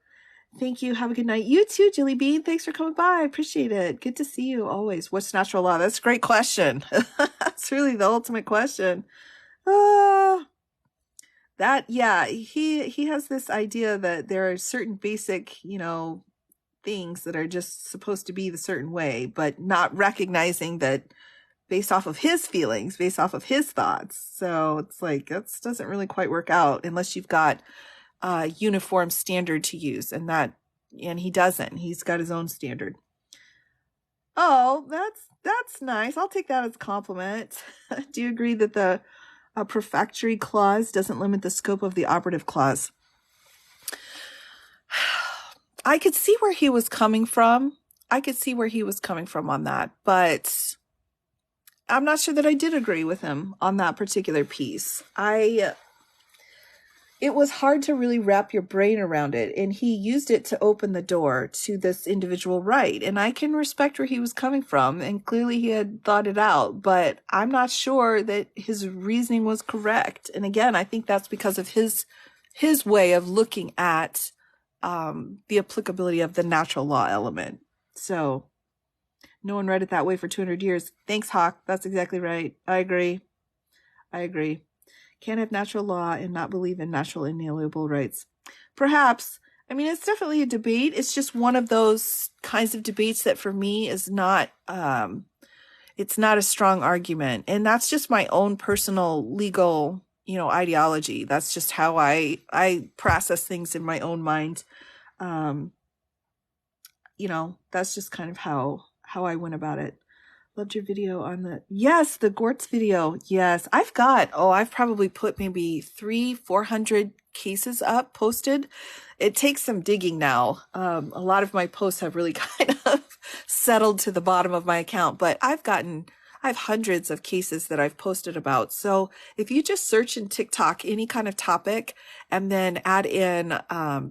Thank you. Have a good night. You too, Jilly Bean. Thanks for coming by. I appreciate it. Good to see you always. What's natural law? That's a great question. That's really the ultimate question. He has this idea that there are certain basic, things that are just supposed to be the certain way, but not recognizing that based off of his feelings, based off of his thoughts. So it's like, that doesn't really quite work out unless you've got a uniform standard to use, and he doesn't. He's got his own standard. Oh, that's nice. I'll take that as a compliment. Do you agree that the prefatory clause doesn't limit the scope of the operative clause? I could see where he was coming from. On that, but I'm not sure that I did agree with him on that particular piece. It was hard to really wrap your brain around it, and he used it to open the door to this individual right. And I can respect where he was coming from, and clearly he had thought it out, but I'm not sure that his reasoning was correct. And again, I think that's because of his way of looking at the applicability of the natural law element. So no one read it that way for 200 years. Thanks, Hawk. That's exactly right. I agree. Can't have natural law and not believe in natural inalienable rights. Perhaps. I mean, it's definitely a debate. It's just one of those kinds of debates that for me is not, it's not a strong argument. And that's just my own personal legal, ideology. That's just how I process things in my own mind. That's just kind of how I went about it. Loved your video on the Gortz video. Yes, I've probably put maybe 300-400 cases up, posted. It takes some digging now. A lot of my posts have really kind of settled to the bottom of my account, but I've gotten I have hundreds of cases that I've posted about. So if you just search in TikTok any kind of topic and then add in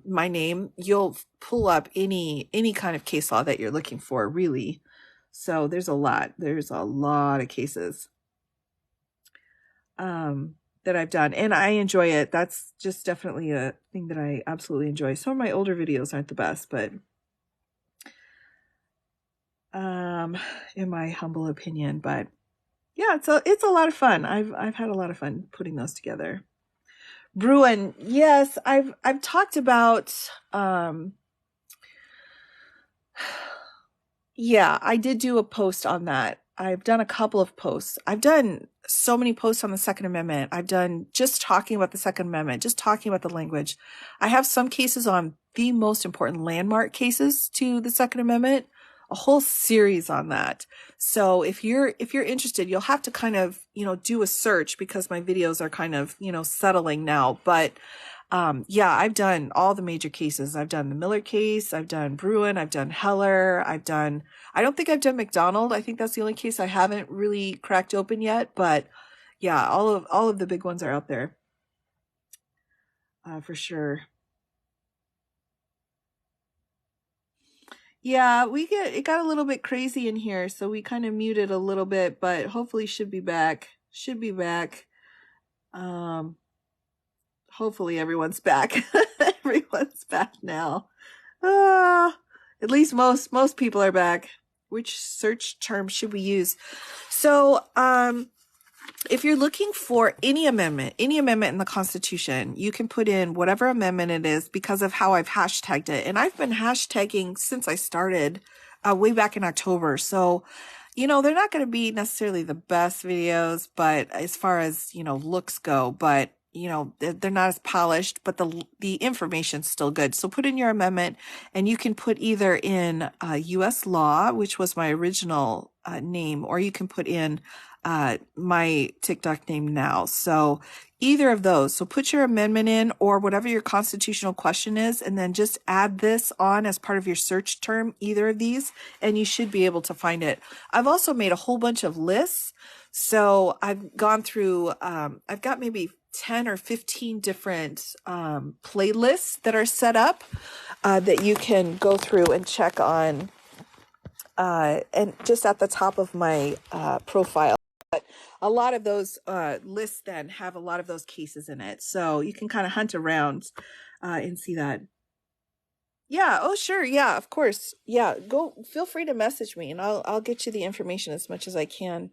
my name, you'll pull up any kind of case law that you're looking for, really. So there's a lot of cases that I've done, and I enjoy it. That's just definitely a thing that I absolutely enjoy. Some of my older videos aren't the best, but in my humble opinion, but yeah, it's a lot of fun. I've had a lot of fun putting those together. Bruin, yes, I've talked about yeah, I did do a post on that. I've done a couple of posts. I've done so many posts on the Second Amendment. I've done just talking about the Second Amendment, just talking about the language. I have some cases on the most important landmark cases to the Second Amendment, a whole series on that. So if you're interested, you'll have to kind of, do a search because my videos are kind of, settling now. But yeah, I've done all the major cases. I've done the Miller case. I've done Bruin. I've done Heller. I don't think I've done McDonald. I think that's the only case I haven't really cracked open yet. But yeah, all of the big ones are out there for sure. Yeah, it got a little bit crazy in here, so we kind of muted a little bit, but hopefully should be back. Hopefully everyone's back. Everyone's back now. At least most people are back. Which search term should we use? So, if you're looking for any amendment in the Constitution, you can put in whatever amendment it is because of how I've hashtagged it. And I've been hashtagging since I started way back in October. So, they're not going to be necessarily the best videos, but as far as, looks go, but they're not as polished, but the information's still good. So put in your amendment and you can put either in U.S. law, which was my original name, or you can put in my TikTok name now. So either of those. So put your amendment in or whatever your constitutional question is, and then just add this on as part of your search term, either of these, and you should be able to find it. I've also made a whole bunch of lists. So I've gone through, I've got maybe 10 or 15 different playlists that are set up that you can go through and check on, and just at the top of my profile. But a lot of those lists then have a lot of those cases in it. So you can kind of hunt around and see that. Yeah. Oh, sure. Yeah, of course. Yeah. Feel free to message me and I'll get you the information as much as I can.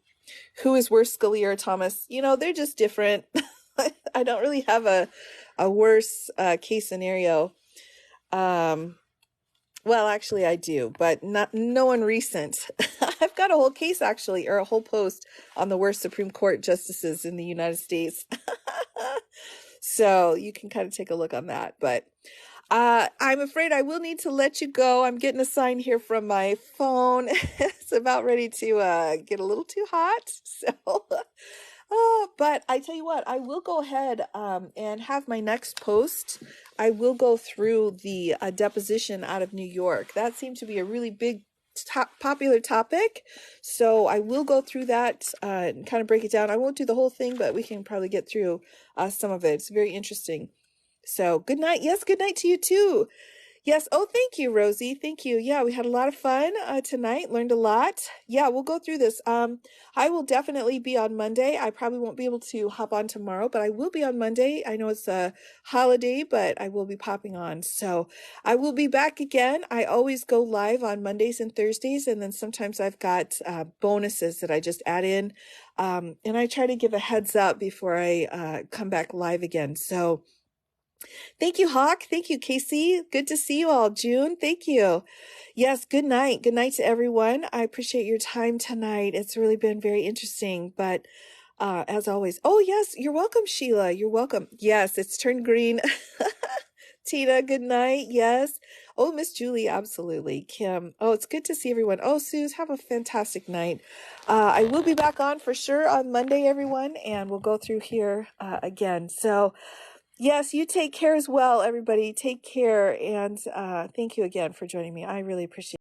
Who is worse, Scalia or Thomas? They're just different. I don't really have a worse case scenario. Well, actually I do, but no one recent. I've got a whole case actually, or a whole post on the worst Supreme Court justices in the United States. So you can kind of take a look on that, but I'm afraid I will need to let you go. I'm getting a sign here from my phone. It's about ready to get a little too hot. So, but I tell you what, I will go ahead and have my next post. I will go through the deposition out of New York. That seemed to be a really big popular topic. So I will go through that and kind of break it down. I won't do the whole thing, but we can probably get through some of it. It's very interesting. So good night. Yes, good night to you too. Yes. Oh, thank you, Rosie. Thank you. Yeah, we had a lot of fun tonight. Learned a lot. Yeah, we'll go through this. I will definitely be on Monday. I probably won't be able to hop on tomorrow, but I will be on Monday. I know it's a holiday, but I will be popping on. So I will be back again. I always go live on Mondays and Thursdays, and then sometimes I've got bonuses that I just add in. And I try to give a heads up before I come back live again. So thank you, Hawk. Thank you, Casey. Good to see you all. June, thank you. Yes, good night. Good night to everyone. I appreciate your time tonight. It's really been very interesting, but as always, oh yes, you're welcome, Sheila. You're welcome. Yes, it's turned green. Tina, good night. Yes. Oh, Miss Julie, absolutely. Kim, oh, it's good to see everyone. Oh, Suze, have a fantastic night. I will be back on for sure on Monday, everyone, and we'll go through here again. So yes, you take care as well, everybody. Take care. And thank you again for joining me. I really appreciate it.